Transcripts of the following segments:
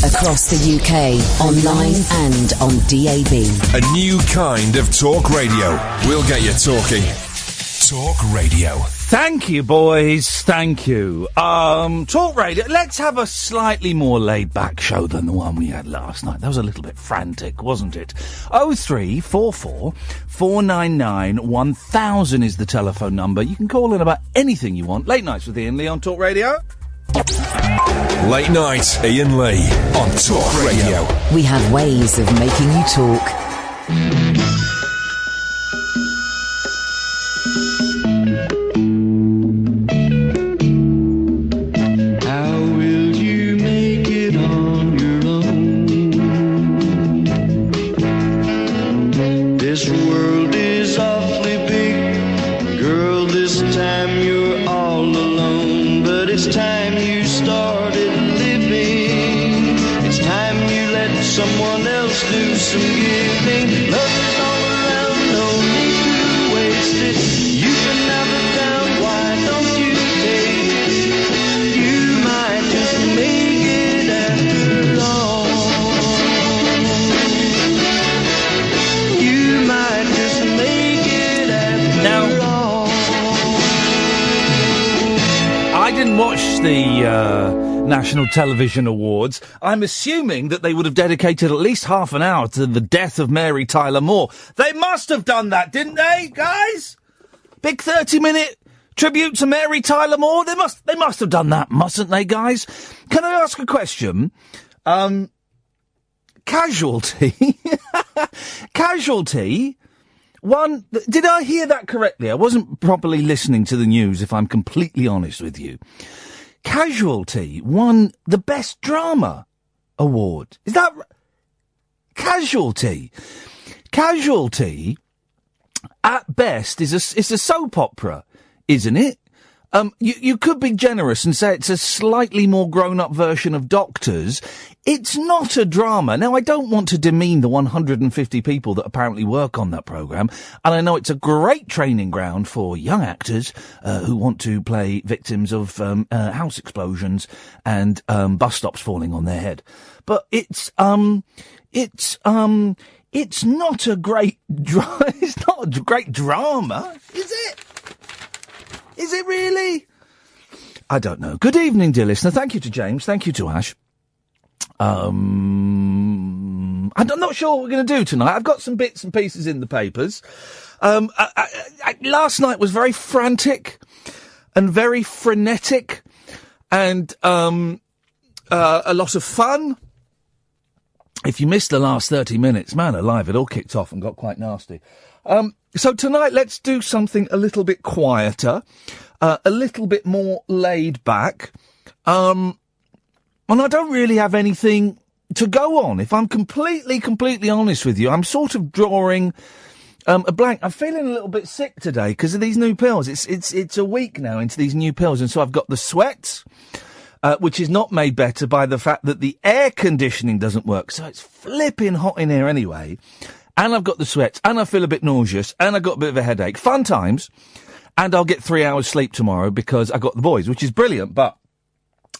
Across the UK, online and on DAB. A new kind of talk radio. We'll get you talking. Talk radio. Thank you, boys. Thank you. Talk radio. Let's have a slightly more laid-back show than the one we had last night. That was a little bit frantic, wasn't it? 0344 499 1000 is the telephone number. You can call in about anything you want. Late Nights with Iain Lee on Talk Radio. Late Night, Iain Lee on Talk Radio. We have ways of making you talk. How will you make it on your own? This world is awfully big. Girl, this time you're all alone. But it's time you started living. It's time you let someone else do some giving. Love is all around, no need to waste it. You can have it down, why don't you take it? You might just make it after all. You might just make it after all. I didn't watch the National Television Awards. I'm assuming that they would have dedicated at least half an hour to the death of Mary Tyler Moore. They must have done that, didn't they, guys? Big 30-minute tribute to Mary Tyler Moore. They must have done that, mustn't they, guys? Can I ask a question? Casualty. Casualty. One, did I hear that correctly? I wasn't properly listening to the news, if I'm completely honest with you. Casualty won the Best Drama Award. Is that Casualty? Casualty, at best, is a soap opera, isn't it? You could be generous and say it's a slightly more grown-up version of Doctors. It's not a drama. Now, I don't want to demean the 150 people that apparently work on that programme, and I know it's a great training ground for young actors who want to play victims of house explosions and bus stops falling on their head. But it's not a great it's not a great drama, is it? Is it really? I don't know. Good evening, dear listener. Thank you to James. Thank you to Ash. I'm not sure what we're going to do tonight. I've got some bits and pieces in the papers. Last night was very frantic and very frenetic and a lot of fun. If you missed the last 30 minutes, man alive, it all kicked off and got quite nasty. So tonight, let's do something a little bit quieter, a little bit more laid back. And I don't really have anything to go on. If I'm completely honest with you, I'm sort of drawing a blank. I'm feeling a little bit sick today because of these new pills. It's a week now into these new pills, and so I've got the sweats, which is not made better by the fact that the air conditioning doesn't work. So it's flipping hot in here anyway. And I've got the sweats, and I feel a bit nauseous, and I've got a bit of a headache. Fun times. And I'll get 3 hours sleep tomorrow because I got the boys, which is brilliant. But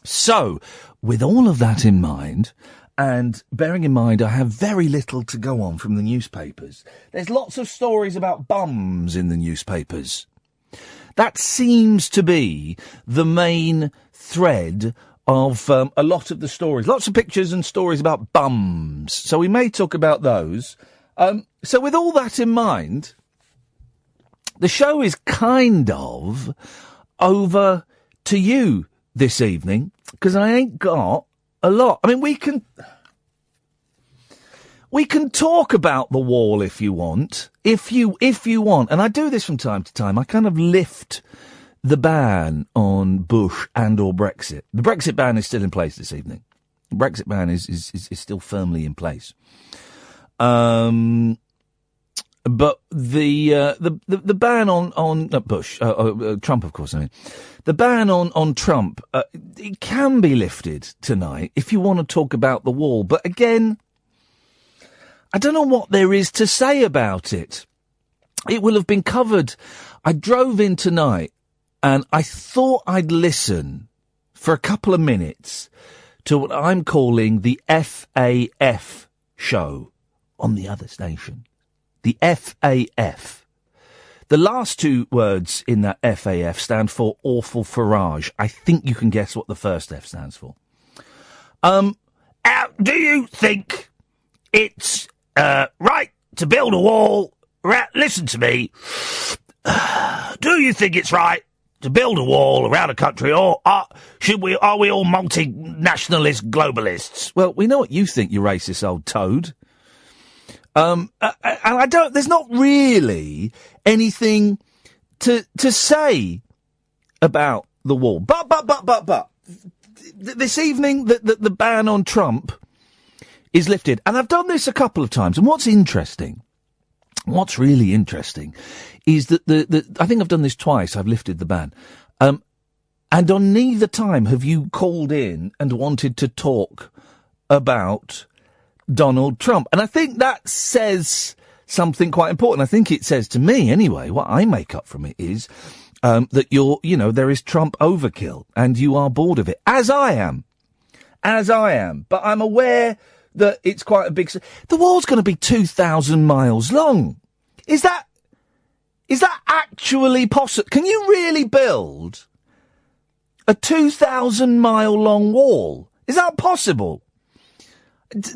so, with all of that in mind, and bearing in mind I have very little to go on from the newspapers, there's lots of stories about bums in the newspapers. That seems to be the main thread of a lot of the stories. Lots of pictures and stories about bums. So we may talk about those. So with all that in mind, the show is kind of over to you this evening, because I ain't got a lot. I mean, we can talk about the wall if you want, if you want. And I do this from time to time. I kind of lift the ban on Bush and or Brexit. The Brexit ban is still in place this evening. The Brexit ban is still firmly in place. But the ban on Bush, Trump, of course. I mean, the ban on Trump, it can be lifted tonight if you want to talk about the wall. But again, I don't know what there is to say about it. It will have been covered. I drove in tonight and I thought I'd listen for a couple of minutes to what I'm calling the FAF show on the other station. The FAF. The last two words in that FAF stand for awful farage. I think you can guess what the first F stands for. Do you think it's right to build a wall? Listen to me. Do you think it's right to build a wall around a country, or are we all multinationalist globalists? Well, we know what you think, you racist old toad. And there's not really anything to say about the wall. But this evening, the ban on Trump is lifted. And I've done this a couple of times. And what's really interesting is that I think I've done this twice. I've lifted the ban. And on neither time have you called in and wanted to talk about Donald Trump. And I think that says something quite important. I think it says to me, anyway, what I make up from it is that there is Trump overkill and you are bored of it. As I am. But I'm aware that it's quite a big... The wall's going to be 2,000 miles long. Is that actually possible? Can you really build a 2,000 mile long wall? Is that possible?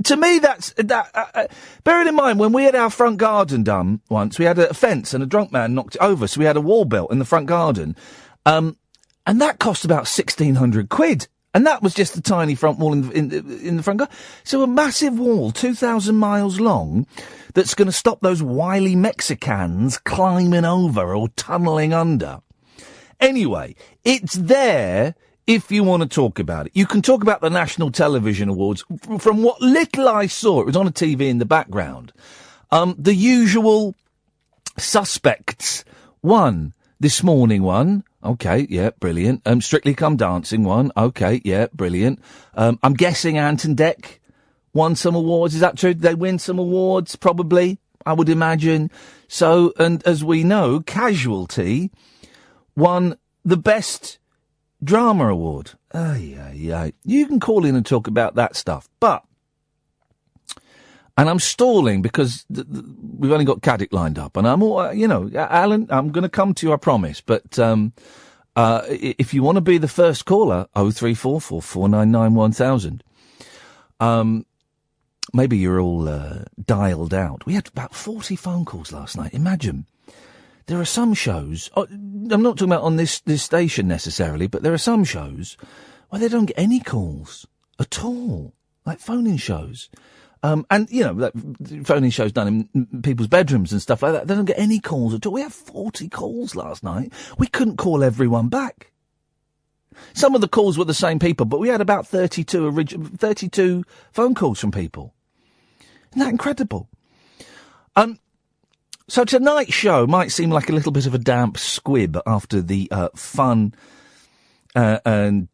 To me, bearing in mind, when we had our front garden done once, we had a fence and a drunk man knocked it over, so we had a wall built in the front garden. And that cost about 1,600 quid. And that was just the tiny front wall in the front garden. So a massive wall, 2,000 miles long, that's going to stop those wily Mexicans climbing over or tunnelling under. Anyway, it's there if you want to talk about it. You can talk about the National Television Awards. From what little I saw, it was on a TV in the background. The usual suspects won. This morning one. Okay, yeah, brilliant. Strictly Come Dancing one. Okay, yeah, brilliant. I'm guessing Caddick won some awards. Is that true? Did they win some awards? Probably, I would imagine. So, and as we know, Casualty won the Best Drama Award. Yeah. You can call in and talk about that stuff. But, and I'm stalling because we've only got Caddick lined up. And I'm all, Alan, I'm going to come to you, I promise. But if you want to be the first caller, 0344 499 1000. Maybe you're all dialed out. We had about 40 phone calls last night. Imagine. There are some shows, I'm not talking about on this station necessarily, but there are some shows where they don't get any calls at all, like phone-in shows. And, like phone-in shows done in people's bedrooms and stuff like that. They don't get any calls at all. We had 40 calls last night. We couldn't call everyone back. Some of the calls were the same people, but we had about 32 phone calls from people. Isn't that incredible? So tonight's show might seem like a little bit of a damp squib after the fun and...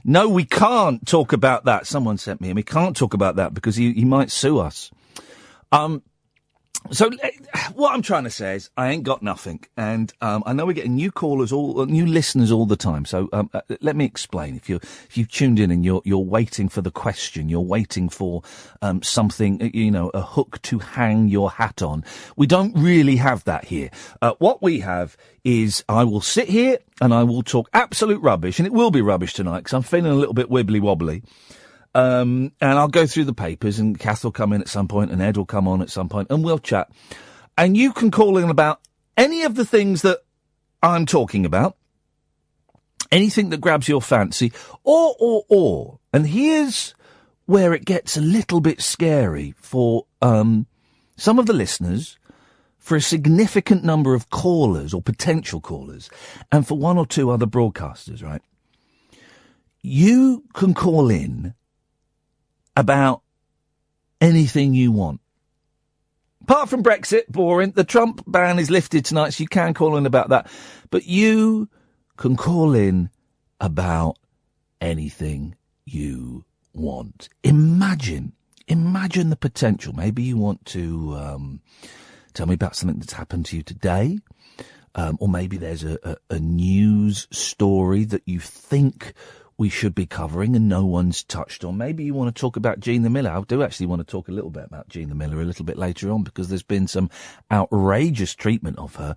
No, we can't talk about that. Someone sent me, and we can't talk about that because he might sue us. So what I'm trying to say is I ain't got nothing, and I know we're getting new listeners all the time. So let me explain. If you've tuned in and you're waiting for the question, you're waiting for something, a hook to hang your hat on. We don't really have that here. What we have is I will sit here and I will talk absolute rubbish, and it will be rubbish tonight because I'm feeling a little bit wibbly wobbly. And I'll go through the papers, and Kath will come in at some point, and Ed will come on at some point, and we'll chat. And you can call in about any of the things that I'm talking about, anything that grabs your fancy, or. And here's where it gets a little bit scary for some of the listeners, for a significant number of callers or potential callers, and for one or two other broadcasters, right? You can call in about anything you want. Apart from Brexit, boring. The Trump ban is lifted tonight, so you can call in about that. But you can call in about anything you want. Imagine the potential. Maybe you want to tell me about something that's happened to you today. Or maybe there's a news story that you think we should be covering and no one's touched on. Maybe you want to talk about Jean the Miller. I do actually want to talk a little bit about Jean the Miller a little bit later on, because there's been some outrageous treatment of her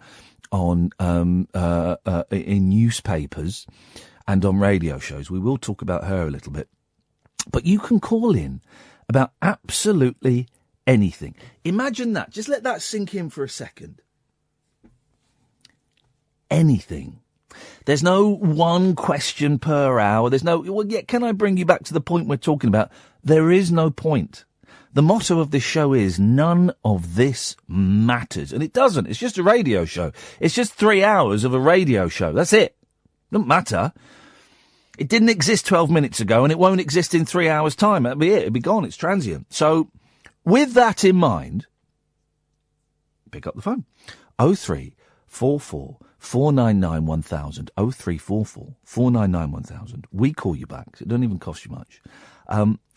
on in newspapers and on radio shows. We will talk about her a little bit. But you can call in about absolutely anything. Imagine that. Just let that sink in for a second. Anything. There's no one question per hour. There's no, well, yeah, can I bring you back to the point we're talking about? There is no point. The motto of this show is none of this matters. And it doesn't. It's just a radio show. It's just 3 hours of a radio show. That's it. Doesn't matter. It didn't exist 12 minutes ago and it won't exist in 3 hours' time. That'll be it. It'll be gone. It's transient. So with that in mind, pick up the phone. 0344 499 1000. 0344 499 1000. We call you back. It doesn't even cost you much.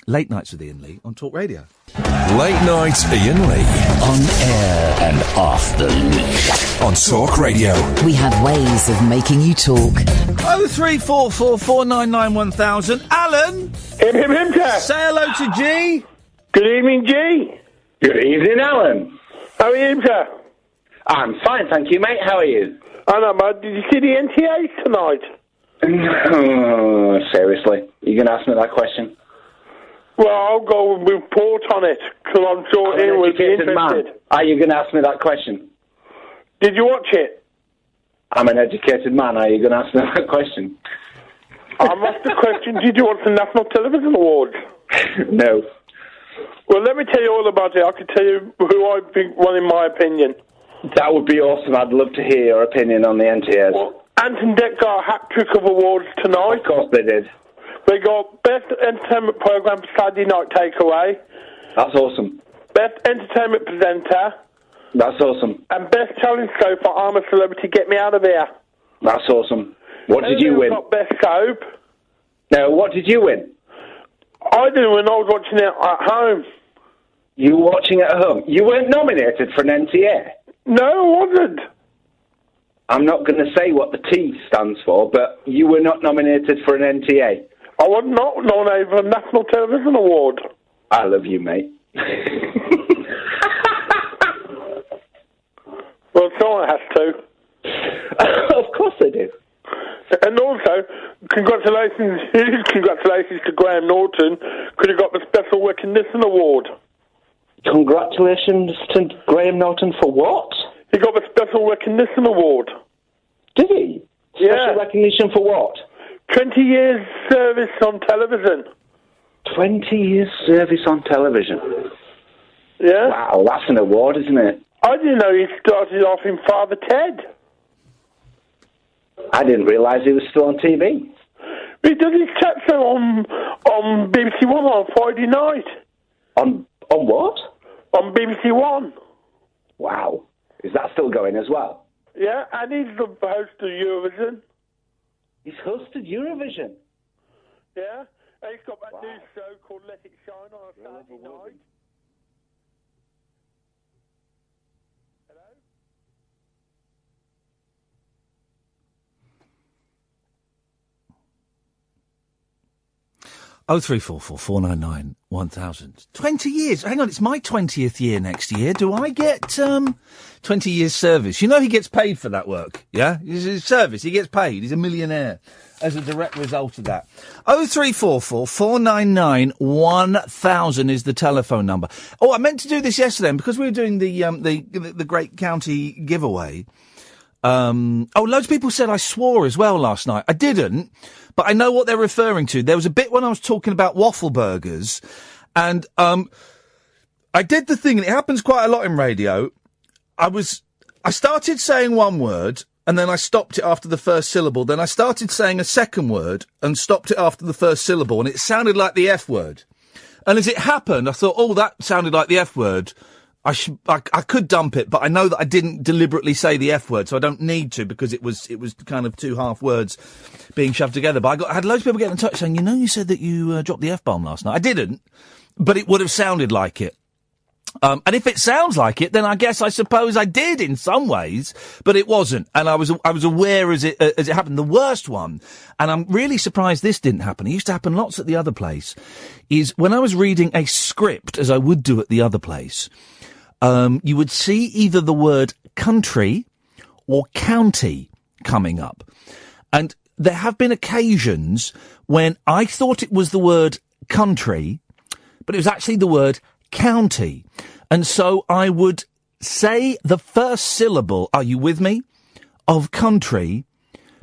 Late Nights with Iain Lee on Talk Radio. Late Night Iain Lee. On air and off the leash. On Talk Radio. We have ways of making you talk. 0344 499 1000. Alan. Him, sir. Say hello to G. Good evening, G. Good evening, Alan. How are you, sir? I'm fine, thank you, mate. How are you? I know, mate. Did you see the NTAs tonight? Oh, seriously? You're going to ask me that question? Well, I'll go and report on it, because I'm sure Iain will be interested. Man. Are you going to ask me that question? Did you watch it? I'm an educated man. Are you going to ask me that question? I'm asked the question, did you watch the National Television Awards? No. Well, let me tell you all about it. I can tell you who I think won, in my opinion. That would be awesome. I'd love to hear your opinion on the NTAs. Well, Ant and Dec got a hat-trick of awards tonight. Of course they did. They got Best Entertainment Programme Saturday Night Takeaway. That's awesome. Best Entertainment Presenter. That's awesome. And Best Challenge Show for I'm a Celebrity, Get Me Out of Here. That's awesome. What did you win? Got Best Soap. No, what did you win? I didn't win. I was watching it at home. You were watching it at home? You weren't nominated for an NTA? No, I wasn't. I'm not going to say what the T stands for, but you were not nominated for an NTA. I was not nominated for a National Television Award. I love you, mate. Well, someone has to. Of course they do. And also, congratulations to Graham Norton, because he got the Special Recognition Award. Congratulations to Graham Norton for what? He got the Special Recognition Award. Did he? Special recognition for what? 20 years service on television. 20 years service on television? Yeah. Wow, that's an award, isn't it? I didn't know he started off in Father Ted. I didn't realise he was still on TV. He does his chat show on BBC One on Friday night. On what? On BBC One. Wow. Is that still going as well? Yeah, and he's the host of Eurovision. He's hosted Eurovision? Yeah, and he's got that new show called Let It Shine on a Saturday night. Hello? 0344 499 1000. 20 years. Hang on, it's my 20th year next year. Do I get 20 years service? You know he gets paid for that work, yeah? His service, he gets paid. He's a millionaire as a direct result of that. 0344 499 1000 is the telephone number. Oh, I meant to do this yesterday, and because we were doing the Great County giveaway. Loads of people said I swore as well last night. I didn't, but I know what they're referring to. There was a bit when I was talking about waffle burgers, and I did the thing, and it happens quite a lot in radio. I started saying one word, and then I stopped it after the first syllable. Then I started saying a second word and stopped it after the first syllable, and it sounded like the F word. And as it happened, I thought, oh, that sounded like the F word. I could dump it, but I know that I didn't deliberately say the F word, so I don't need to, because it was kind of two half I being shoved together. But I had loads of people getting in touch saying, you know, you said that you dropped the F-bomb last night. I didn't, but it would have sounded like it. And if it sounds like it, then I suppose I did in some ways, but it wasn't. And I was aware as it happened. The worst one, and I'm really surprised this didn't happen. It used to happen lots at the other place, is when I was reading a script, as I would do at the other place, you would see either the word country or county coming up. And there have been occasions when I thought it was the word country, but it was actually the word county. And so I would say the first syllable, are you with me, of country,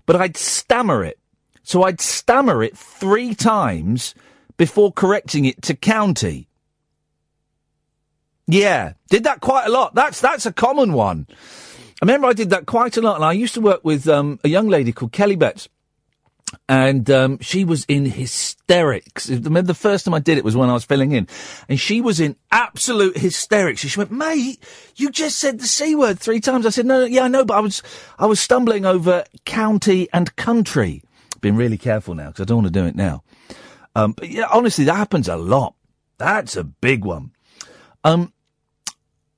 but I'd stammer it. So I'd stammer it 3 times before correcting it to county. Yeah, did that quite a lot. That's a common one. I remember I did that quite a lot, and I used to work with a young lady called Kelly Betts. And she was in hysterics. I remember the first time I did it was when I was filling in. And she was in absolute hysterics. She went, mate, you just said the C word 3 times. I said, no, yeah, I know, but I was stumbling over county and country. Been really careful now, because I don't want to do it now. But yeah, honestly, that happens a lot. That's a big one.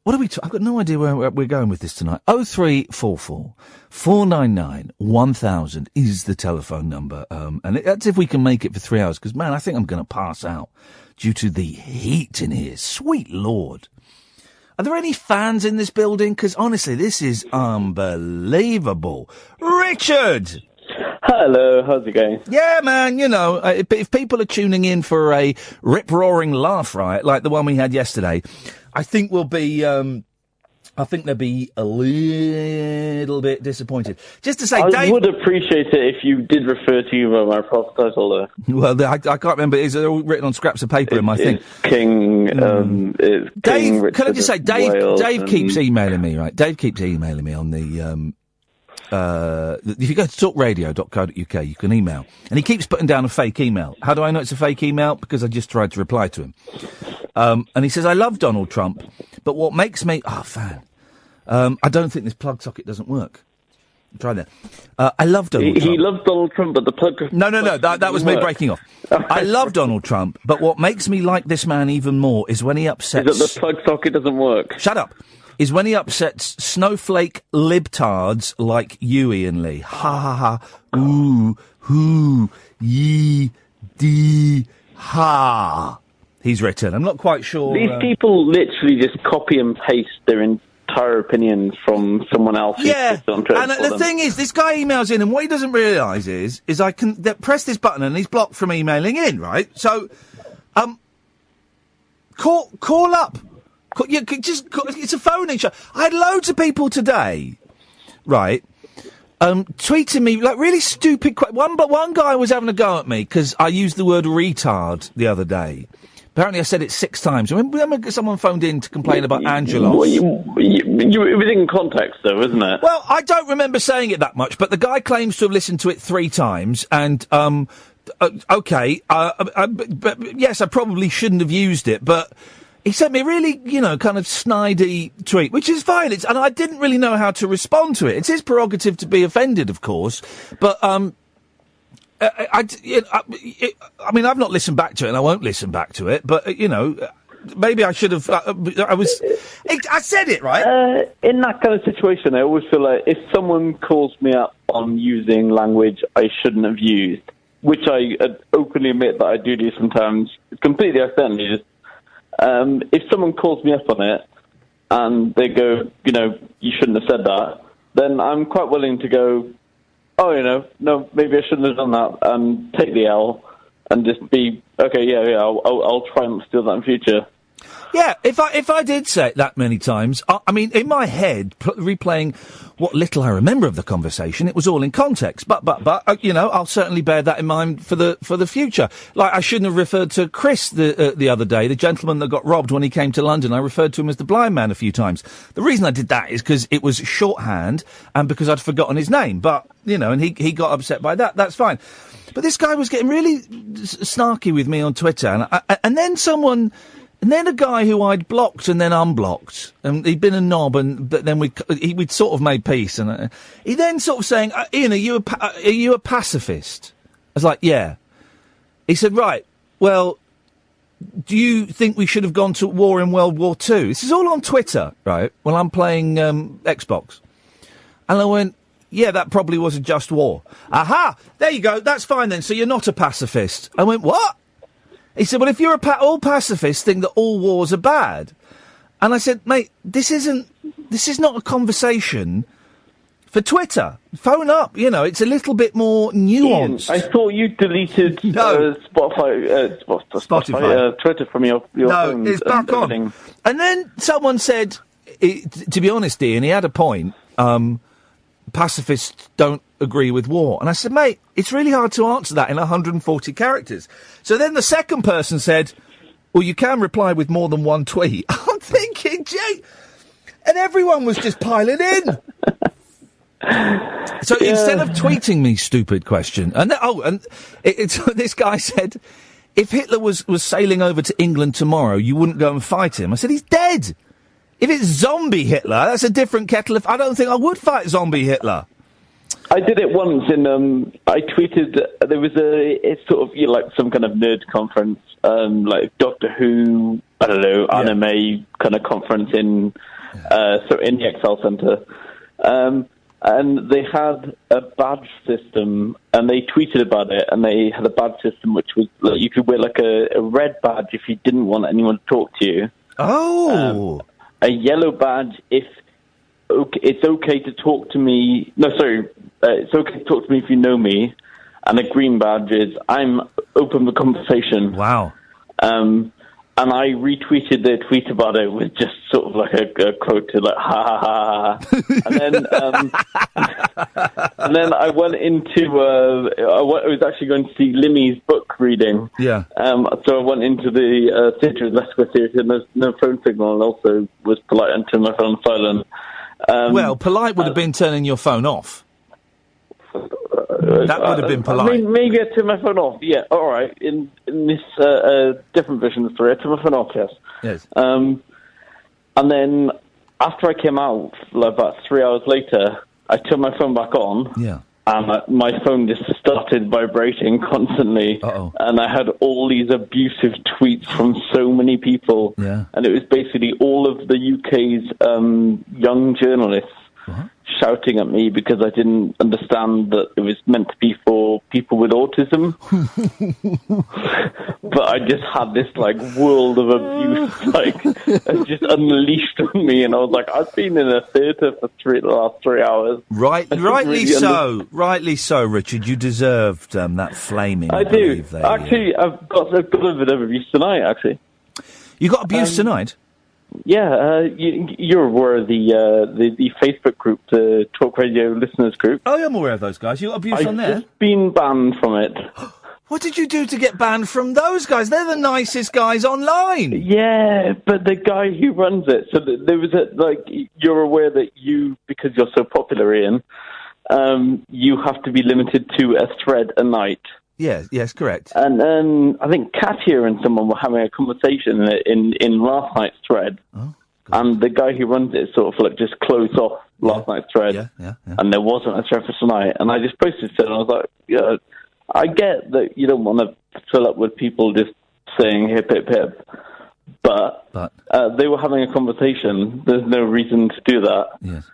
What are we I've got no idea where we're going with this tonight. 0344 499 1000 is the telephone number. And that's if we can make it for 3 hours, because, man, I think I'm going to pass out due to the heat in here. Sweet Lord. Are there any fans in this building? Because, honestly, this is unbelievable. Richard! Hello, how's it going? Yeah, man, you know, if people are tuning in for a rip-roaring laugh riot like the one we had yesterday, I think they'll be a little bit disappointed. Just to say, I would appreciate it if you did refer to you by my proper title, though. Well, I can't remember. It's all written on scraps of paper in my thing. King, it's Dave, King Richard, can I just say, Dave Wales keeps emailing me, right? Dave keeps emailing me on the, if you go to talkradio.co.uk, you can email. And he keeps putting down a fake email. How do I know it's a fake email? Because I just tried to reply to him. And he says, I love Donald Trump, but what makes me... fan. I don't think this plug socket doesn't work. Try that. I love Donald Trump. He loves Donald Trump, but the plug... No, that was me breaking off. I love Donald Trump, but what makes me like this man even more is when he upsets... Is that the plug socket doesn't work? Shut up. Is when he upsets snowflake libtards like you, Iain Lee. Ha ha ha. Ooh, hoo, yee, dee, ha. He's written. I'm not quite sure. These people literally just copy and paste their entire opinions from someone else. Yeah, and the thing is, this guy emails in, and what he doesn't realise is I can press this button and he's blocked from emailing in, right? So, call up. It's a phone-in show. I had loads of people today, right, tweeting me, like, really stupid... One guy was having a go at me because I used the word retard the other day. Apparently I said it 6 times. Remember someone phoned in to complain about Angelos? It was in context, though, isn't it? Well, I don't remember saying it that much, but the guy claims to have listened to it 3 times, and, okay, but yes, I probably shouldn't have used it, but... He sent me a really, kind of snidey tweet, which is fine. And I didn't really know how to respond to it. It's his prerogative to be offended, of course. But, I mean, I've not listened back to it, and I won't listen back to it. But, maybe I should have. I said it, right? In that kind of situation, I always feel like if someone calls me up on using language I shouldn't have used, which I openly admit that I do sometimes, completely accidentally, just. If someone calls me up on it and they go, you shouldn't have said that, then I'm quite willing to go, no, maybe I shouldn't have done that, and take the L and just be, okay, yeah, I'll try and steal that in future. Yeah, if I did say it that many times, I mean, in my head, replaying what little I remember of the conversation, it was all in context. But I'll certainly bear that in mind for the future. Like, I shouldn't have referred to Chris the other day, the gentleman that got robbed when he came to London. I referred to him as the blind man a few times. The reason I did that is because it was shorthand and because I'd forgotten his name. But, and he got upset by that. That's fine. But this guy was getting really snarky with me on Twitter. And then a guy who I'd blocked and then unblocked, and he'd been a knob, but then we'd sort of made peace, and he then sort of saying, Iain, are you a pacifist? I was like, yeah. He said, right, well, do you think we should have gone to war in World War II? This is all on Twitter, right? Well, I'm playing Xbox. And I went, yeah, that probably was a just war. Aha! There you go. That's fine then. So you're not a pacifist. I went, what? He said, well, if you're all pacifists think that all wars are bad. And I said, mate, this is not a conversation for Twitter. Phone up, it's a little bit more nuanced. Ian, I thought you deleted Spotify, Twitter from your phone. No, it's back on. And then someone said, to be honest, Ian, he had a point, pacifists don't agree with war. And I said, mate, it's really hard to answer that in 140 characters. So then the second person said, well, you can reply with more than one tweet. I'm thinking, gee, and everyone was just piling in. So instead of tweeting me stupid question, and this guy said, if Hitler was sailing over to England tomorrow, you wouldn't go and fight him. I said, he's dead. If it's zombie Hitler, that's a different kettle of... I don't think I would fight zombie Hitler. I did it once I tweeted, there was it's sort of like some kind of nerd conference, like Doctor Who, I don't know, anime kind of conference in the Excel Centre. And they had a badge system, and they tweeted about it, and they had a badge system which was, like, you could wear like a red badge if you didn't want anyone to talk to you. Oh! A yellow badge if it's okay to talk to me. No, sorry. It's okay to talk to me if you know me. And a green badge is I'm open for conversation. Wow. And I retweeted their tweet about it with just sort of like a quote to like, ha, ha, ha, ha. And then I went into, I was actually going to see Limmy's book reading. Yeah. So I went into the theatre of Leicester Theatre, and there's no phone signal, and also was polite and turned my phone on silent. Well, polite would have been turning your phone off. That would have been polite. Maybe I turned my phone off. Yeah, all right. In this different version of the story, I turned my phone off. Yes. Yes. And then after I came out, like about 3 hours later, I turned my phone back on. Yeah. And my phone just started vibrating constantly. Uh-oh. And I had all these abusive tweets from so many people. Yeah. And it was basically all of the UK's young journalists shouting at me because I didn't understand that it was meant to be for people with autism. But I just had this, like, world of abuse, like, just unleashed on me, and I was like, I've been in a theatre for the last 3 hours. Rightly so, Richard. You deserved that flaming. I do. Actually, I've got a bit of abuse tonight, actually. You got abuse tonight? Yeah, you're aware of the Facebook group, the Talk Radio Listeners Group. Oh, yeah, I'm aware of those guys. You got abuse on there? I've just been banned from it. What did you do to get banned from those guys? They're the nicest guys online. Yeah, but the guy who runs it, so there was you're aware that because you're so popular, Ian, you have to be limited to a thread a night. Yes, correct. And then I think Katia and someone were having a conversation in last night's thread. Oh, and the guy who runs it sort of like just closed off last night's thread. Yeah. And there wasn't a thread for tonight. And I just posted it, and I was like, yeah, I get that you don't want to fill up with people just saying hip, hip, hip. But they were having a conversation. There's no reason to do that. Yes.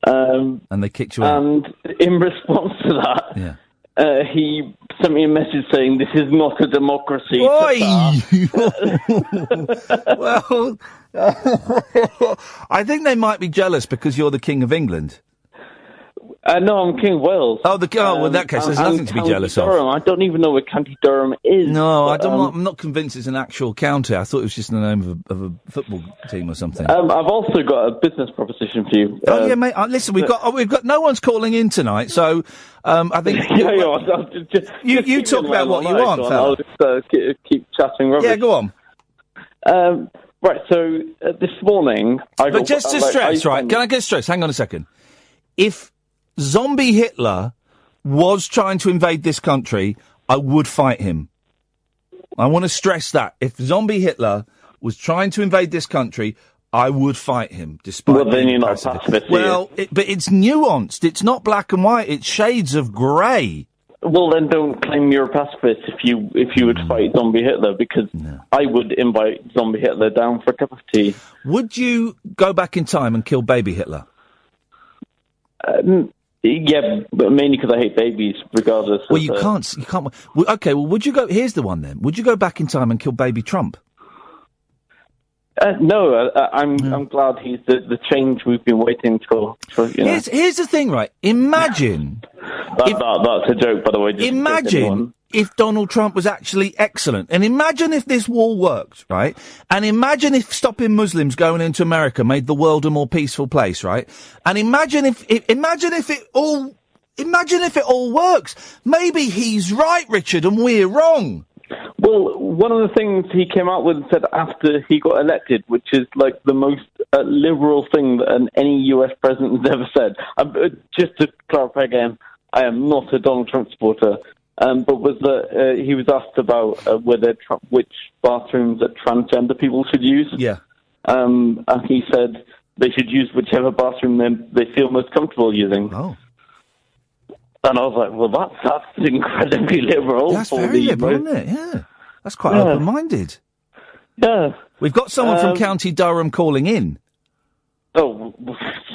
And they kicked you out. And in response to that... he sent me a message saying, this is not a democracy. Well, I think they might be jealous because you're the King of England. No, I'm King of Wales. Oh, well, in that case, there's nothing to be jealous Durham. of. I don't even know where County Durham is. No, I'm not convinced it's an actual county. I thought it was just the name of a football team or something. I've also got a business proposition for you. Oh, yeah, mate. Listen, we've got no one's calling in tonight, so I think... you talk about what you want, fella. I'll just keep chatting rubbish. Yeah, go on. Right, so this morning... But just to stress, right, can I get stressed? Hang on a second. If zombie Hitler was trying to invade this country, I would fight him. I want to stress that. If zombie Hitler was trying to invade this country, I would fight him, despite... Well, then you're not pacifist. Well, but it's nuanced. It's not black and white. It's shades of grey. Well, then don't claim you're a pacifist if you would fight Zombie Hitler, because I would invite Zombie Hitler down for a cup of tea. Would you go back in time and kill baby Hitler? Yeah, but mainly because I hate babies, regardless. Well, you can't. Well, okay, well, would you go? Here's the one then. Would you go back in time and kill baby Trump? No, I'm glad he's the change we've been waiting for. Here's the thing, right? Imagine. That's a joke, by the way. Imagine if Donald Trump was actually excellent, and imagine if this wall worked, right? And imagine if stopping Muslims going into America made the world a more peaceful place, right? And imagine if it all works. Maybe he's right, Richard, and we're wrong. Well, one of the things he came out with and said after he got elected, which is like the most liberal thing that any US president has ever said. Just to clarify again, I am not a Donald Trump supporter, but was that he was asked about which bathrooms that transgender people should use. Yeah. And he said they should use whichever bathroom they feel most comfortable using. Oh. And I was like, well, that's incredibly liberal. That's very liberal, isn't it? Yeah. That's quite open-minded. Yeah. We've got someone from County Durham calling in. Oh,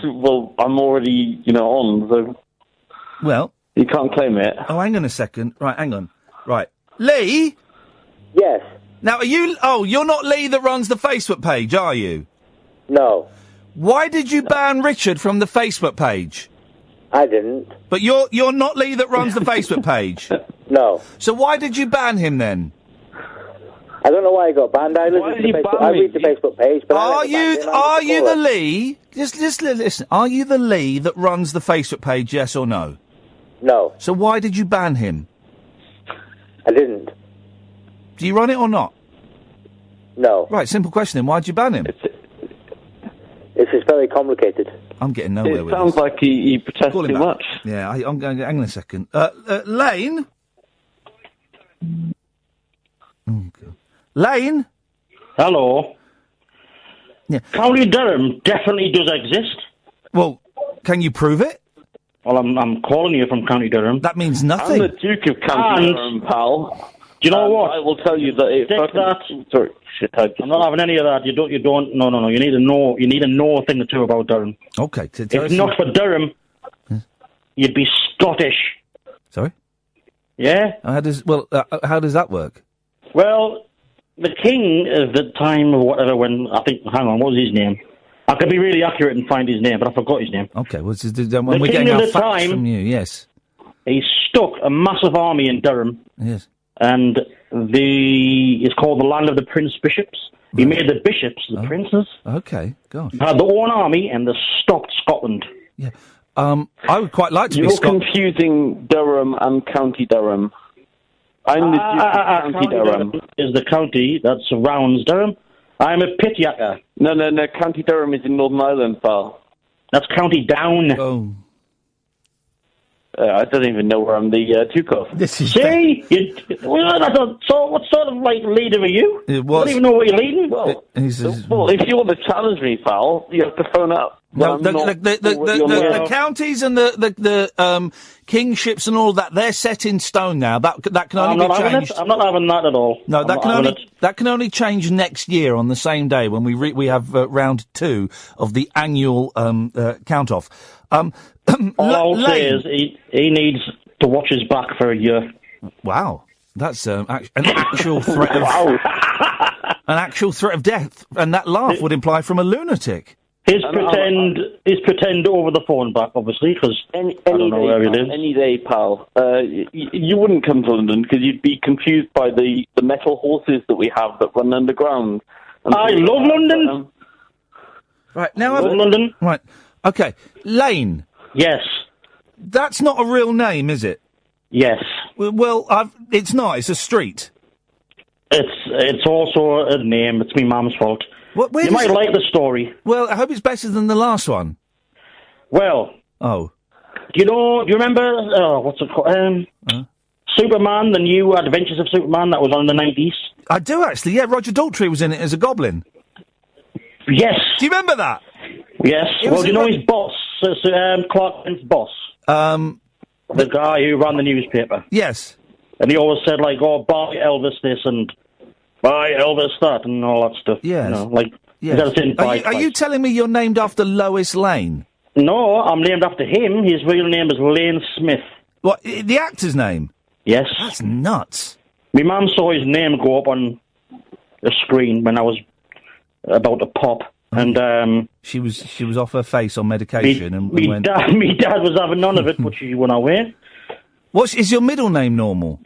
well, I'm already, on, so... Well... You can't claim it. Oh, hang on a second. Right, hang on. Right. Lee? Yes. Now, are you... Oh, you're not Lee that runs the Facebook page, are you? No. Why did you ban Richard from the Facebook page? I didn't. But you're not Lee that runs the Facebook page? No. So why did you ban him then? I don't know why he got banned. I read the Facebook page, but are you the Lee? Just listen. Are you the Lee that runs the Facebook page? Yes or no? No. So why did you ban him? I didn't. Do you run it or not? No. Right. Simple question. Then why'd you ban him? It's just very complicated. I'm getting nowhere with it. It sounds like he protests too much. Yeah. I'm going. Hang on a second. Lane. Okay. Lane? Hello. Yeah. County Durham definitely does exist. Well, can you prove it? Well, I'm calling you from County Durham. That means nothing. I'm the Duke of County Durham, pal. Do you know what? I will tell you that Sorry, shit. I'm not having any of that. You don't. No. You need to know. You need to know a thing or two about Durham. Okay. If not for Durham, you'd be Scottish. Sorry. Yeah. How does that work? Well, the king at the time of whatever, when hang on, what was his name? I could be really accurate and find his name, but I forgot his name. Okay, well, when we're getting our facts from you, yes. He stuck a massive army in Durham. Yes. And it's called the land of the Prince Bishops. Right. He made the bishops the princes. Okay, gosh. Had their own army, and they stopped Scotland. Yeah. I would quite like to be You're confusing Durham and County Durham. I'm the Duke of County Durham. Is the county that surrounds Durham. I'm a pit yacker. No. County Durham is in Northern Ireland, pal. That's County Down. Oh. I don't even know where I'm the Duke of. See? So what sort of, leader are you? I don't even know what you're leading. Well, if you want to challenge me, pal, you have to phone up. No, the counties and the kingships and all that, they're set in stone now. That can only be changed. I'm not having that at all. No, that can only change next year on the same day when we have round 2 of the annual count-off. All I'll say is he needs to watch his back for a year. Wow. That's an actual threat of an actual threat of death, and that laugh would imply from a lunatic. His pretend over the phone back, obviously, because I don't know where he lives. Any day, pal. You wouldn't come to London because you'd be confused by the metal horses that we have that run underground. I love London. Right, now love London. Right, okay. Lane. Yes. That's not a real name, is it? Yes. Well, it's not. It's a street. It's also a name. It's my mum's fault. You might like the story. Well, I hope it's better than the last one. Well. Oh. Do you remember, what's it called? Superman, the new Adventures of Superman that was on in the 90s? I do, actually, yeah. Roger Daltrey was in it as a goblin. Yes. Do you remember that? Yes. Well, do you know his boss? Clark Kent's boss? The guy who ran the newspaper. Yes. And he always said, like, oh, buy Elvis this and buy Elvis that and all that stuff. Yes. You know, like, Yes. Are you telling me you're named after Lois Lane? No, I'm named after him. His real name is Lane Smith. What, the actor's name? Yes. That's nuts. My mum saw his name go up on the screen when I was about to pop. And she was off her face on medication. Me dad was having none of it, but she went away. Is your middle name normal?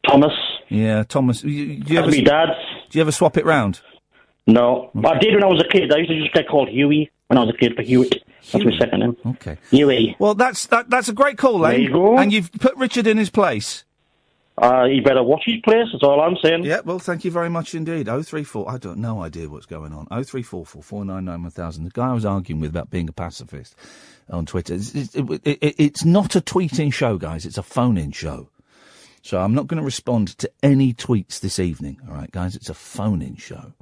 Thomas. Yeah, Thomas. Me dad's. Do you ever swap it round? No. Okay. I did when I was a kid. I used to just get called Huey when I was a kid for Hewitt. That's my second name. Okay. Huey. Well, that's a great call, There Lane. you go. And you've put Richard in his place. He better watch his place, that's all I'm saying. Yeah, well, thank you very much indeed. 034, I don't no idea what's going on. 03444 499 1000. The guy I was arguing with about being a pacifist on Twitter, it's not a tweeting show, guys, it's a phone-in show. So I'm not going to respond to any tweets this evening, all right, guys? It's a phone-in show.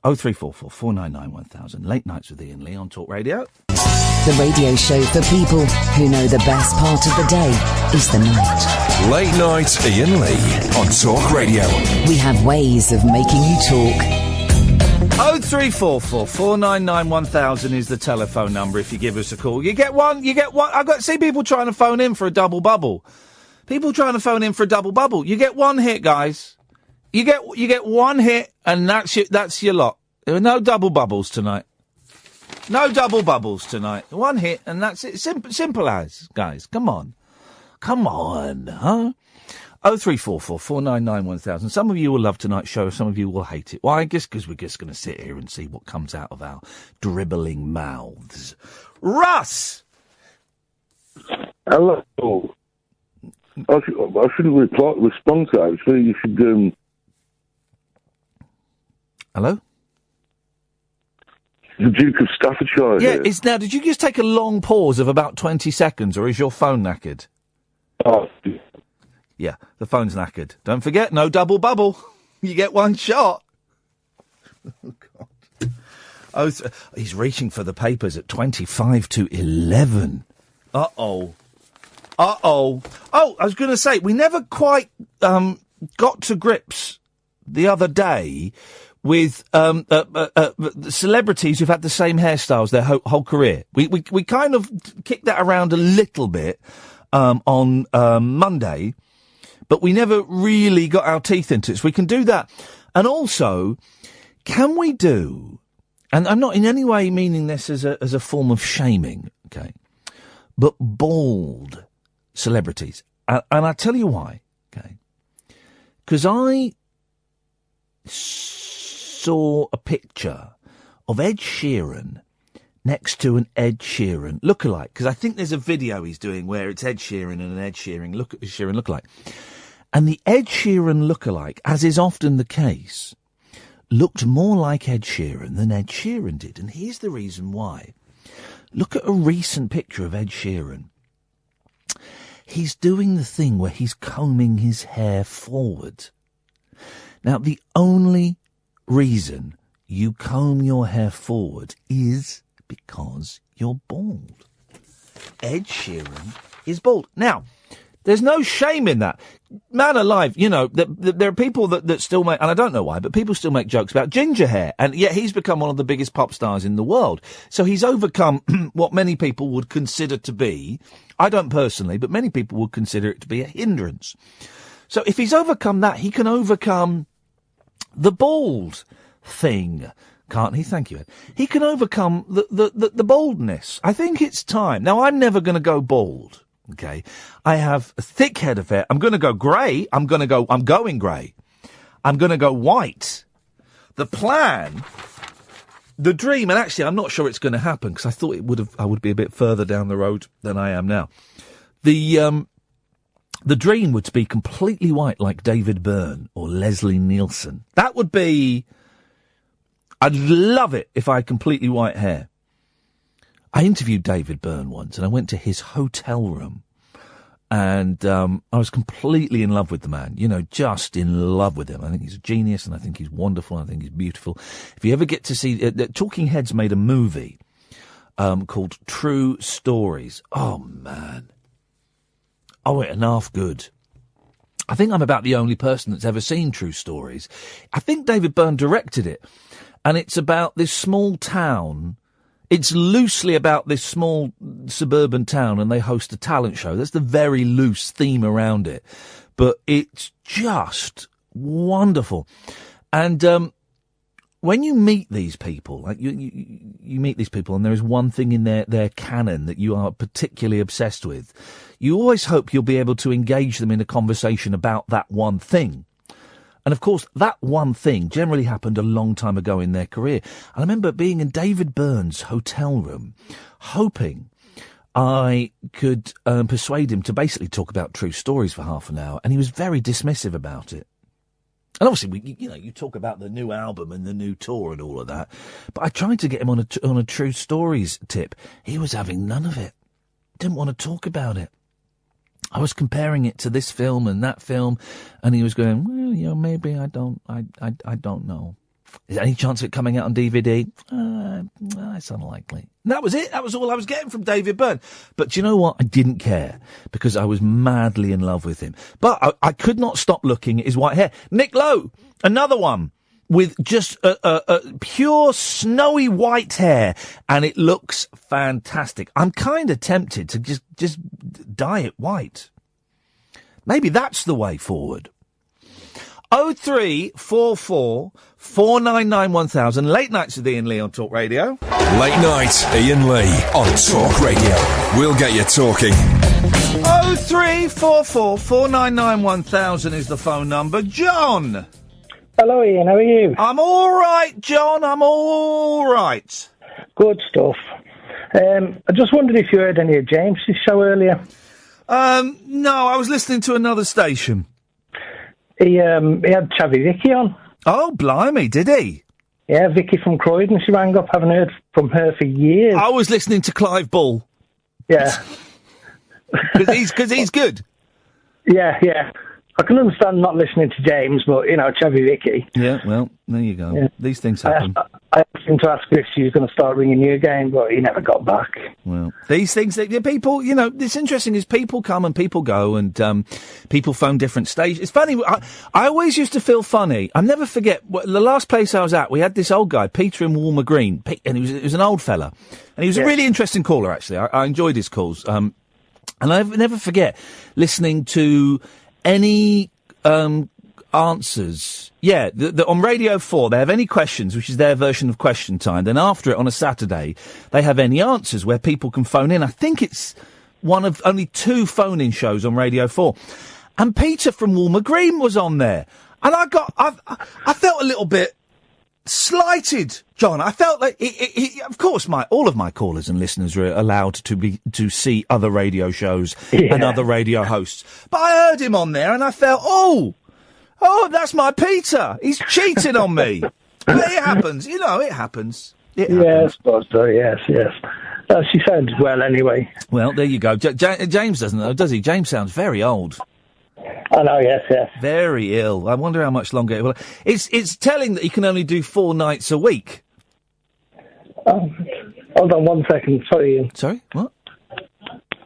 0344 499 1000. Late Nights with Iain Lee on Talk Radio. The radio show for people who know the best part of the day is the night. Late Night Iain Lee on Talk Radio. We have ways of making you talk. 0344 499 1000 is the telephone number if you give us a call. You get one. I've got to see people trying to phone in for a double bubble. People trying to phone in for a double bubble. You get one hit, guys. You get one hit, and that's your lot. There are no double bubbles tonight. No double bubbles tonight. One hit, and that's it. Simple as, guys. Come on, huh? 0344 499 1000. Some of you will love tonight's show. Some of you will hate it. Why? I guess because we're just going to sit here and see what comes out of our dribbling mouths. Russ. Hello. I shouldn't respond to that. Actually, you should. Hello? The Duke of Staffordshire. Yeah, here. it's now. Did you just take a long pause of about 20 seconds, or is your phone knackered? Oh. Yeah, the phone's knackered. Don't forget, no double bubble. You get one shot. Oh, God. He's reaching for the papers at 25 to 11. Uh-oh. Oh, I was going to say, we never quite got to grips the other day with celebrities who've had the same hairstyles their whole career. We kind of kicked that around a little bit on Monday, but we never really got our teeth into it. So we can do that. And also, can we do, and I'm not in any way meaning this as a form of shaming, okay, but bald celebrities. And I'll tell you why, okay? Because I saw a picture of Ed Sheeran next to an Ed Sheeran lookalike. Because I think there's a video he's doing where it's Ed Sheeran and an Ed Sheeran lookalike. And the Ed Sheeran lookalike, as is often the case, looked more like Ed Sheeran than Ed Sheeran did. And here's the reason why. Look at a recent picture of Ed Sheeran. He's doing the thing where he's combing his hair forward. Now, the only reason you comb your hair forward is because you're bald. Ed Sheeran is bald. Now, there's no shame in that. Man alive, you know, there are people that still make, and I don't know why, but people still make jokes about ginger hair, and yet he's become one of the biggest pop stars in the world. So he's overcome what many people would consider to be, I don't personally, but many people would consider it to be a hindrance. So if he's overcome that, he can overcome the bald thing, can't he? Thank you, Ed. He can overcome the baldness. I think it's time. Now, I'm never going to go bald. Okay, I have a thick head of hair. I'm going to go grey. I'm going grey. I'm going to go white. The plan, the dream, and actually I'm not sure it's going to happen because I thought I would be a bit further down the road than I am now. The dream would be completely white like David Byrne or Leslie Nielsen. That would be, I'd love it if I had completely white hair. I interviewed David Byrne once, and I went to his hotel room, and I was completely in love with the man. You know, just in love with him. I think he's a genius, and I think he's wonderful, and I think he's beautiful. If you ever get to see, Talking Heads made a movie called True Stories. Oh man, Oh, and half good. I think I'm about the only person that's ever seen True Stories. I think David Byrne directed it, and it's about this small town. It's loosely about this small suburban town, and they host a talent show. That's the very loose theme around it. But it's just wonderful. And when you meet these people, like you meet these people, and there is one thing in their canon that you are particularly obsessed with, you always hope you'll be able to engage them in a conversation about that one thing. And of course, that one thing generally happened a long time ago in their career. I remember being in David Byrne's hotel room, hoping I could persuade him to basically talk about True Stories for half an hour, and he was very dismissive about it. And obviously, you talk about the new album and the new tour and all of that, but I tried to get him on a True Stories tip. He was having none of it. Didn't want to talk about it. I was comparing it to this film and that film, and he was going, well, maybe I don't know. Is there any chance of it coming out on DVD? It's unlikely. And that was it. That was all I was getting from David Byrne. But do you know what? I didn't care, because I was madly in love with him. But I could not stop looking at his white hair. Nick Lowe, another one with just pure snowy white hair, and it looks fantastic. I'm kind of tempted to just dye it white. Maybe that's the way forward. 0344 499 1000. Late nights with Iain Lee on Talk Radio. Late night, Iain Lee on Talk Radio. We'll get you talking. 0344 499 1000 is the phone number. John. Hello, Iain. How are you? I'm all right, John. I'm all right. Good stuff. I just wondered if you heard any of James's show earlier. No, I was listening to another station. He had Chavy Vicky on. Oh, blimey, did he? Yeah, Vicky from Croydon. She rang up. Haven't heard from her for years. I was listening to Clive Bull. Yeah. Because he's good. Yeah. I can understand not listening to James, but, Chavy Vicky. Yeah, well, there you go. Yeah. These things happen. I asked him to ask her if she was going to start ringing you again, but he never got back. Well, these things, people, it's interesting is people come and people go, and people phone different stations. It's funny, I always used to feel funny. I never forget, the last place I was at, we had this old guy, Peter in Walmer Green, and he was an old fella. And he was a really interesting caller, actually. I enjoyed his calls. And I never forget listening to any answers. Yeah, on Radio 4, they have Any Questions, which is their version of Question Time. Then after it, on a Saturday, they have Any Answers, where people can phone in. I think it's one of only 2 phone-in shows on Radio 4. And Peter from Walmer Green was on there. And I felt a little bit slighted, John. I felt like, of course, all of my callers and listeners are allowed to see other radio shows and other radio hosts. But I heard him on there, and I felt, oh, that's my Peter. He's cheating on me. But it happens, it happens. Yes, Buster, yes. She sounds well anyway. Well, there you go. James doesn't know, does he? James sounds very old. I know, yes. Very ill. I wonder how much longer it will. It's telling that he can only do 4 nights a week. Hold on 1 second. Sorry, Ian. Sorry? What?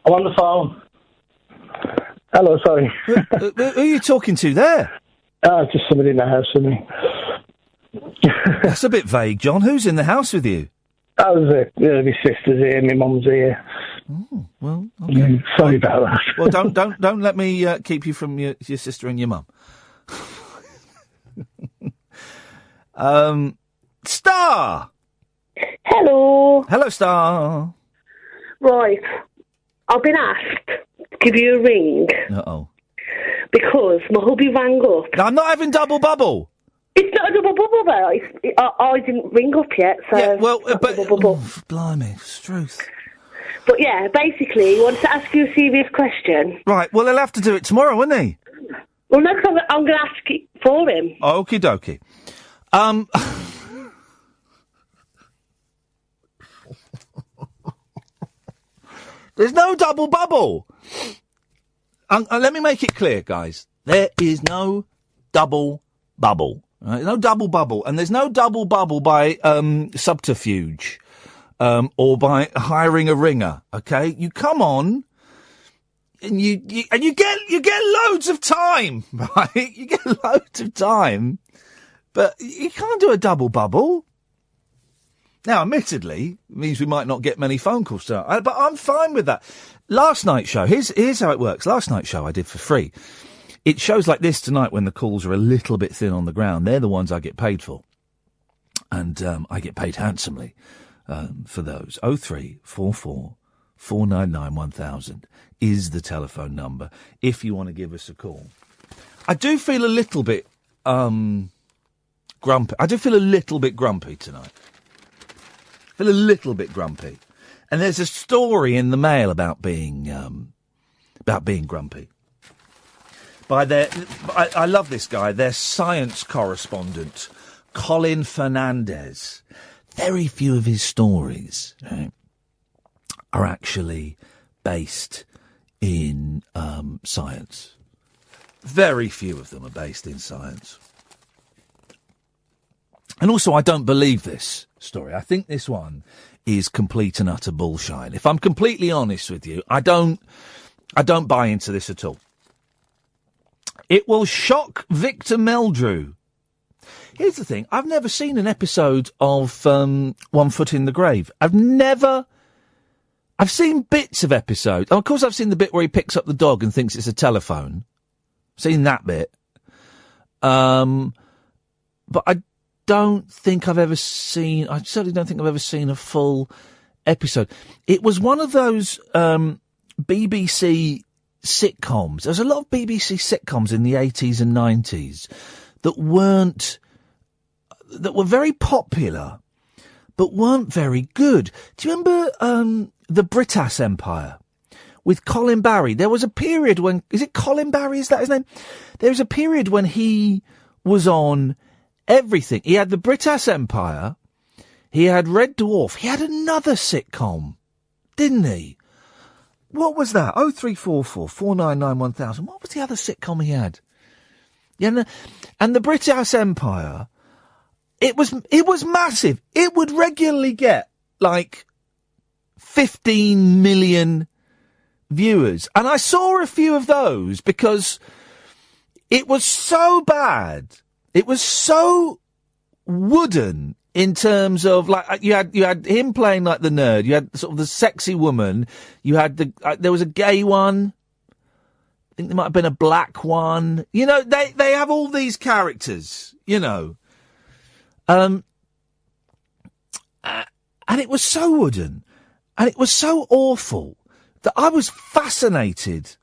I'm on the phone. Hello, sorry. Who are you talking to there? Just somebody in the house with me. That's a bit vague, John. Who's in the house with you? I was my sister's here, my mum's here. Oh, well, okay. Sorry about that. Well, don't let me keep you from your sister and your mum. Star. Hello. Hello, Star. Right, I've been asked to give you a ring. Uh-oh. Because my hubby rang up. No, I'm not having double bubble. It's not a double bubble, though. I didn't ring up yet, so... Yeah, well, but... Double bubble. Blimey, Struth. But yeah, basically, he wants to ask you a serious question. Right, well, he'll have to do it tomorrow, won't he? Well, no, because I'm going to ask it for him. Okie dokie. There's no double bubble. Let me make it clear, guys. There is no double bubble. Right? No double bubble. And there's no double bubble by subterfuge or by hiring a ringer, okay? You come on. you get loads of time, right? You get loads of time, but you can't do a double bubble. Now, admittedly, it means we might not get many phone calls tonight, but I'm fine with that. Last night's show, here's how it works. Last night's show I did for free. It shows like this tonight when the calls are a little bit thin on the ground. They're the ones I get paid for. And I get paid handsomely for those. 0344 499 1000 is the telephone number if you want to give us a call. I do feel a little bit grumpy. I do feel a little bit grumpy tonight. Feel a little bit grumpy. And there's a story in the Mail about being grumpy. I love this guy, their science correspondent, Colin Fernandez. Very few of his stories are actually based in science. Very few of them are based in science. And also, I don't believe this story. I think this one is complete and utter bullshit. If I'm completely honest with you, I don't buy into this at all. It will shock Victor Meldrew. Here's the thing. I've never seen an episode of One Foot in the Grave. I've seen bits of episodes. Of course, I've seen the bit where he picks up the dog and thinks it's a telephone. Seen that bit. But I don't think I've ever seen... I certainly don't think I've ever seen a full episode. It was one of those BBC sitcoms. There's a lot of BBC sitcoms in the 80s and 90s that were very popular, but weren't very good. Do you remember the Brittas Empire with Colin Barry? There was a period when... Is it Colin Barry? Is that his name? There was a period when he was on everything. He had the Brittas Empire. He had Red Dwarf. He had another sitcom, didn't he? What was that? 0344 499 1000. What was the other sitcom he had? Yeah, and the Brittas Empire, it was massive. It would regularly get like 15 million viewers. And I saw a few of those because it was so bad. It was so wooden in terms of, like, you had him playing like the nerd. You had sort of the sexy woman. You had there was a gay one. I think there might have been a black one. You know, they have all these characters, you know. And it was so wooden. And it was so awful that I was fascinated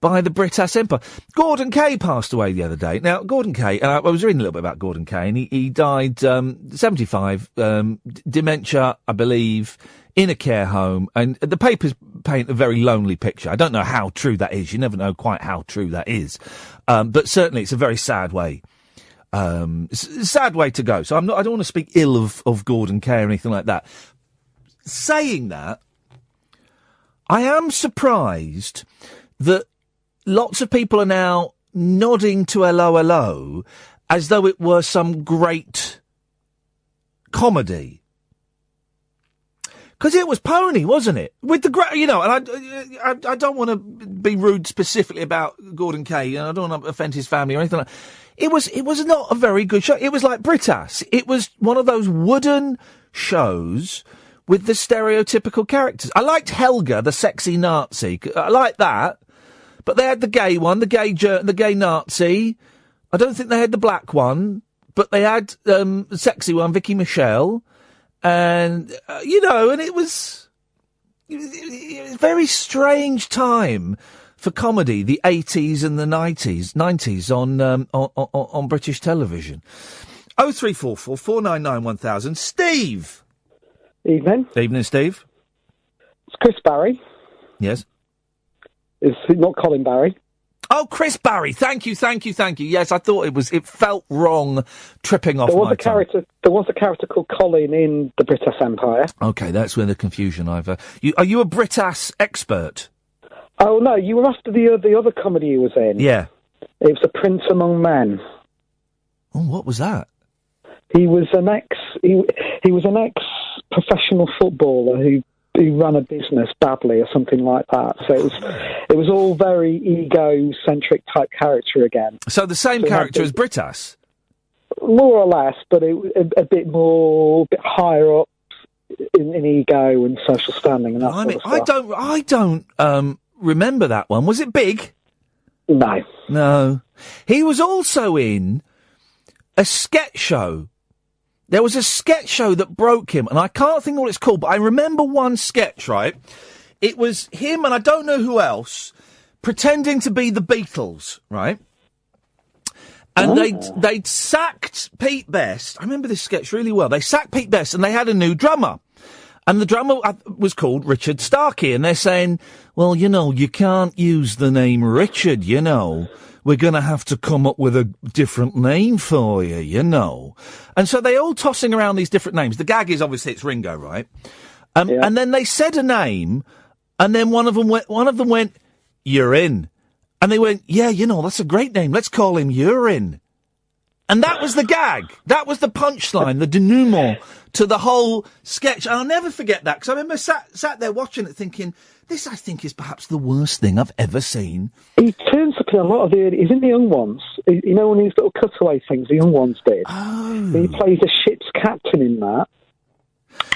by the Brittas Empire. Gordon Kay passed away the other day. Now, Gordon Kay, I was reading a little bit about Gordon Kay, and he died 75, dementia, I believe, in a care home, and the papers paint a very lonely picture. I don't know how true that is. You never know quite how true that is. But certainly it's a very sad way. Sad way to go. So I don't want to speak ill of Gordon Kay or anything like that. Saying that, I am surprised that lots of people are now nodding to Hello, Hello as though it were some great comedy. Because it was pony, wasn't it? With the great, you know, and I don't want to be rude specifically about Gordon Kay, and I don't want to offend his family or anything like that. It was not a very good show. It was like Brittas. It was one of those wooden shows with the stereotypical characters. I liked Helga, the sexy Nazi. I liked that. But they had the gay one, the gay Nazi. I don't think they had the black one, but they had the sexy one, Vicky Michelle. And, you know, and it was a very strange time for comedy, the 80s and the 90s on British television. 0344 499 1000. Steve! Evening. Evening, Steve. It's Chris Barry. Yes. It's not Colin Barry. Oh, Chris Barry. Thank you. Yes, I thought it felt wrong tripping off my tongue. There was a character called Colin in the Brittas Empire. Okay, that's where the confusion are you a Brittas expert? Oh, no, you were after the other comedy he was in. Yeah. It was A Prince Among Men. Oh, what was that? He was an ex-professional footballer who ran a business badly or something like that. So it was all very egocentric type character again. So the same character as Brittas? More or less, but a bit higher up in ego and social standing and that sort of stuff. I don't remember that one. Was it big? No. He was also in a sketch show. There was a sketch show that broke him, and I can't think what it's called, but I remember one sketch, right? It was him and I don't know who else pretending to be the Beatles, right? And they'd sacked Pete Best. I remember this sketch really well. They sacked Pete Best and they had a new drummer. And the drummer was called Richard Starkey. And they're saying, well, you can't use the name Richard, We're going to have to come up with a different name for you, And so they all tossing around these different names. The gag is obviously it's Ringo, right? And then they said a name, and then one of them went, you're in. And they went, yeah, that's a great name. Let's call him Urine. And that was the gag. That was the punchline, the denouement to the whole sketch. And I'll never forget that, because I remember sat there watching it thinking, this, I think, is perhaps the worst thing I've ever seen. He turns up in a lot of he's in the Young Ones. In these little cutaway things the Young Ones did. Oh. He plays a ship's captain in that.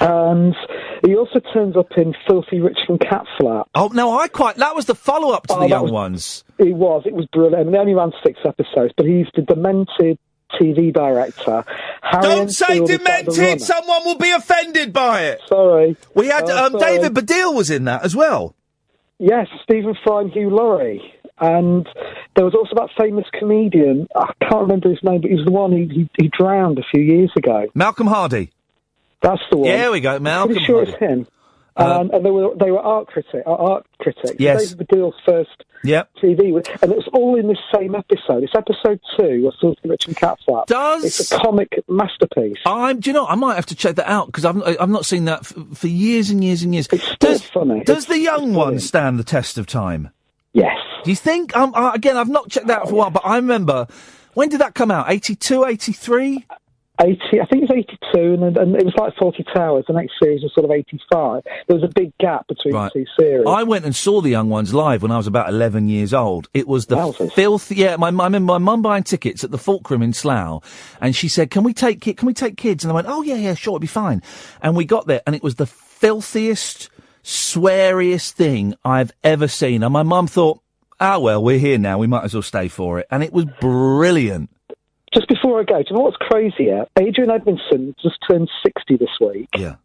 And he also turns up in Filthy Rich and Cat Flap. Oh, no, that was the follow-up to the Young Ones. It was brilliant. I mean, they only ran 6 episodes, but he's the demented TV director. Don't say demented! Someone will be offended by it! Sorry. We had, David Baddiel was in that as well. Yes, Stephen Fry and Hugh Laurie. And there was also that famous comedian, I can't remember his name, but he was the one he drowned a few years ago. Malcolm Hardy. That's the one. There we go, Malcolm Pretty sure Hardy. it's him. And they were art critics. Yes. David Baddiel's first TV, and it was all in this same episode. It's episode 2 of Filthy Rich and Cat Flap. It's a comic masterpiece. I might have to check that out, because I've not seen that for years and years and years. It's funny. Does the Young Ones stand the test of time? Yes. Do you think? Again, I've not checked that out for a while, but I remember, when did that come out? 82, 83? 80, I think it was 82, and it was like 40 Towers. The next series was sort of 85. There was a big gap between the two series. I went and saw the Young Ones live when I was about 11 years old. It was the filthy. Yeah, I remember my mum buying tickets at the Fulcrum in Slough, and she said, "Can we take kids?" And I went, "Oh yeah, sure, it'll be fine." And we got there, and it was the filthiest, sweariest thing I've ever seen. And my mum thought, "Ah, well, we're here now. We might as well stay for it." And it was brilliant. Just before I go, do you know what's crazy? Adrian Edmondson just turned 60 this week. Yeah.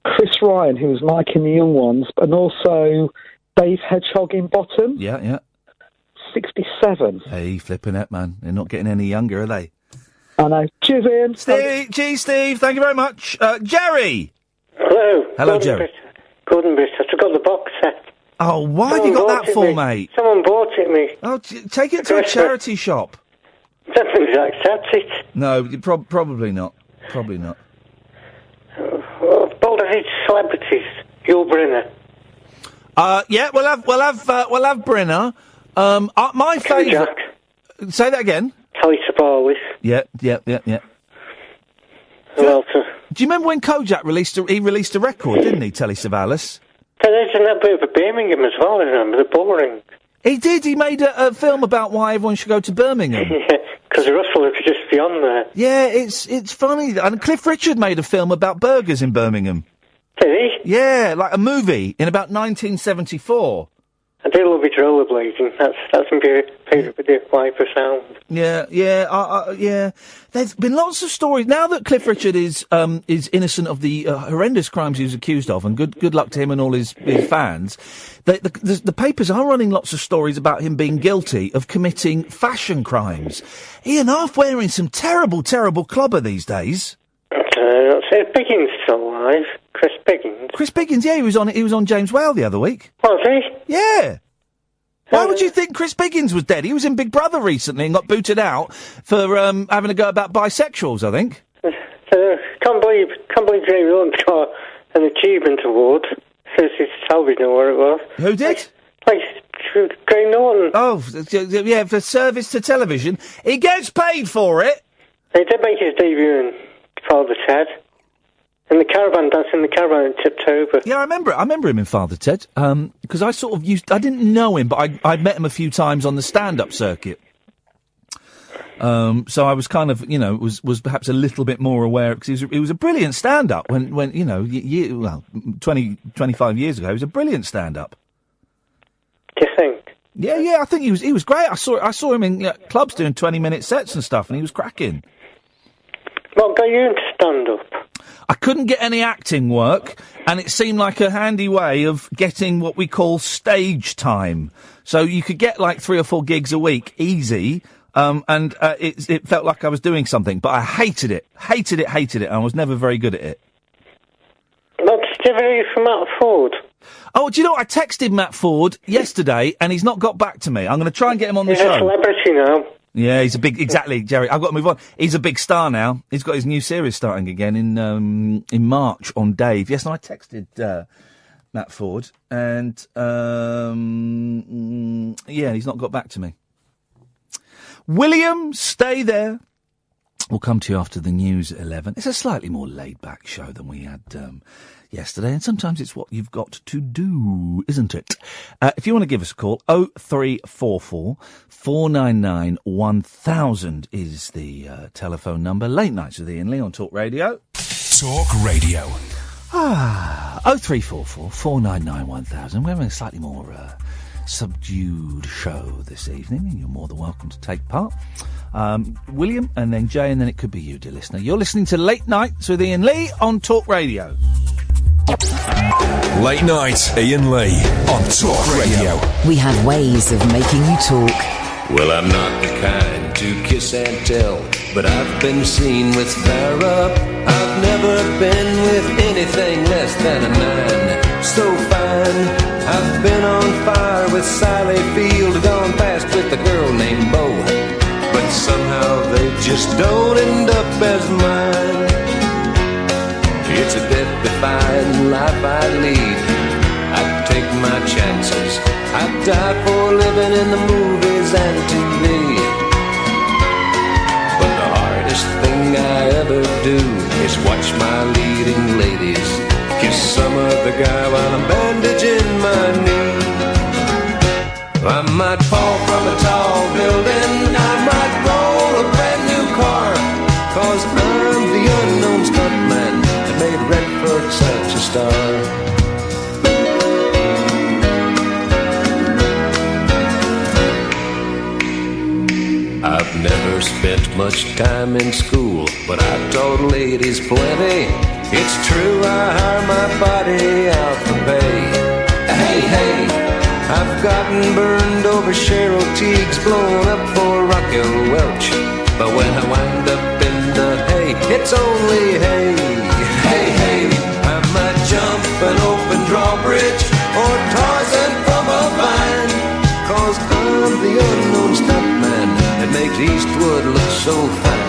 Chris Ryan, who was Mike in the Young Ones, and also Dave Hedgehog in Bottom. Yeah. 67. Hey, flipping it, man. They're not getting any younger, are they? I know. Cheers, Ian. Steve. Thank you very much. Jerry. Hello, Jerry. Gordon Britt. I got the box set. Oh, why have you got that for, mate? Someone bought it me. Oh, take it to a charity shop. Definitely accept it. No, probably not. Probably not. Bold of each celebrities. Your Brenner. Yeah, we'll have Brenner. My favourite. Say that again. Telly Savalas. Yeah. Do you remember when Kojak released a record, didn't he, Telly Savalas? There's a bit of a Birmingham as well, I remember, the boring. He did. He made a film about why everyone should go to Birmingham. Yeah, because Russell was just beyond there. Yeah, it's funny. And Cliff Richard made a film about burgers in Birmingham. Did he? Yeah, like a movie in about 1974. I do love his rollerblading. That's my favourite video for sound. Yeah. There's been lots of stories now that Cliff Richard is innocent of the horrendous crimes he was accused of, and good luck to him and all his fans. The papers are running lots of stories about him being guilty of committing fashion crimes. Ian, half wearing some terrible clobber these days. Biggins still alive. Chris Biggins. Yeah, he was on James Whale the other week. Was he? Yeah. Why would you think Chris Biggins was dead? He was in Big Brother recently and got booted out for having a go about bisexuals, I think. Can't believe Jay Rollins got an achievement award. Says his television or what it was. Who did? Graham Norton. Oh, yeah, for service to television. He gets paid for it. He did make his debut in Father Ted. in the caravan, dancing in the caravan, and tipped over. Yeah, I remember him in Father Ted, because I sort of I didn't know him, but I'd met him a few times on the stand-up circuit. So I was kind of, was perhaps a little bit more aware, because he was a brilliant stand-up when 20, 25 years ago, he was a brilliant stand-up. Do you think? Yeah, I think he was great. I saw him in clubs doing 20-minute sets and stuff, and he was cracking. What got you into stand-up? I couldn't get any acting work, and it seemed like a handy way of getting what we call stage time. So you could get like 3 or 4 gigs a week, easy, and it felt like I was doing something, but I hated it, and I was never very good at it. What did you ever hear from Matt Ford? Oh, do you know what? I texted Matt Ford yesterday, and he's not got back to me. I'm going to try and get him on the show. He's a celebrity now. Yeah, he's a big... Exactly, Jerry. I've got to move on. He's a big star now. He's got his new series starting again in March on Dave. Yes, and I texted Matt Ford, and he's not got back to me. William, stay there. We'll come to you after the news at 11. It's a slightly more laid-back show than we had yesterday, and sometimes it's what you've got to do, isn't it? If you want to give us a call, 0344 499 1000 is the telephone number. Late Nights with Iain Lee on Talk Radio. Talk Radio. 0344 499 1000. We're having a slightly more subdued show this evening, and you're more than welcome to take part. William, and then Jay, and then it could be you, dear listener. You're listening to Late Nights with Iain Lee on Talk Radio. Late Night, Iain Lee on Talk Radio. We have ways of making you talk. Well, I'm not the kind to kiss and tell, but I've been seen with Farrah. I've never been with anything less than a 9. So fine, I've been on fire with Sally Field, gone past with a girl named Bo, but somehow they just don't end up as mine. It's a death-defying life I lead. I take my chances. I die for living in the movies and TV. But the hardest thing I ever do is watch my leading ladies kiss some other guy while I'm bandaging my knee. I might fall from a tall building, I might roll a brand new car, 'cause I'm the unknown stuntman that made Redford such a star. I've never spent much time in school, but I've taught ladies plenty. It's true, I hire my body out for pay. Hey, hey, I've gotten burned over Cheryl Teague's, blown up for Raquel Welch. But when I wind up in the hay, it's only hay. Hey, hey, I might jump an open drawbridge or Tarzan from a vine, 'cause I'm the unknown stuntman that makes Eastwood look so fine.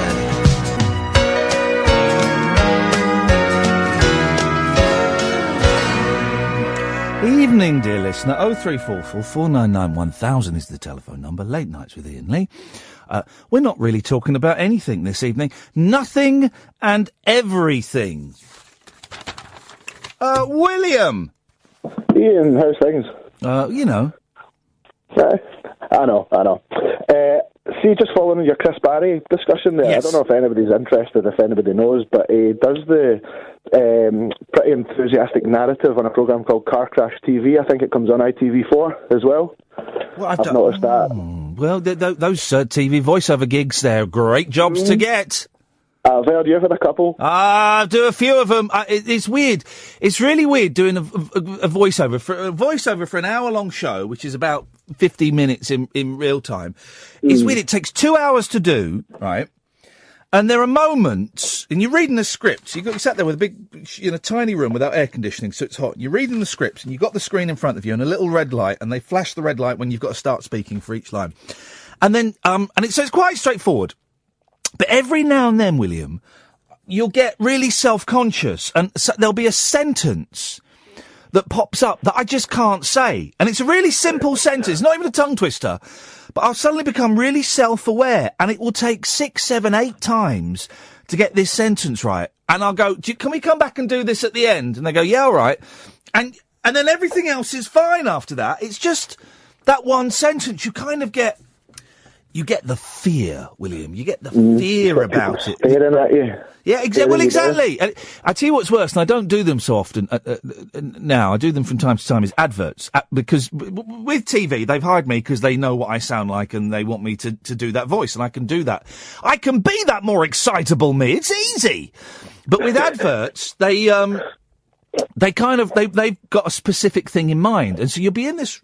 Evening, dear listener. 0344 499 1000 is the telephone number. Late Nights with Iain Lee. We're not really talking about anything this evening. Nothing and everything. William! Ian, how's things? You know. I know. See, just following your Chris Barry discussion there, yes. I don't know if anybody's interested, if anybody knows, but he does the pretty enthusiastic narrative on a programme called Car Crash TV. I think it comes on ITV4 as well. I've noticed that. Well, those TV voiceover gigs, they're great jobs to get. I've heard you've had a couple. I do a few of them. It's weird. It's really weird doing a voiceover for an hour-long show, which is about 50 minutes in real time. It's weird. It takes 2 hours to do, right? And there are moments, and you're reading the script. You sat there with a big, in a tiny room without air conditioning, so it's hot. You're reading the scripts, and you've got the screen in front of you and a little red light, and they flash the red light when you've got to start speaking for each line. And then, so it's quite straightforward. But every now and then, William, you'll get really self-conscious, and so there'll be a sentence that pops up that I just can't say. And it's a really simple sentence, not even a tongue twister, but I'll suddenly become really self-aware, and it will take 6, 7, 8 times to get this sentence right. and I'll go, can we come back and do this at the end? And they go, yeah, all right. And then everything else is fine after that. It's just that one sentence you kind of get. You get the fear, William. You get the fear about it. Staring at you. Yeah, exactly. And I tell you what's worse, and I don't do them so often now. I do them from time to time. Is adverts because with TV they've hired me because they know what I sound like and they want me to do that voice, and I can do that. I can be that more excitable me. It's easy. But with adverts, they've got a specific thing in mind, and so you'll be in this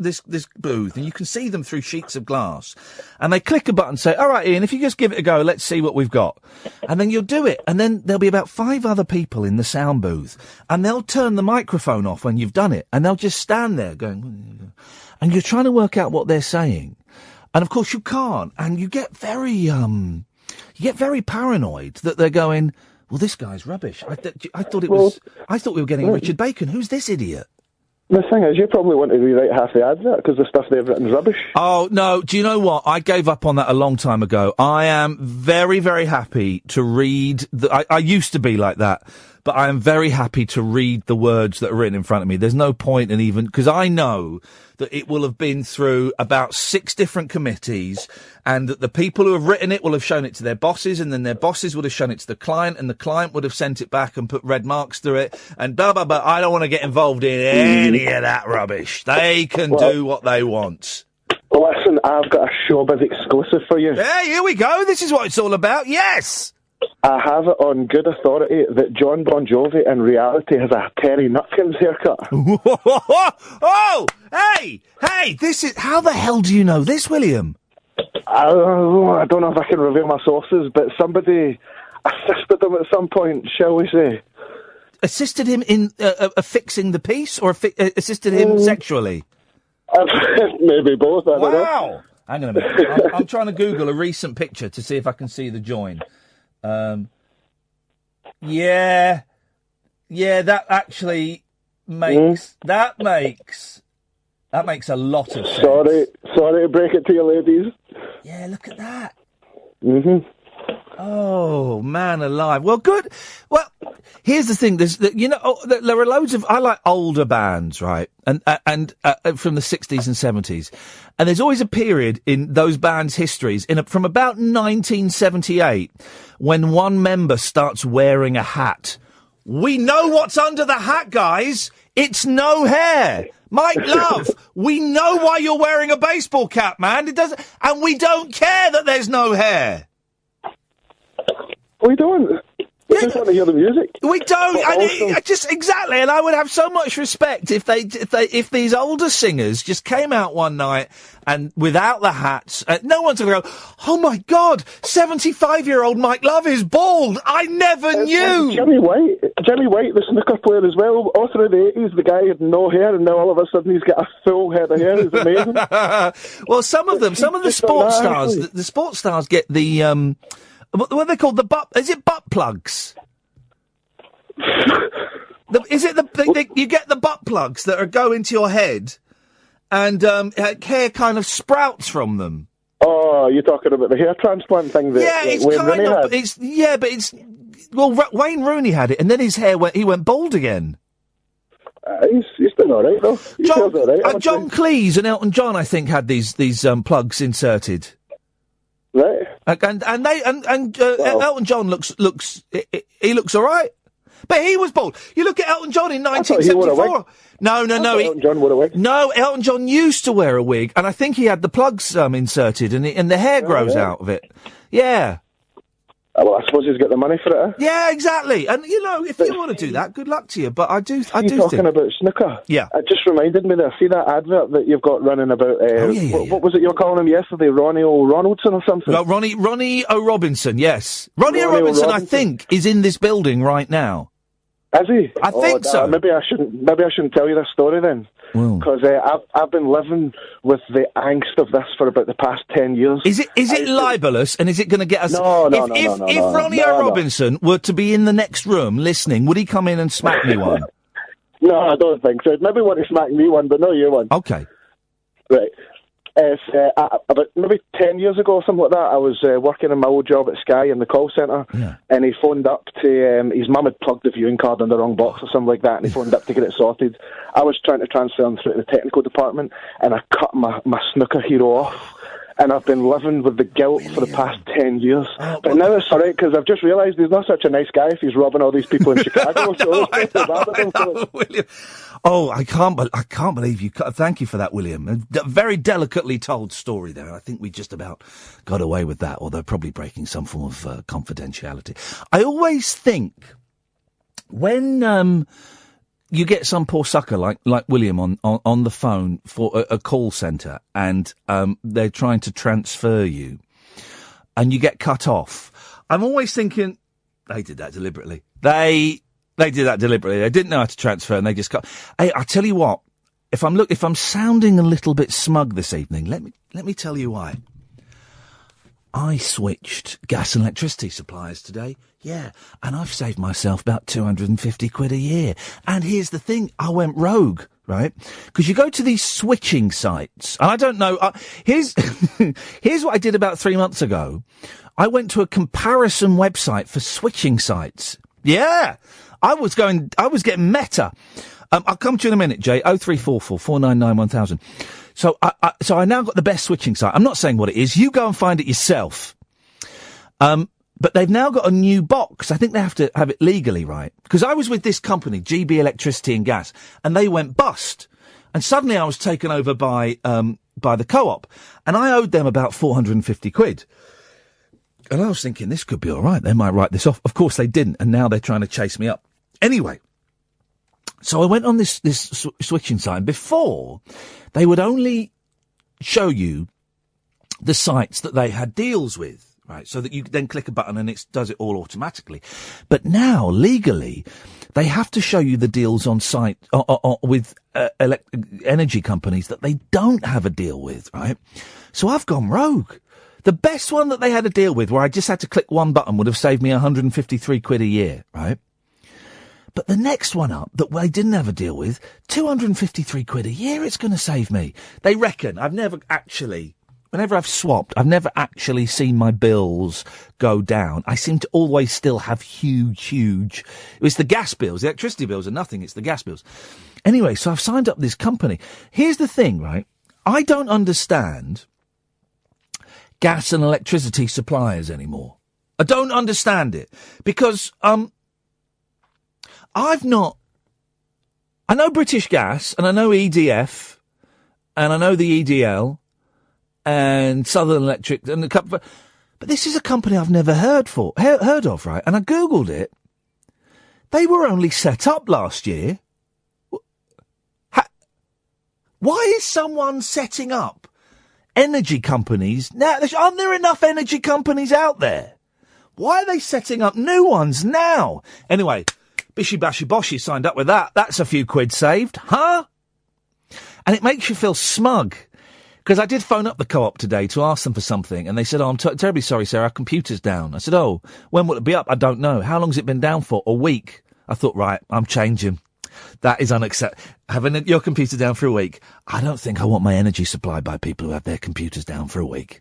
booth and you can see them through sheets of glass, and they click a button and say, all right, Ian, if you just give it a go, let's see what we've got. And then you'll do it, and then there'll be about 5 other people in the sound booth, and they'll turn the microphone off when you've done it, and they'll just stand there going, and you're trying to work out what they're saying, and of course you can't, and you get very paranoid that they're going, well, this guy's rubbish. I thought we were getting Richard Bacon. Who's this idiot? The thing is, you probably want to rewrite half the advert because the stuff they've written is rubbish. Oh, no. Do you know what? I gave up on that a long time ago. I am very, very happy to read... I used to be like that, but I am very happy to read the words that are written in front of me. There's no point in even... Because I know that it will have been through about 6 different committees, and that the people who have written it will have shown it to their bosses, and then their bosses would have shown it to the client, and the client would have sent it back and put red marks through it, and blah, blah, blah. I don't want to get involved in any of that rubbish. They can do what they want. Well, listen, I've got a showbiz exclusive for you. Yeah, here we go. This is what it's all about. Yes! I have it on good authority that Jon Bon Jovi in reality has a Terry Nutkins haircut. Oh! Hey! This is... How the hell do you know this, William? I don't know if I can reveal my sources, but somebody assisted him at some point, shall we say. Assisted him in affixing the piece, or assisted him sexually? Maybe both, I don't know. Wow! Hang on a minute. I'm trying to Google a recent picture to see if I can see the join. Yeah, that actually makes that makes a lot of sense. Sorry to break it to you, ladies. Yeah, look at that. Mm-hmm. Oh, man alive. Well, good. Well, here's the thing. There are loads of... I like older bands, right? And from the 60s and 70s. And there's always a period in those bands' histories, from about 1978, when one member starts wearing a hat. We know what's under the hat, guys. It's no hair. Mike Love, we know why you're wearing a baseball cap, man. It doesn't... And we don't care that there's no hair. We don't. We just want to hear the music. We don't. Just exactly. And I would have so much respect if these older singers just came out one night and without the hats, no one's going to go, oh my God, 75-year-old Mike Love is bald. I never knew. Jimmy White, the snooker player as well. All through the 80s, the guy had no hair, and now all of a sudden he's got a full head of hair. It's amazing. Well, some of the sports stars, the sports stars get the what are they called? Is it butt plugs? You get the butt plugs that go into your head, and hair kind of sprouts from them. Oh, you're talking about the hair transplant thing that Wayne Rooney had? Well, Wayne Rooney had it, and then his hair went bald again. He's doing all right though. John Cleese and Elton John, I think, had these plugs inserted. Right. And Elton John looks all right. But he was bald. You look at Elton John in 1974. No. Elton John wore a wig. No, Elton John used to wear a wig, and I think he had the plugs inserted, and the hair grows out of it. Yeah. Well, I suppose he's got the money for it, huh? Yeah, exactly. And, if you want to do that, good luck to you. But I do think... You're talking about snooker? Yeah. It just reminded me there. See that advert that you've got running about... What was it you were calling him yesterday? Ronnie O'Ronaldson or something? No, Ronnie O'Robinson, yes. Ronnie O'Robinson, I think, is in this building right now. Is he? I think so. Maybe I shouldn't tell you this story then. Because I've been living with the angst of this for about the past 10 years. Is it libelous, and is it going to get us... No. If Ronnie O'Robinson were to be in the next room listening, would he come in and smack me one? No, I don't think so. Maybe want to smack me one, but no you one. Okay. Right. It's about maybe 10 years ago or something like that. I was working in my old job at Sky in the call centre, and he phoned up to... his mum had plugged the viewing card in the wrong box or something like that, and he phoned up to get it sorted. I was trying to transfer him through to the technical department, and I cut my snooker hero off. And I've been living with the guilt for the past 10 years. But now it's all right, because I've just realised he's not such a nice guy if he's robbing all these people in Chicago. William. Oh, I can't believe you... Thank you for that, William. A very delicately told story there. I think we just about got away with that, although probably breaking some form of confidentiality. I always think when... you get some poor sucker like William on the phone for a call centre, and they're trying to transfer you, and you get cut off. I'm always thinking they did that deliberately. They did that deliberately. They didn't know how to transfer, and they just cut. Hey, I tell you what, if I'm sounding a little bit smug this evening, let me tell you why. I switched gas and electricity suppliers today. Yeah, and I've saved myself about 250 quid a year. And here's the thing, I went rogue, right? Because you go to these switching sites, and I don't know, here's what I did about 3 months ago. I went to a comparison website for switching sites. Yeah, I was getting meta. I'll come to you in a minute, Jay. 0344 499 1000. So I now got the best switching site. I'm not saying what it is. You go and find it yourself. But they've now got a new box. I think they have to have it legally, right? Because I was with this company, GB Electricity and Gas, and they went bust. And suddenly I was taken over by the co-op, and I owed them about 450 quid. And I was thinking, this could be all right. They might write this off. Of course they didn't, and now they're trying to chase me up. Anyway, so I went on this switching site, and before, they would only show you the sites that they had deals with. Right, so that you then click a button and it does it all automatically. But now, legally, they have to show you the deals on site with energy companies that they don't have a deal with, right? So I've gone rogue. The best one that they had a deal with, where I just had to click one button, would have saved me 153 quid a year, right? But the next one up that they didn't have a deal with, 253 quid a year it's going to save me. They reckon. Whenever I've swapped, I've never actually seen my bills go down. I seem to always still have huge... It's the gas bills. The electricity bills are nothing. It's the gas bills. Anyway, so I've signed up this company. Here's the thing, right? I don't understand gas and electricity suppliers anymore. I don't understand it. Because, I know British Gas, and I know EDF, and I know the EDL, and Southern Electric, and a couple of, but this is a company I've never heard of, right? And I Googled it. They were only set up last year. Why is someone setting up energy companies now? Aren't there enough energy companies out there? Why are they setting up new ones now? Anyway, Bishy Bashy Boshy signed up with that. That's a few quid saved, huh? And it makes you feel smug. Because I did phone up the co-op today to ask them for something, and they said, I'm terribly sorry, sir, our computer's down. I said, when will it be up? I don't know. How long's it been down for? A week. I thought, right, I'm changing. That is unacceptable. Having your computer down for a week, I don't think I want my energy supplied by people who have their computers down for a week.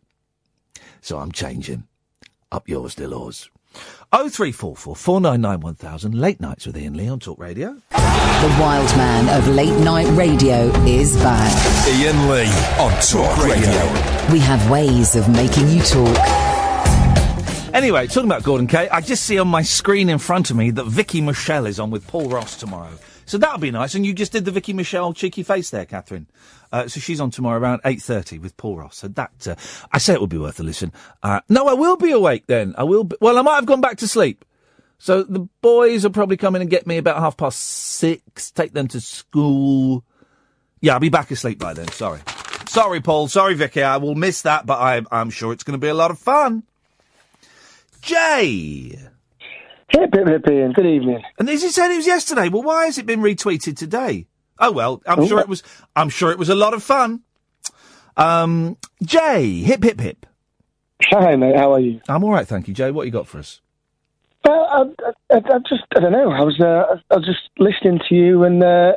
So I'm changing. Up yours, dear laws. 0344 499 1000, Late Nights with Iain Lee on Talk Radio. The wild man of late night radio is back. Iain Lee on Talk Radio. We have ways of making you talk. Anyway, talking about Gordon Kay, I just see on my screen in front of me that Vicky Michelle is on with Paul Ross tomorrow. So that'll be nice. And you just did the Vicky Michelle cheeky face there, Catherine. So she's on tomorrow around 8:30 with Paul Ross. So that, I say it would be worth a listen. No, I will be awake then. I might have gone back to sleep. So the boys will probably come in and get me about 6:30, take them to school. Yeah, I'll be back asleep by then. Sorry, Paul. Sorry, Vicky. I will miss that, but I'm sure it's going to be a lot of fun. Jay. Hip, Ian. Good evening. And as you said, it was yesterday. Well, why has it been retweeted today? Oh well, I'm sure it was a lot of fun. Jay, hip. Hi mate, how are you? I'm all right, thank you, Jay. What you got for us? Well, I don't know. I was just listening to you, and I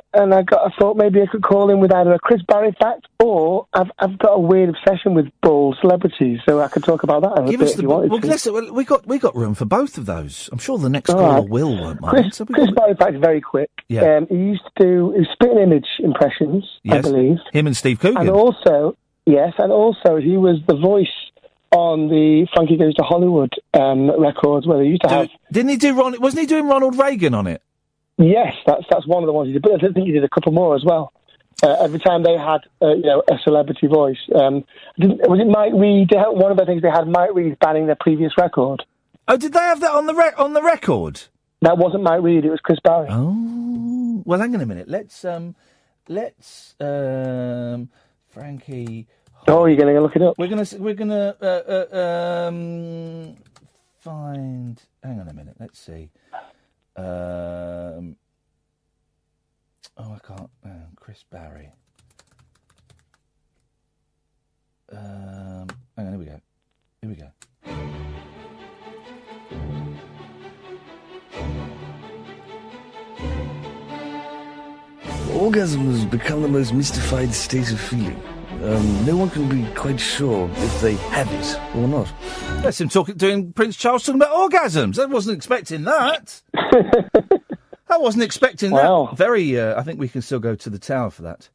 thought maybe I could call in with either a Chris Barry fact, or I've got a weird obsession with bald celebrities, so I could talk about that. Give us the. Well, listen, we got room for both of those. I'm sure the next caller will won't mind. Chris Barry fact is very quick. Yeah. He used to do spitting image impressions, I believe. Him and Steve Coogan. And also he was the voice on the Frankie Goes to Hollywood records, where they used to have. Didn't he do wasn't he doing Ronald Reagan on it? Yes, that's one of the ones he did. But I think he did a couple more as well. Every time they had a celebrity voice, was it Mike Reed? One of the things they had Mike Reed banning their previous record. Oh, did they have that on the record? That wasn't Mike Reed. It was Chris Barry. Oh, well, hang on a minute. Let's Frankie. Oh, you're going to look it up? We're gonna find. Hang on a minute. Let's see. I can't. Chris Barry. Hang on. Here we go. Orgasm has become the most mystified state of feeling. No one can be quite sure if they have it or not. That's him doing Prince Charles talking about orgasms. I wasn't expecting that. I wasn't expecting that. Very. I think we can still go to the Tower for that.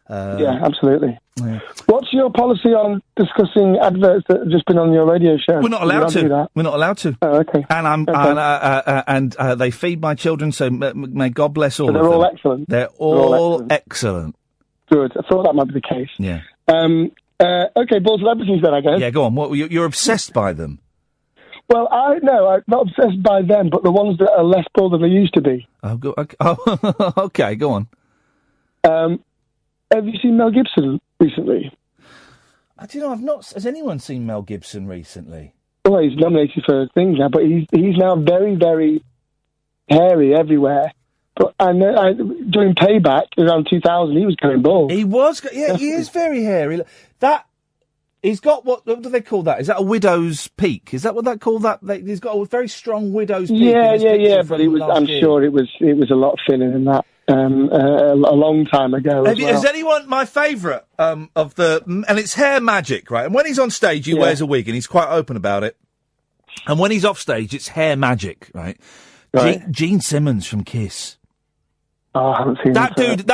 Yeah, absolutely. Yeah. What's your policy on discussing adverts that have just been on your radio show? We're not allowed to. We're not allowed to. Oh, okay. And they feed my children, so may God bless all of them. They're all excellent. They're all excellent. Good. I thought that might be the case. Yeah. Okay, bald celebrities then, I guess. Yeah, go on. What, you're obsessed by them? Well, I'm not obsessed by them, but the ones that are less bald than they used to be. Okay, go on. Have you seen Mel Gibson recently? Do you know, I've not. Has anyone seen Mel Gibson recently? Well, he's nominated for things now, but he's now very, very hairy everywhere. But I know during Payback around 2000, he was going bald. He was, yeah, he is very hairy. He's got what do they call that? Is that a widow's peak? Is that what they call that? He's got a very strong widow's peak. Yeah. But I'm sure it was a lot thinner than that. A long time ago. Has anyone? My favourite of the, and it's hair magic, right? And when he's on stage, he wears a wig, and he's quite open about it. And when he's off stage, it's hair magic, right? Gene Simmons from Kiss. Oh, I haven't seen that dude.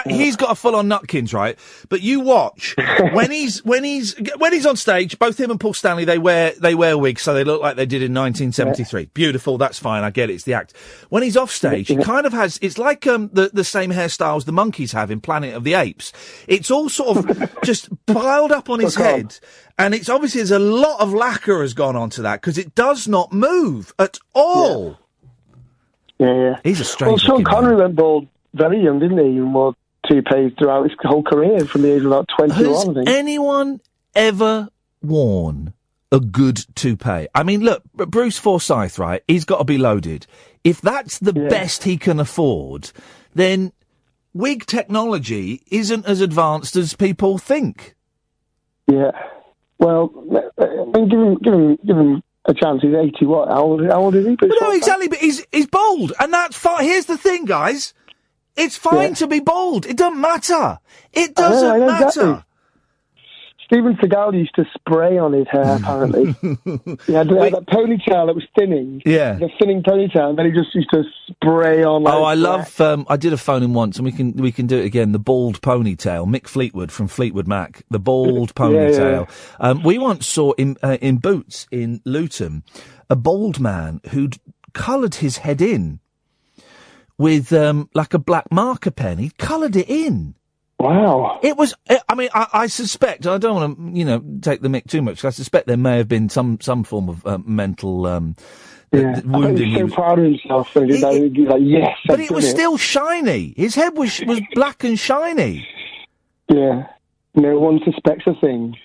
He's got a full-on nutkins, right? But you watch when he's on stage. Both him and Paul Stanley, they wear wigs, so they look like they did in 1973. Yeah. Beautiful, that's fine. I get it. It's the act. When he's off stage, he kind of has. It's like the same hairstyles the monkeys have in Planet of the Apes. It's all sort of just piled up on his head, and it's obviously there's a lot of lacquer has gone onto that because it does not move at all. Yeah. Yeah. He's a strange. Well, Sean Connery went bald very young, didn't he? And wore toupees throughout his whole career from the age of about 21, I think. Has anyone ever worn a good toupee? I mean, look, Bruce Forsyth, right? He's got to be loaded. If that's the best he can afford, then wig technology isn't as advanced as people think. Yeah. Well, I mean, give him a chance. He's 80. What? How old is he? Well, no, exactly. But he's bald, and that's fine. Here's the thing, guys. It's fine to be bald. It doesn't matter. It doesn't matter. Exactly. Steven Seagal used to spray on his hair, apparently. He had that ponytail that was thinning. Yeah. The thinning ponytail, and then he just used to spray on. I love, I did a phone in once, and we can do it again, the bald ponytail. Mick Fleetwood from Fleetwood Mac. The bald ponytail. Yeah. We once saw in Boots in Luton, a bald man who'd coloured his head in with, like a black marker pen. He'd coloured it in. Wow. It was, I mean, I suspect, I don't want to, take the mick too much, I suspect there may have been some form of mental wounding. He was so proud of himself. And he was like, yes, but it was still shiny. His head was black and shiny. Yeah. No one suspects a thing.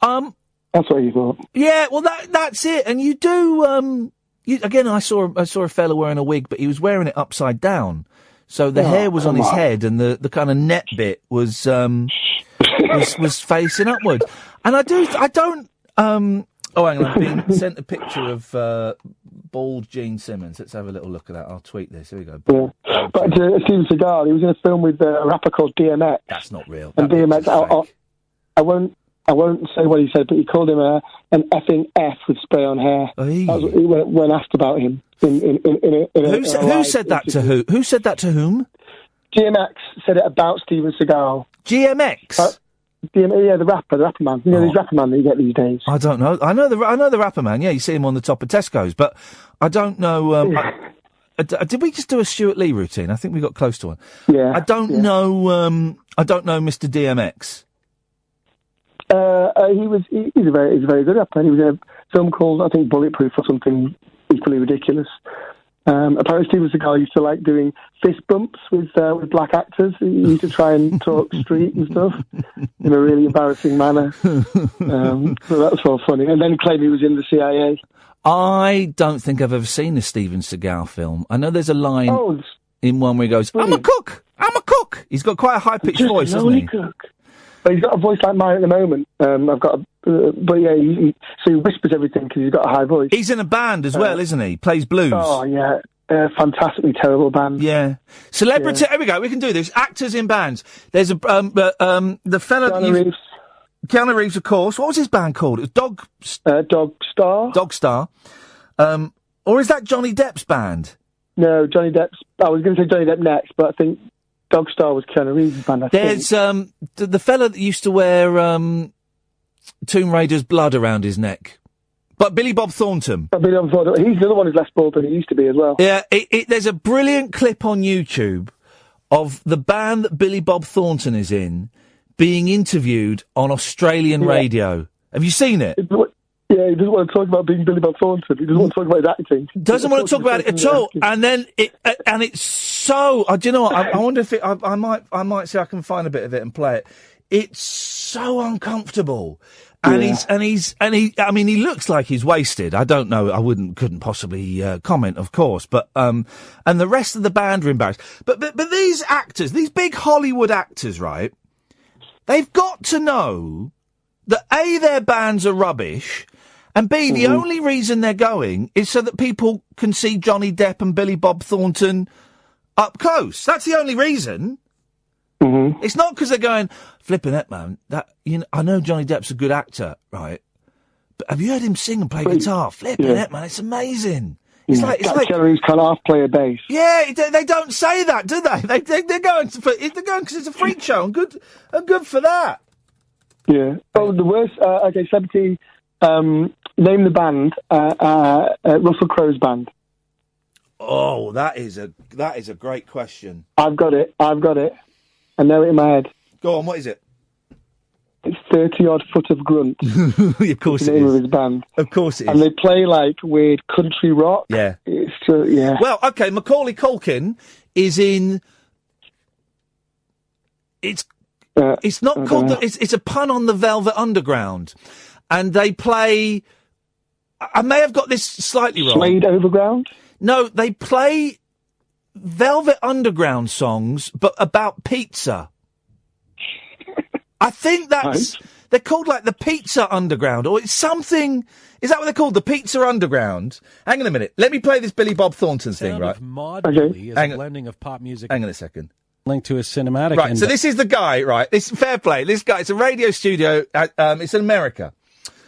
That's what you thought. Yeah, well, that's it. And you do, again, I saw a fella wearing a wig, but he was wearing it upside down. So the hair was on his head, and the kind of net bit was facing upward. And I don't Oh, hang on, I've been sent a picture of bald Gene Simmons. Let's have a little look at that. I'll tweet this. Here we go. Yeah. But Steven Seagal, he was in a film with a rapper called DMX. That's not real. And DMX, I won't say what he said, but he called him an effing F with spray on hair. That was when asked about him. Who said that to who? Who said that to whom? DMX said it about Steven Seagal. GMX? Yeah, the rapper man. You know, these rapper man that you get these days. I don't know. I know the rapper man. Yeah, you see him on the top of Tesco's, but I don't know. Did we just do a Stuart Lee routine? I think we got close to one. Yeah. I don't know. I don't know Mr. DMX. He's a very good rapper. He was in a film called, I think, Bulletproof or something equally ridiculous. Apparently Steven Seagal used to like doing fist bumps with black actors. He used to try and talk street and stuff in a really embarrassing manner. So that's all funny. And then claimed he was in the CIA. I don't think I've ever seen a Steven Seagal film. I know there's a line in one where he goes, "I'm a cook. I'm a cook." He's got quite a high-pitched voice, hasn't he? Cook. But he's got a voice like mine at the moment. But yeah, so he whispers everything because he's got a high voice. He's in a band as well, isn't he? Plays blues. Oh, yeah. Fantastically terrible band. Yeah. Celebrity, here we go, we can do this. Actors in bands. There's the fella... Keanu Reeves, of course. What was his band called? It was Dogstar. Dogstar. Or is that Johnny Depp's band? No, Johnny Depp's... I was going to say Johnny Depp next, but I think Dogstar was Keanu Reeves' band, I think. There's the fella that used to wear Tomb Raider's blood around his neck. But Billy Bob Thornton. Billy Bob Thornton. He's the other one who's less bald than he used to be as well. Yeah, there's a brilliant clip on YouTube of the band that Billy Bob Thornton is in being interviewed on Australian radio. Have you seen it? Yeah, he doesn't want to talk about being Billy Bob Thornton. He doesn't want to talk about his acting. Doesn't want to talk about it at all. And then it's so. Do you know what? I wonder if I might see if I can find a bit of it and play it. It's so uncomfortable. And he looks like he's wasted. I don't know. Couldn't possibly comment, of course. But and the rest of the band are embarrassed. But these actors, these big Hollywood actors, right? They've got to know that A, their bands are rubbish, and B, the only reason they're going is so that people can see Johnny Depp and Billy Bob Thornton up close. That's the only reason. Mm-hmm. It's not because they're going, flipping it, man. I know Johnny Depp's a good actor, right? But have you heard him sing and play guitar? Flipping it, man. It's amazing. It's like He's can half play a bass. Yeah, they don't say that, do they? They're going because it's a freak show and good for that. Yeah. Oh, the worst. Okay, celebrity. Name the band. Russell Crowe's band. Oh, that is a great question. I've got it. I know it in my head. Go on. What is it? It's 30-odd Foot of Grunt. Of course it is. The name of his band. Of course it is. And they play like weird country rock. Yeah. It's yeah. Well, okay, Macaulay Culkin is in. It's not called. It's a pun on the Velvet Underground, and they play. I may have got this slightly wrong. Slade Overground? No, they play Velvet Underground songs, but about pizza. I think that's... Right. They're called, like, the Pizza Underground, or it's something... Is that what they're called? The Pizza Underground? Hang on a minute. Let me play this Billy Bob Thornton thing, right? Mod Billy is a blending of pop music... Hang on a second. Linked to his cinematic... Right, so this is the guy, right? This fair play. This guy, it's a radio studio. It's in America.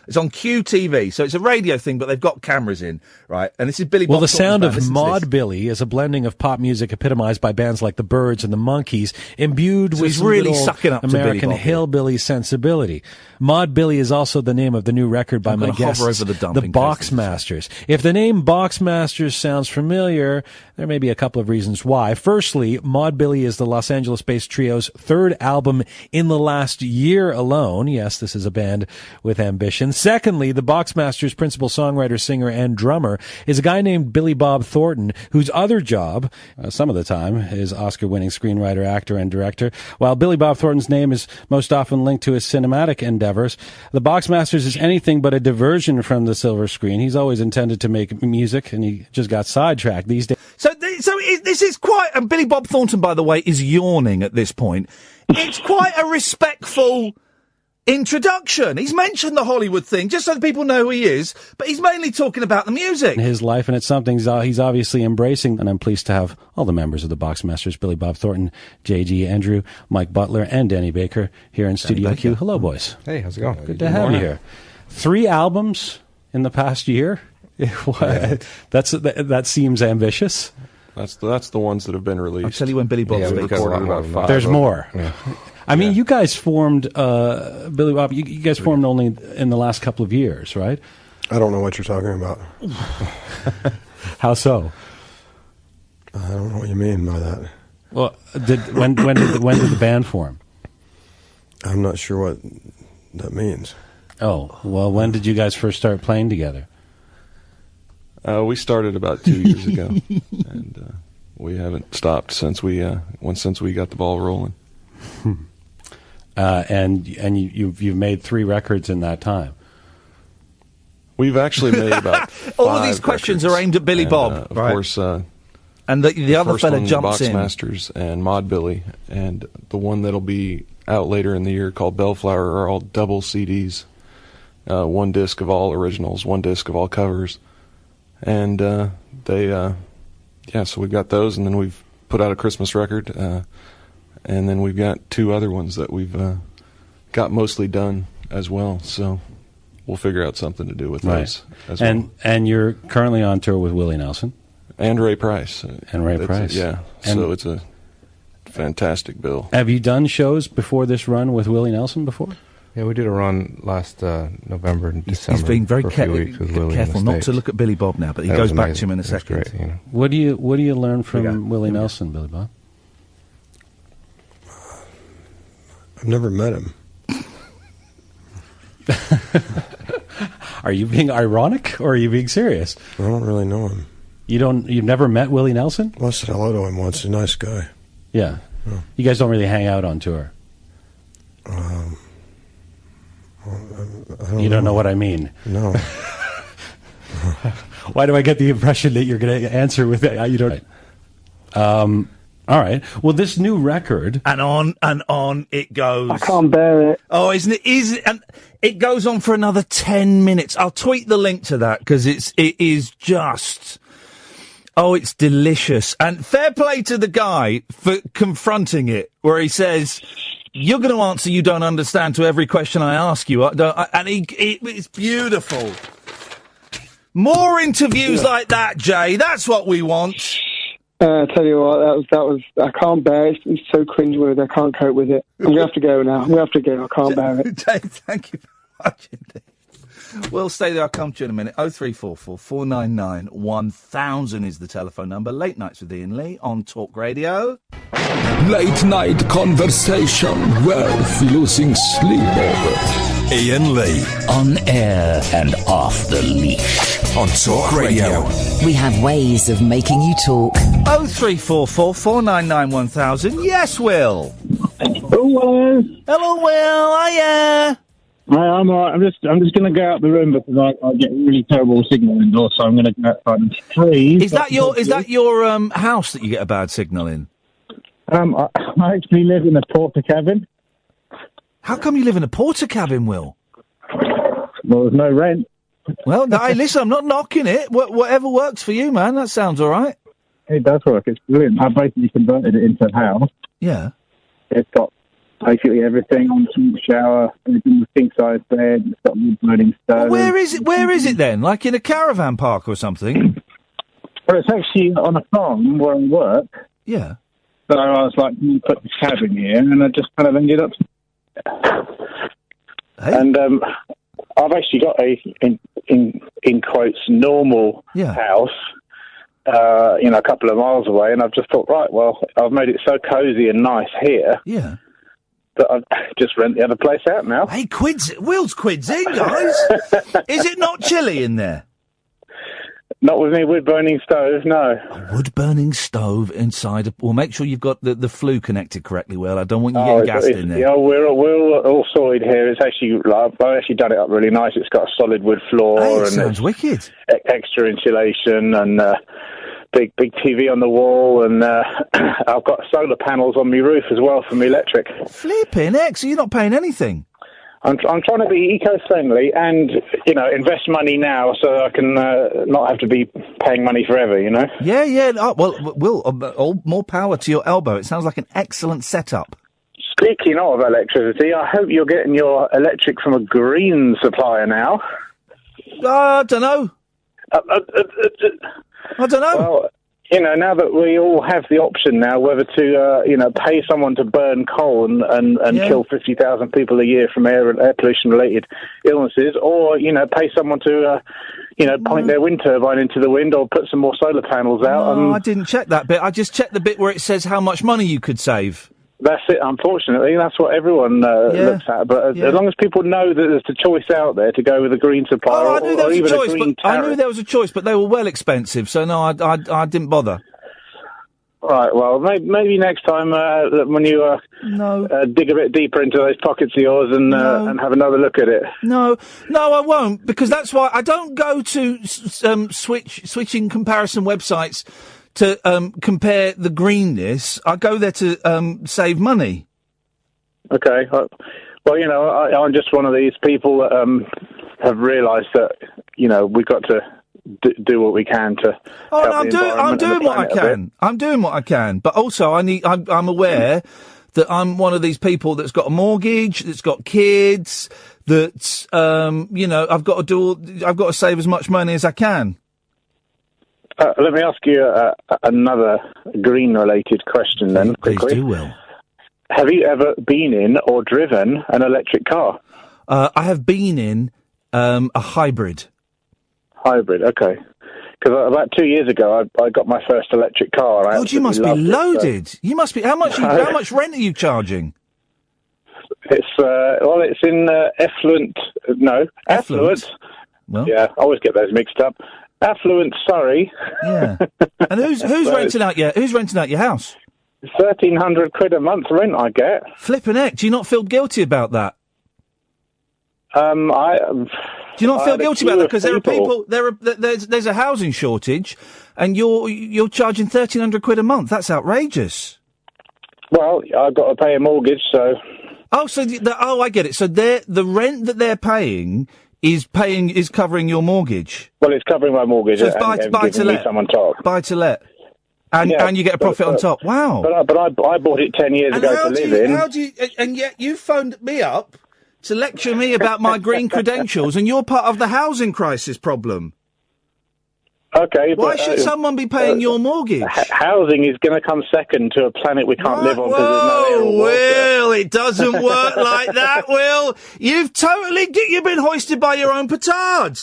It's on QTV, so it's a radio thing, but they've got cameras in, right? And this is Billy Bob Well, the sound Thornton's of Mod Billy is a blending of pop music epitomized by bands like the Byrds and the Monkees, imbued with some really good old sucking up American to Billy Bob hillbilly sensibility. Mod Billy is also the name of the new record by my guests, over the Boxmasters. If the name Boxmasters sounds familiar, there may be a couple of reasons why. Firstly, Mod Billy is the Los Angeles-based trio's third album in the last year alone. Yes, this is a band with ambition. Secondly, the Boxmasters' principal songwriter, singer, and drummer is a guy named Billy Bob Thornton, whose other job, some of the time, is Oscar-winning screenwriter, actor, and director. While Billy Bob Thornton's name is most often linked to his cinematic endeavors, the Boxmasters is anything but a diversion from the silver screen. He's always intended to make music, and he just got sidetracked these days. So this is quite... And Billy Bob Thornton, by the way, is yawning at this point. It's quite a respectful introduction. He's mentioned the Hollywood thing, just so that people know who he is, but he's mainly talking about the music. His life, and it's something he's obviously embracing, and I'm pleased to have all the members of the Boxmasters, Billy Bob Thornton, J.G. Andrew, Mike Butler, and Danny Baker here in Studio Q. Hello, boys. Hey, how's it going? Good to have you here. 3 albums in the past year? Yeah. That seems ambitious. That's the ones that have been released. I'll tell you when Billy Bob speaks. Recorded about 5. There's more. Yeah. I mean, you guys formed, Billy Bob, you guys formed only in the last couple of years, right? I don't know what you're talking about. How so? I don't know what you mean by that. Well, when did the band form? I'm not sure what that means. Oh, well, when did you guys first start playing together? We started about 2 years ago, and we haven't stopped since we got the ball rolling. And you've made 3 records in that time. We've actually made about 5 all of these questions are aimed at Billy Bob, of course. And the other fella jumps in. Boxmasters and Mod Billy, and the one that'll be out later in the year called Bellflower are all double CDs. 1 disc of all originals, 1 disc of all covers. And so we've got those, and then we've put out a Christmas record, and then we've got 2 other ones that we've got mostly done as well. So we'll figure out something to do with those as well. And you're currently on tour with Willie Nelson. And Ray Price. Price. Yeah, so it's a fantastic bill. Have you done shows before this run with Willie Nelson before? Yeah, we did a run last November and December. He's being very careful not to look at Billy Bob now, but he goes back to him in a second. Great, you know. What do you learn from Willie Nelson, Billy Bob? I've never met him. Are you being ironic or are you being serious? I don't really know him. You've never met Willie Nelson? Well, I said hello to him once. He's a nice guy. Yeah. Oh. You guys don't really hang out on tour. You don't know what I mean. No. Why do I get the impression that you're going to answer with it? You don't. All right. Well, this new record, and on it goes. I can't bear it. Oh, isn't it? And it goes on for another 10 minutes. I'll tweet the link to that because it is just. Oh, it's delicious. And fair play to the guy for confronting it, where he says, "You're going to answer you don't understand to every question I ask you." And it's beautiful. More interviews like that, Jay. That's what we want. I tell you what, that was. I can't bear it. It's so cringeworthy. I can't cope with it. I'm going to have to go now. I can't bear it. Jay, thank you very much indeed. We'll stay there. I'll come to you in a minute. 0344 499 1000 is the telephone number. Late Nights with Iain Lee on Talk Radio. Late night conversation worth losing sleep over. Iain Lee. On air and off the leash. On Talk Radio. We have ways of making you talk. 0344 499 1000. Yes, Will. Oh, hello. Hello, Will. Hiya. Hi, I'm all right. I'm just going to go out the room because I get really terrible signal indoors, so I'm going to go outside and please. Is that your house that you get a bad signal in? I actually live in a porter cabin. How come you live in a porter cabin, Will? Well, there's no rent. Well, hey, listen, I'm not knocking it. Whatever works for you, man. That sounds all right. It does work. It's brilliant. I basically converted it into a house. Yeah. It's got basically everything on the shower, everything, king-size bed, it's got wood-burning stove. Well, where is it then? Like in a caravan park or something? Well, it's actually on a farm where I work. Yeah. So I was like, you put the cabin here, and I just kind of ended up. Hey. And I've actually got in quotes, normal house, a couple of miles away, and I've just thought, right, well, I've made it so cosy and nice here. Yeah. That I've just rent the other place out now. Hey, Will's quids in, guys. Is it not chilly in there? Not with me wood-burning stove, no. A wood-burning stove inside. Well, make sure you've got the flue connected correctly, Will. I don't want you getting gassed in there. Yeah, we're all sorted here. It's actually, I've actually done it up really nice. It's got a solid wood floor. Hey, it and sounds wicked. Extra insulation and big TV on the wall. And I've got solar panels on my roof as well for my electric. Flipping heck, so you're not paying anything? I'm trying to be eco-friendly and, invest money now so I can not have to be paying money forever, Yeah. Oh, well, Will, all more power to your elbow. It sounds like an excellent setup. Speaking of electricity, I hope you're getting your electric from a green supplier now. I don't know. I don't know. Well, now that we all have the option now whether to, pay someone to burn coal and kill 50,000 people a year from air pollution-related illnesses, or, pay someone to, point their wind turbine into the wind or put some more solar panels out. No, I didn't check that bit. I just checked the bit where it says how much money you could save. That's it, unfortunately. That's what everyone looks at. But as long as people know that there's a choice out there to go with a green supplier I knew there was or even a choice, a green tariff. I knew there was a choice, but they were well expensive, so no, I didn't bother. Right, well, maybe next time when you dig a bit deeper into those pockets of yours and have another look at it. No, I won't, because that's why I don't go to switching comparison websites to compare the greenness. I go there to save money. Okay. Well, I'm just one of these people that have realised that, we've got to do what we can to help the environment. I'm doing what I can. I'm doing what I can. But also, I'm aware that I'm one of these people that's got a mortgage, that's got kids, that, I've got to save as much money as I can. Let me ask you another green-related question then, quickly. Please do, Will. Have you ever been in or driven an electric car? I have been in a hybrid. Hybrid, okay. Because about 2 years ago, I got my first electric car. God, you must be loaded. You must be. How much rent are you charging? It's in affluent. No, affluent. Well, yeah, I always get those mixed up. Affluent Surrey. Yeah. And who's renting out your house? 1,300 quid a month rent I get. Flippin' heck, do you not feel guilty about that? Do you not feel guilty about that? Because there are people, there's a housing shortage, and you're charging 1,300 quid a month. That's outrageous. Well, I've got to pay a mortgage, so. Oh, I get it. So the rent that they're paying is covering your mortgage. Well, it's covering my mortgage. So it's buy to let. Some on top. Buy to let. And you get a profit on top. Wow. But I bought it 10 years ago to live in. And yet you phoned me up to lecture me about my green credentials, and you're part of the housing crisis problem. Okay. Why should someone be paying your mortgage? Housing is going to come second to a planet we can't live on because there's no air or water. Will, it doesn't work like that, Will. You've been hoisted by your own petard.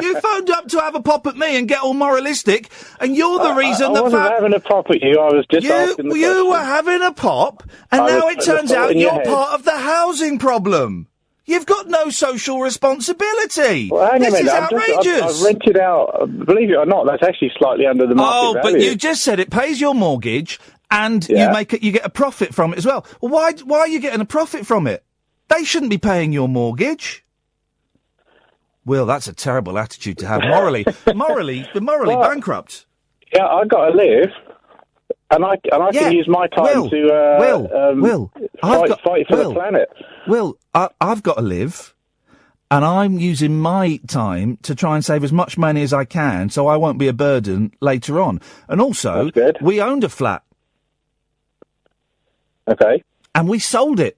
You phoned up to have a pop at me and get all moralistic, and you're the reason I wasn't having a pop at you. I was just asking the question. You were having a pop, and now it turns out you're part of the housing problem. You've got no social responsibility. Well, hang this a minute. is outrageous. I've rented out. Believe it or not, that's actually slightly under the market value. But you just said it pays your mortgage, and you get a profit from it as well. Well, why are you getting a profit from it? They shouldn't be paying your mortgage. Will, that's a terrible attitude to have. Morally bankrupt. Yeah, I got to live, and I can use my time to fight for the planet. Will, I've got to live, and I'm using my time to try and save as much money as I can, so I won't be a burden later on. And also, we owned a flat. Okay. And we sold it.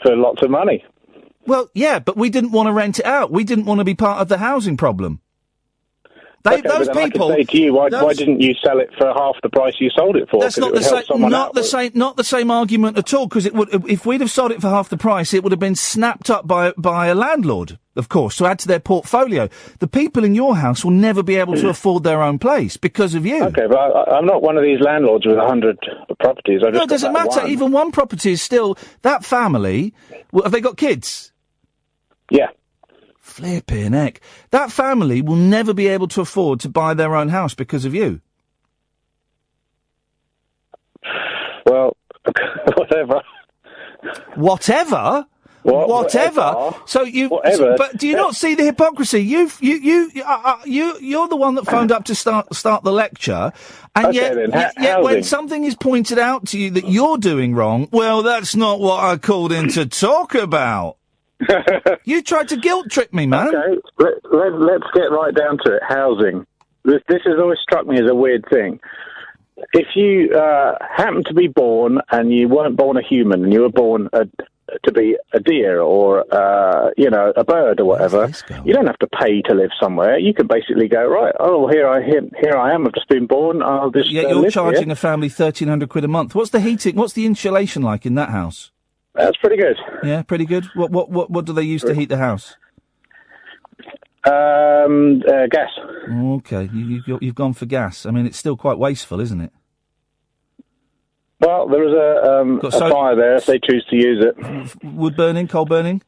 For lots of money. Well, yeah, but we didn't want to rent it out. We didn't want to be part of the housing problem. Those people. I could say to you, why didn't you sell it for half the price you sold it for? That's not the same argument at all. Because if we'd have sold it for half the price, it would have been snapped up by a landlord, of course, to add to their portfolio. The people in your house will never be able to afford their own place because of you. Okay, but I'm not one of these landlords with 100 properties. No, it doesn't matter. One. Even one property is still that family. Have they got kids? Yeah. Flipping heck. That family will never be able to afford to buy their own house because of you. Well, whatever. Whatever? Whatever. So Whatever. But do you not see the hypocrisy? You're the one that phoned up to start the lecture, and Okay, yet then, when housing. something is pointed out to you that you're doing wrong, well, that's not what I called in to talk about. You tried to guilt trip me, man. Okay, let's get right down to it. Housing. This has always struck me as a weird thing. If you happen to be born and you weren't born a human and you were born to be a deer or, a bird or whatever, you don't have to pay to live somewhere. You can basically go, right, oh, here I am, I've just been born, I'll just Yet you're live charging here. a family £1,300 a month. What's the heating, what's the insulation like in that house? That's pretty good. Yeah, pretty good. What do they use to heat the house? Gas. Okay, you've gone for gas. I mean, it's still quite wasteful, isn't it? Well, there is a fire there if they choose to use it. Wood burning, coal burning?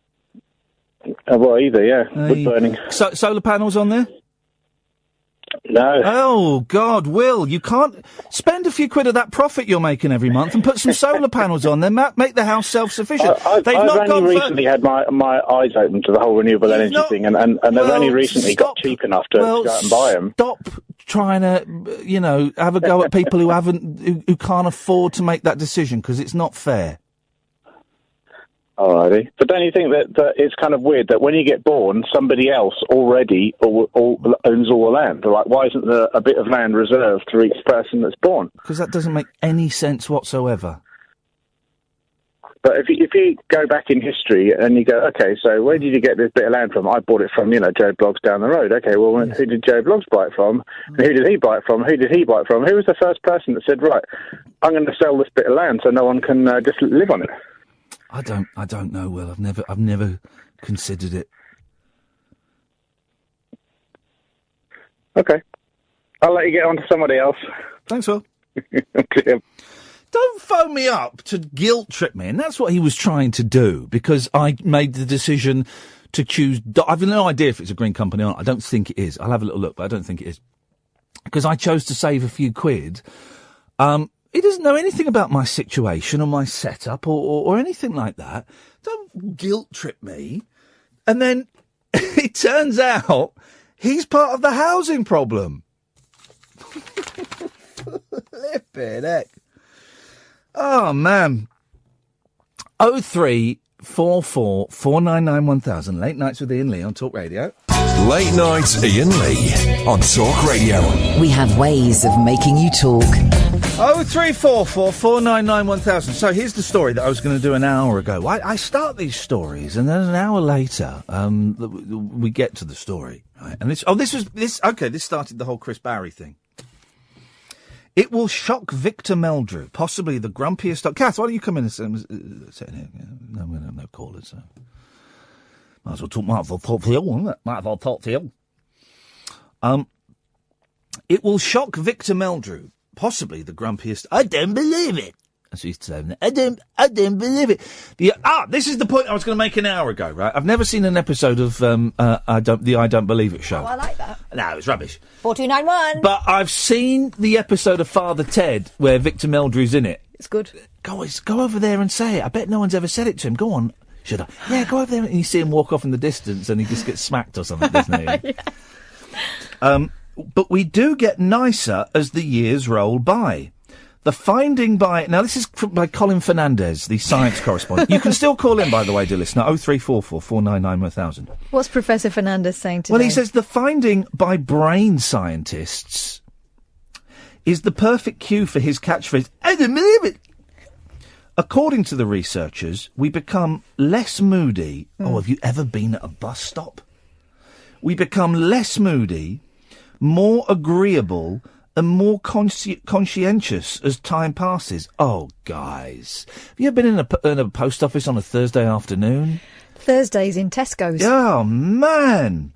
Well, either, yeah. Wood burning. Solar panels on there? No. Oh, God, Will, you can't spend a few quid of that profit you're making every month and put some solar panels on there, make the house self-sufficient. I've only recently had my eyes open to the whole renewable energy thing, and they've only recently got cheap enough to go out and buy them. Stop trying to, have a go at people who can't afford to make that decision, because it's not fair. Alrighty. But don't you think that it's kind of weird that when you get born, somebody else already owns all the land? Like, why isn't there a bit of land reserved for each person that's born? Because that doesn't make any sense whatsoever. But if you go back in history and you go, okay, so where did you get this bit of land from? I bought it from, Joe Bloggs down the road. Okay, well, who did Joe Bloggs buy it from? And who did he buy it from? Who did he buy it from? Who was the first person that said, right, I'm going to sell this bit of land so no one can just live on it? I don't know, Will. I've never considered it. Okay. I'll let you get on to somebody else. Thanks, Will. Okay. Don't phone me up to guilt trip me, and that's what he was trying to do, because I made the decision to choose... I've no idea if it's a green company or not. I don't think it is. I'll have a little look, but I don't think it is. Because I chose to save a few quid. He doesn't know anything about my situation or my setup or anything like that. Don't guilt trip me. And then it turns out he's part of the housing problem. Flippin' heck. Oh, man. 0344 499 1000. Late Nights with Iain Lee on Talk Radio. Late Night Iain Lee on Talk Radio. We have ways of making you talk. 0344 499 1000. So here's the story that I was going to do an hour ago. I start these stories, and then an hour later, we get to the story. Right? And this started the whole Chris Barry thing. It will shock Victor Meldrew, possibly the grumpiest... Kath, why don't you come in and sit in here? No, we don't have no callers, so... Might as well talk to you, won't it? Might as well talk to you. It will shock Victor Meldrew, possibly the grumpiest... I don't believe it. As he used to say, I don't believe it. This is the point I was going to make an hour ago, right? I've never seen an episode of I Don't Believe It show. Oh, I like that. No, it's rubbish. 4291. But I've seen the episode of Father Ted where Victor Meldrew's in it. It's good. Guys, go over there and say it. I bet no one's ever said it to him. Go on. Should I? Yeah, go over there and you see him walk off in the distance and he just gets smacked or something, doesn't he? Yeah. But we do get nicer as the years roll by. The finding by... Now, this is by Colin Fernandez, the science correspondent. You can still call in, by the way, dear listener, 0344 499 1000. What's Professor Fernandez saying today? Well, he says the finding by brain scientists is the perfect cue for his catchphrase, I don't believe it. According to the researchers, we become less moody. Oh, have you ever been at a bus stop? We become less moody, more agreeable, and more conscientious as time passes. Oh, guys. Have you ever been in a post office on a Thursday afternoon? Thursdays in Tesco's. Oh, man.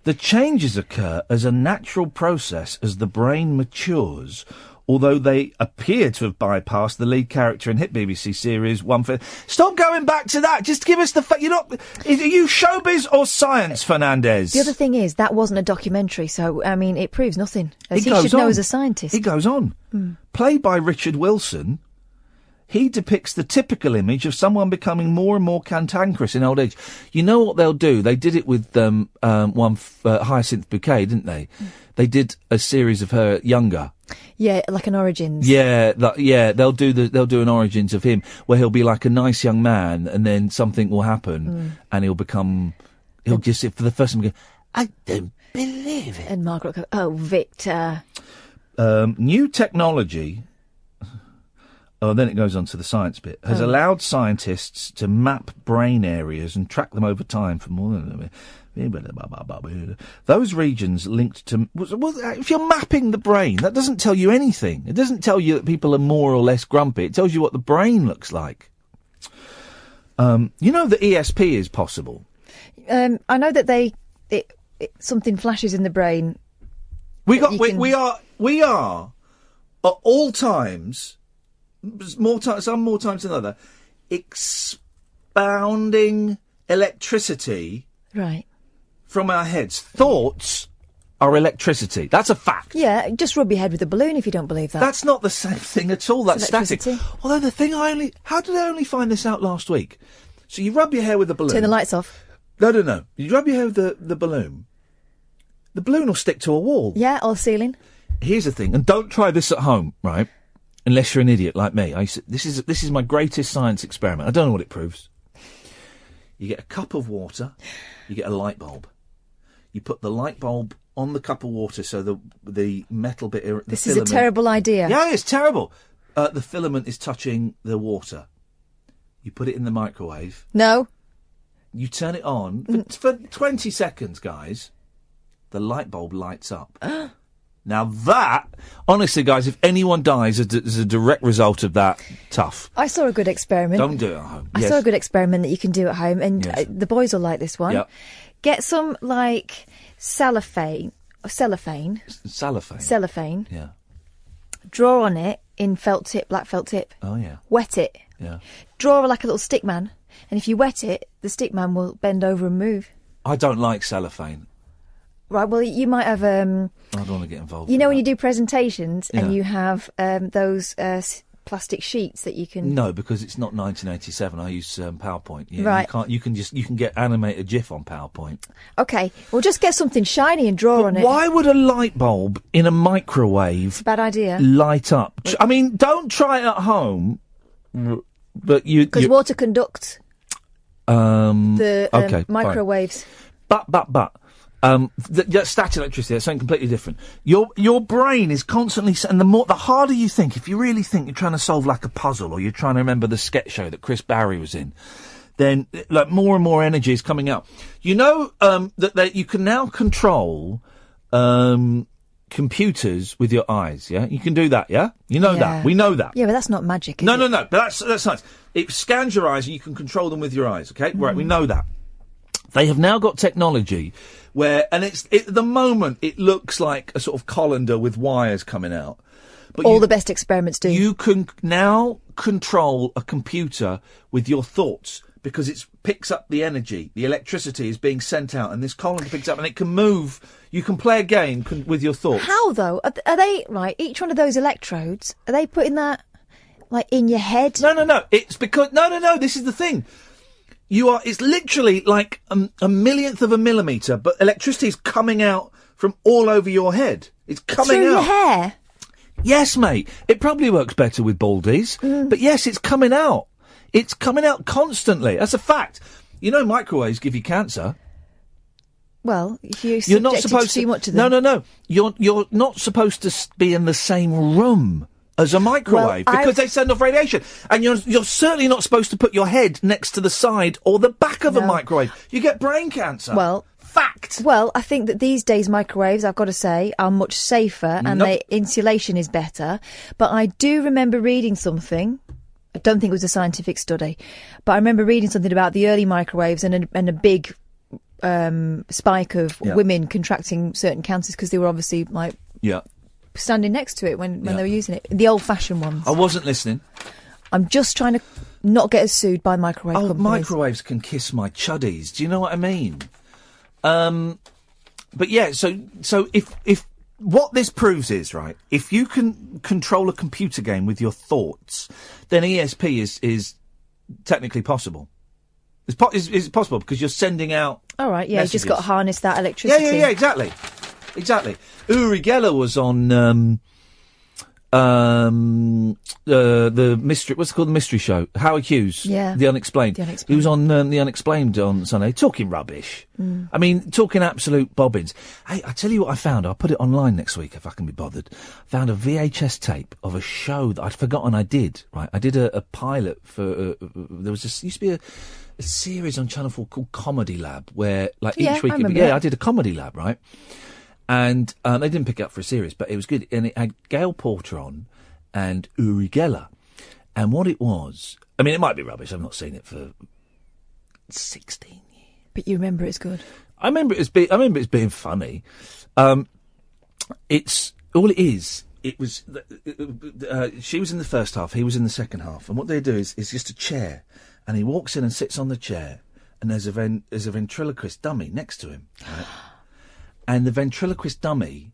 The changes occur as a natural process as the brain matures, although they appear to have bypassed the lead character in hit BBC series One for... Stop going back to that. Just give us the... You're not... Are you showbiz or science, Fernandez? The other thing is, that wasn't a documentary, so, I mean, it proves nothing. As he should know as a scientist. He goes on. Played by Richard Wilson, he depicts the typical image of someone becoming more and more cantankerous in old age. You know what they'll do? They did it with Hyacinth Bouquet, didn't they? They did a series of her younger. Yeah, like an Origins. Yeah, they'll do an Origins of him where he'll be like a nice young man, and then something will happen, and he'll just for the first time go, I don't believe it. And Margaret goes, oh, Victor. New technology. Oh, then it goes on to the science bit. Has allowed scientists to map brain areas and track them over time for more than. Those regions linked to. Well, if you're mapping the brain, that doesn't tell you anything. It doesn't tell you that people are more or less grumpy. It tells you what the brain looks like. You know that ESP is possible. I know that something flashes in the brain. We are at all times, some more times than other, expounding electricity. Right. From our heads. Thoughts are electricity. That's a fact. Yeah, just rub your head with a balloon if you don't believe that. That's not the same thing at all. That's static. Although the thing how did I only find this out last week? So you rub your hair with a balloon. Turn the lights off. No. You rub your hair with the balloon. The balloon will stick to a wall. Yeah, or ceiling. Here's the thing, and don't try this at home, right? Unless you're an idiot like me. This is my greatest science experiment. I don't know what it proves. You get a cup of water, you get a light bulb. You put the light bulb on the cup of water so the metal bit... This is a terrible idea. Yeah, it's terrible. The filament is touching the water. You put it in the microwave. No. You turn it on for 20 seconds, guys. The light bulb lights up. Now that, honestly, guys, if anyone dies as a direct result of that, tough. I saw a good experiment. Don't do it at home. I saw a good experiment that you can do at home, and the boys will like this one. Yep. Get some, like, cellophane. Yeah. Draw on it in black felt tip. Oh, yeah. Wet it. Yeah. Draw like a little stick man, and if you wet it, the stick man will bend over and move. I don't like cellophane. Right, well, you might have... I don't want to get involved. You know when you do presentations and you have those plastic sheets that you can... No, because it's not 1987. I use PowerPoint. Yeah, right. You can get animated GIF on PowerPoint. OK, well, just get something shiny and draw on it. Why would a light bulb in a microwave... It's a bad idea. ...light up? I mean, don't try it at home, but you... Because water conducts okay, microwaves. Fine. But... static electricity, that's something completely different. Your brain is constantly, and the harder you think, if you really think you're trying to solve like a puzzle, or you're trying to remember the sketch show that Chris Barry was in, then like more and more energy is coming out. You know that you can now control computers with your eyes. Yeah, you can do that. Yeah, you know that. We know that. Yeah, but that's not magic. No. But that's science. It scans your eyes, and you can control them with your eyes. Okay, right? We know that. They have now got technology where, and at the moment, it looks like a sort of colander with wires coming out. But all the best experiments do. You can now control a computer with your thoughts because it picks up the energy. The electricity is being sent out, and this colander picks up, and it can move. You can play a game with your thoughts. How, though? Are they, right, each one of those electrodes, are they putting that, like, in your head? No. It's because... No, this is the thing. It's literally like a millionth of a millimetre, but electricity is coming out from all over your head. It's coming Through out. your hair? Yes, mate. It probably works better with baldies, but yes, it's coming out. It's coming out constantly. That's a fact. You know microwaves give you cancer. Well, if you're not supposed to too much of them. No. You're not supposed to be in the same room as a microwave because they send off radiation, and you're certainly not supposed to put your head next to the side or the back of a microwave. You get brain cancer. Well, fact. Well, I think that these days microwaves, I've got to say, are much safer and their insulation is better. But I do remember reading something. I don't think it was a scientific study, but I remember reading something about the early microwaves and a big spike of women contracting certain cancers because they were obviously standing next to it when they were using it. The old-fashioned ones. I wasn't listening. I'm just trying to not get us sued by microwave companies. Microwaves can kiss my chuddies. Do you know what I mean? But yeah, so if what this proves is, right, if you can control a computer game with your thoughts, then ESP is technically possible. It's possible because you're sending out All right, yeah, messages. you just got to harness that electricity. Yeah, exactly. Uri Geller was on the mystery. What's it called? The mystery show. Howard Hughes. Yeah. The Unexplained. He was on The Unexplained on Sunday, talking rubbish. I mean, talking absolute bobbins. Hey, I tell you what I found. I'll put it online next week if I can be bothered. Found a VHS tape of a show that I'd forgotten I did. Right, I did a pilot for. There was used to be a series on Channel 4 called Comedy Lab, where like each week, I did a comedy lab, right? And they didn't pick it up for a series, but it was good. And it had Gail Porter on and Uri Geller. And what it was, I mean, it might be rubbish. I've not seen it for 16 years. But you remember it's good. I remember it's being funny. It's all it is. It was she was in the first half, he was in the second half, and what they do is just a chair, and he walks in and sits on the chair, and there's a ventriloquist dummy next to him, right? And the ventriloquist dummy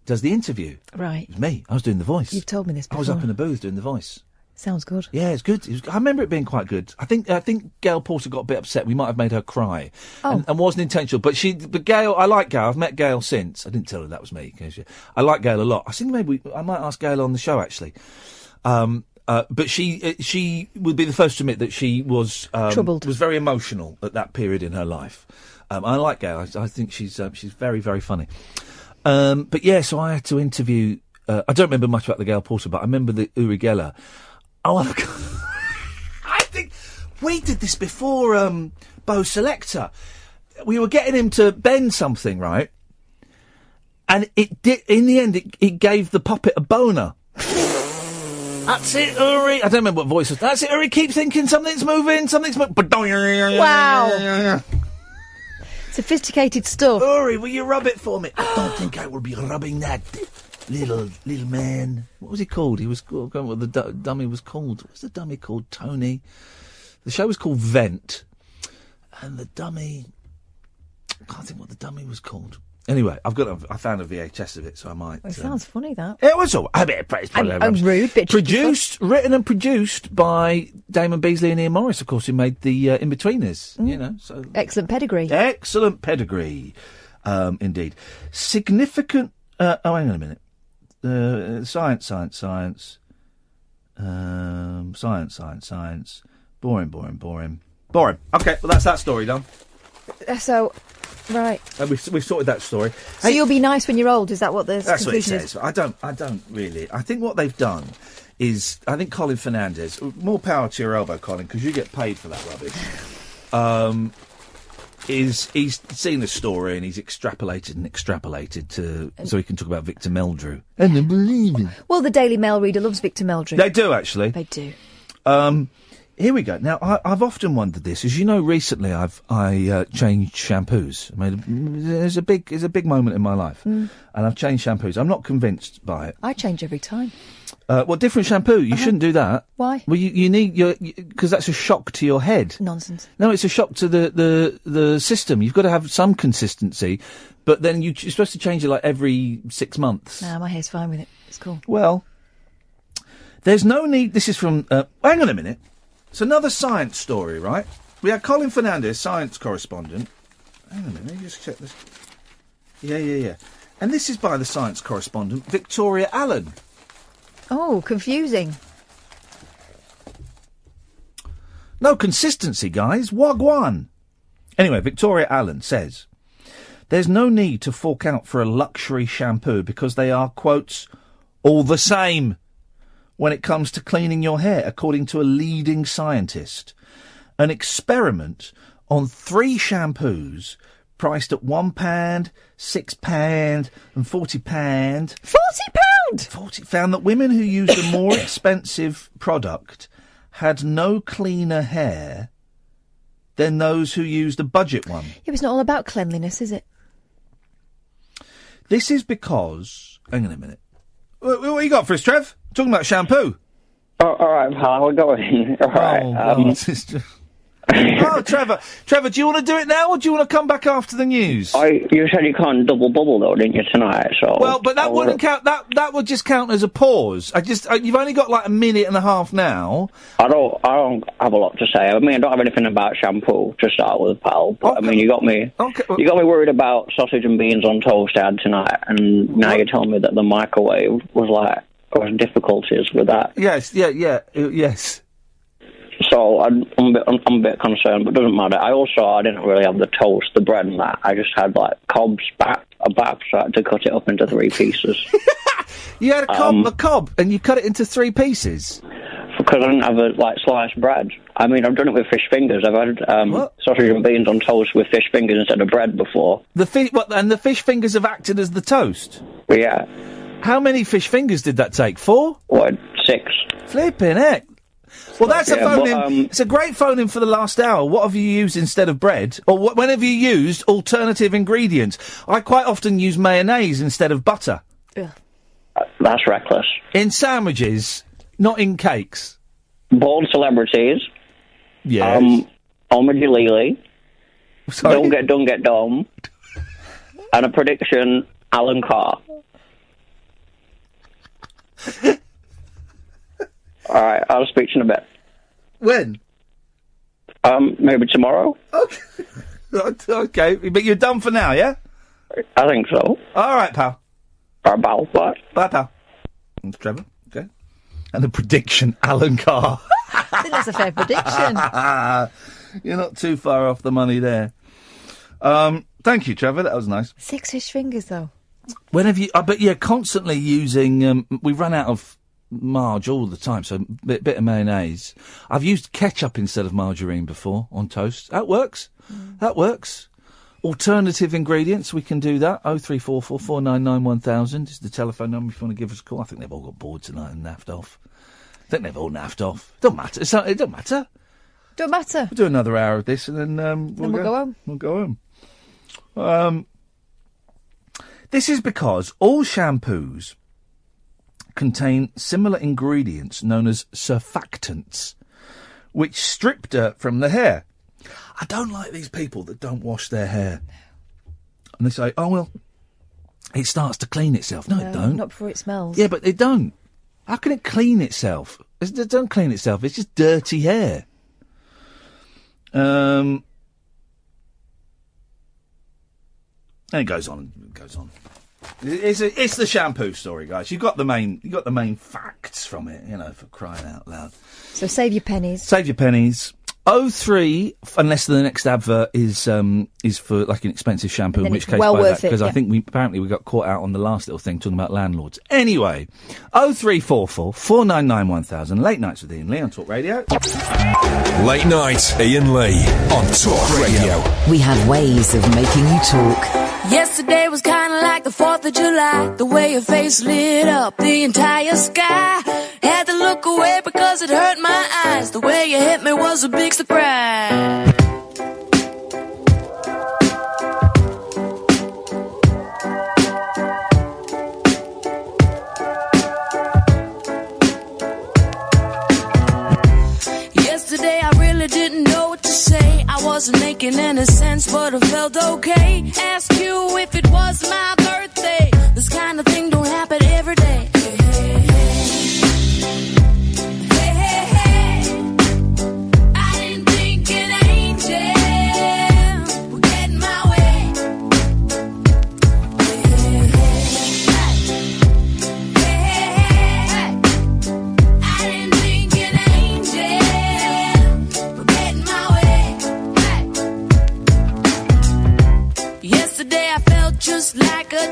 does the interview. Right. It was me. I was doing the voice. You've told me this before. I was up in the booth doing the voice. Sounds good. Yeah, it's good. I remember it being quite good. I think Gail Porter got a bit upset. We might have made her cry. Oh. And wasn't intentional. But Gail, I like Gail. I've met Gail since. I didn't tell her that was me. I like Gail a lot. I think maybe I might ask Gail on the show, actually. But she would be the first to admit that she was troubled. Was very emotional at that period in her life. I like Gail. I think she's very, very funny. But yeah, so I had to interview. I don't remember much about the Gail Porter, but I remember the Uri Geller. Oh, I think we did this before Bo Selector. We were getting him to bend something, right? And it did. In the end, it gave the puppet a boner. That's it, Uri. I don't remember what voice it was. That's it, Uri. Keep thinking something's moving. Wow. Sophisticated stuff. Uri, will you rub it for me? I don't think I will be rubbing that. Little man. What was he called? He was called, what the dummy was called. What was the dummy called? Tony. The show was called Vent. And the dummy, I can't think what the dummy was called. Anyway, I found a VHS of it, so I might. Well, it sounds funny, that. It was all. I'm rude, but written and produced by Damon Beasley and Ian Morris, of course, who made the In-Betweeners. You know, so excellent pedigree. Excellent pedigree, indeed. Significant. Hang on a minute. Science. Boring. Okay, well that's that story done. So, right. We've sorted that story. So you'll be nice when you're old. Is that what the That's conclusion what it says. I don't really. I think what they've done is, I think Colin Fernandez, more power to your elbow, Colin, because you get paid for that rubbish. He's seen the story and he's extrapolated so he can talk about Victor Meldrew. I don't believe it. Well, the Daily Mail reader loves Victor Meldrew. They do, actually. They do. Here we go. Now, I've often wondered this. As you know, recently I changed shampoos. It's a big moment in my life, and I've changed shampoos. I'm not convinced by it. I change every time. Different shampoo. You shouldn't do that. Why? Well, you need because that's a shock to your head. Nonsense. No, it's a shock to the system. You've got to have some consistency, but then you're supposed to change it like every 6 months. No, my hair's fine with it. It's cool. Well, there's no need. This is from. Hang on a minute. It's another science story, right? We had Colin Fernandez, science correspondent. Hang on a minute, let me just check this. Yeah. And this is by the science correspondent, Victoria Allen. Oh, confusing. No consistency, guys. Wagwan. Anyway, Victoria Allen says, there's no need to fork out for a luxury shampoo because they are, quotes, all the same when it comes to cleaning your hair, according to a leading scientist. An experiment on 3 shampoos priced at £1, £6 and £40. £40? Found that women who used a more expensive product had no cleaner hair than those who used a budget one. Yeah, but it's not all about cleanliness, is it? This is because... Hang on a minute. What you got for us, Trev? Talking about shampoo. Oh, all right, pal. We're going. All right. Oh, Trevor, do you want to do it now, or do you want to come back after the news? You said you can't double bubble though, didn't you, tonight? So well, but that wouldn't count. That would just count as a pause. You've only got like a minute and a half now. I don't have a lot to say. I mean, I don't have anything about shampoo to start with, pal. But I mean, you got me. Okay. You got me worried about sausage and beans on toast I had tonight, and now you're telling me that the microwave was difficulties with that. Yes. So I'm a bit concerned, but it doesn't matter. I didn't really have the toast, the bread and that. I just had cobs a bath, so I had to cut it up into 3 pieces. You had a cob, and you cut it into 3 pieces? Because I didn't have sliced bread. I mean, I've done it with fish fingers. I've had sausage and beans on toast with fish fingers instead of bread before. And the fish fingers have acted as the toast? Yeah. How many fish fingers did that take? 4? 6. Flipping heck. Well, that's a phone-in. It's a great phone-in for the last hour. What have you used instead of bread? Or when have you used alternative ingredients? I quite often use mayonnaise instead of butter. Ugh. That's reckless. In sandwiches, not in cakes. Bald celebrities. Yes. Omid Lily. Don't get dumb. And a prediction, Alan Carr. All right, I'll speak to you in a bit. When? Maybe tomorrow. Okay. Okay, but you're done for now, yeah? I think so. All right, pal. All right, pal. Bye. Bye, pal. That's Trevor. Okay. And the prediction, Alan Carr. I think that's a fair prediction. You're not too far off the money there. Thank you, Trevor. That was nice. 6 fish fingers, though. When have you... but yeah, constantly using... we run out of marge all the time, so bit of mayonnaise. I've used ketchup instead of margarine before on toast. That works. That works. Alternative ingredients, we can do that. 0344 499 1000 is the telephone number if you want to give us a call. I think they've all got bored tonight and naffed off. I think they've all naffed off. Don't matter. It don't matter. Don't matter. We'll do another hour of this and then we'll go home. We'll go home. This is because all shampoos contain similar ingredients known as surfactants, which strip dirt from the hair. I don't like these people that don't wash their hair. And they say, oh, well, it starts to clean itself. No, it don't. Not before it smells. Yeah, but it don't. How can it clean itself? It don't clean itself. It's just dirty hair. And it goes on and goes on. It's the shampoo story, guys. You got the main facts from it, for crying out loud. So save your pennies. Save your pennies. 03, unless the next advert is for an expensive shampoo, in which case well worth it. Because I think we got caught out on the last little thing talking about landlords. Anyway, 0344 499 1000. Late nights with Iain Lee on Talk Radio. Late night, Iain Lee on Talk Radio. We have ways of making you talk. Yesterday was kind of like the 4th of July. The way your face lit up the entire sky. Had to look away because it hurt my eyes. The way you hit me was a big surprise. Yesterday I really didn't know what to say. I wasn't making any sense, but it felt okay. Ask you if it was my birthday. This kind of thing don't happen every day. Hey, hey, hey. Hey, hey, hey. I didn't think an angel would get in my way. Hey, hey, hey. Hey, hey, hey. I didn't think an angel would get in my way. Yesterday I felt just like a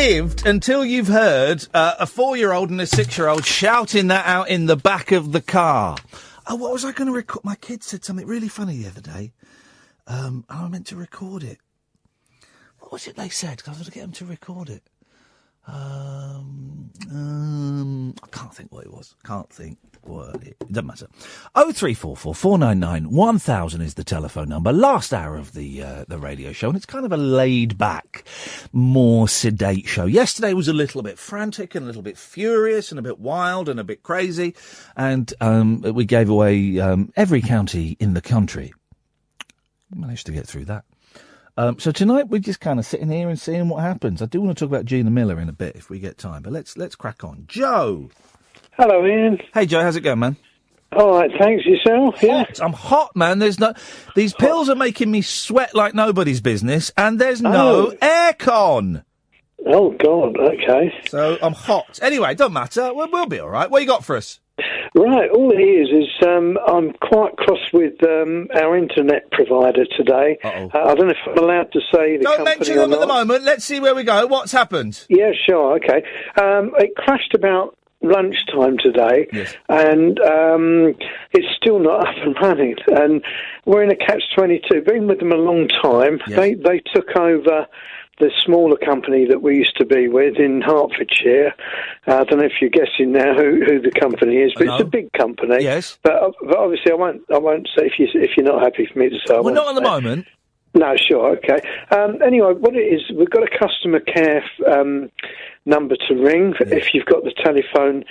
lived until you've heard a 4-year-old and a 6-year-old shouting that out in the back of the car. Oh, what was I going to record? My kid said something really funny the other day. And I meant to record it. What was it they said? 'Cause I was going to get them to record it. I can't think what it was. It doesn't matter. 0344 499 1000 is the telephone number. Last hour of the radio show, and it's kind of a laid-back, more sedate show. Yesterday was a little bit frantic and a little bit furious and a bit wild and a bit crazy, and we gave away every county in the country. Managed to get through that. So tonight we're just kind of sitting here and seeing what happens. I do want to talk about Gina Miller in a bit if we get time, but let's crack on. Joe! Hello, Ian. Hey, Joe, how's it going, man? All right, thanks. Yourself? Yeah. I'm hot, man. These pills are making me sweat like nobody's business, and there's no aircon. Oh, God, okay. So I'm hot. Anyway, don't matter. We'll be all right. What you got for us? Right, all it is I'm quite cross with our internet provider today. I don't know if I'm allowed to say the Don't company mention or them at the not. moment. Let's see where we go. What's happened? Yeah, sure, okay. It crashed about lunchtime today, and it's still not up and running. And we're in a catch-22. Been with them a long time. They took over the smaller company that we used to be with in Hertfordshire. I don't know if you're guessing now who the company is, but it's a big company. Yes. But obviously I won't say if you're not happy for me to say. We're not at the moment. No, sure, okay. Anyway, what it is, we've got a customer care number to ring. If you've got the telephone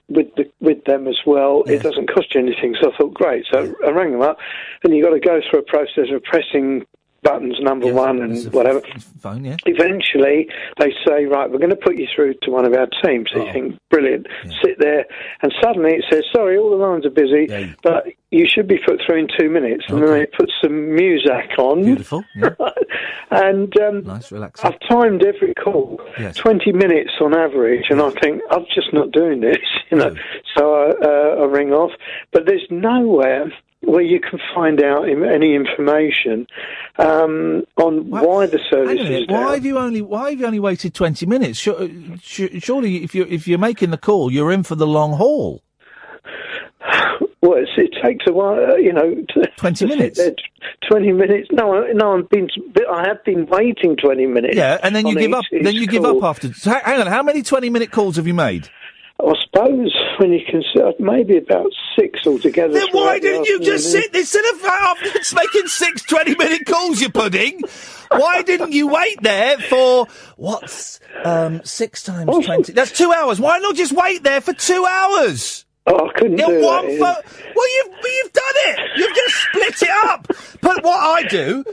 with them as well, it doesn't cost you anything. So I thought, great. So I rang them up, and you've got to go through a process of pressing buttons, number one and whatever. Phone, yeah. Eventually, they say, right, we're going to put you through to one of our teams. So you think, brilliant. Sit there, and suddenly it says, sorry, all the lines are busy, but you should be put through in 2 minutes. And then they put some music on. Beautiful. Yeah. And nice, relaxing. I've timed every call, 20 minutes on average, and I think, I'm just not doing this, So I ring off. But there's nowhere where you can find out any information on why the service is down. Why have you only waited 20 minutes? Surely, if you're making the call, you're in for the long haul. Well, it takes a while, 20 minutes. 20 minutes. No, I have been waiting 20 minutes. Yeah, and then you give up. Then you give up after. So hang on, how many 20-minute calls have you made? I suppose when you consider maybe about 6 altogether. Then why didn't you just sit instead of making 6 20-minute calls, you pudding? Why didn't you wait there for 6 times 20? That's 2 hours. Why not just wait there for 2 hours? Oh, I couldn't do that. Well, you've done it. You've just split it up. But what I do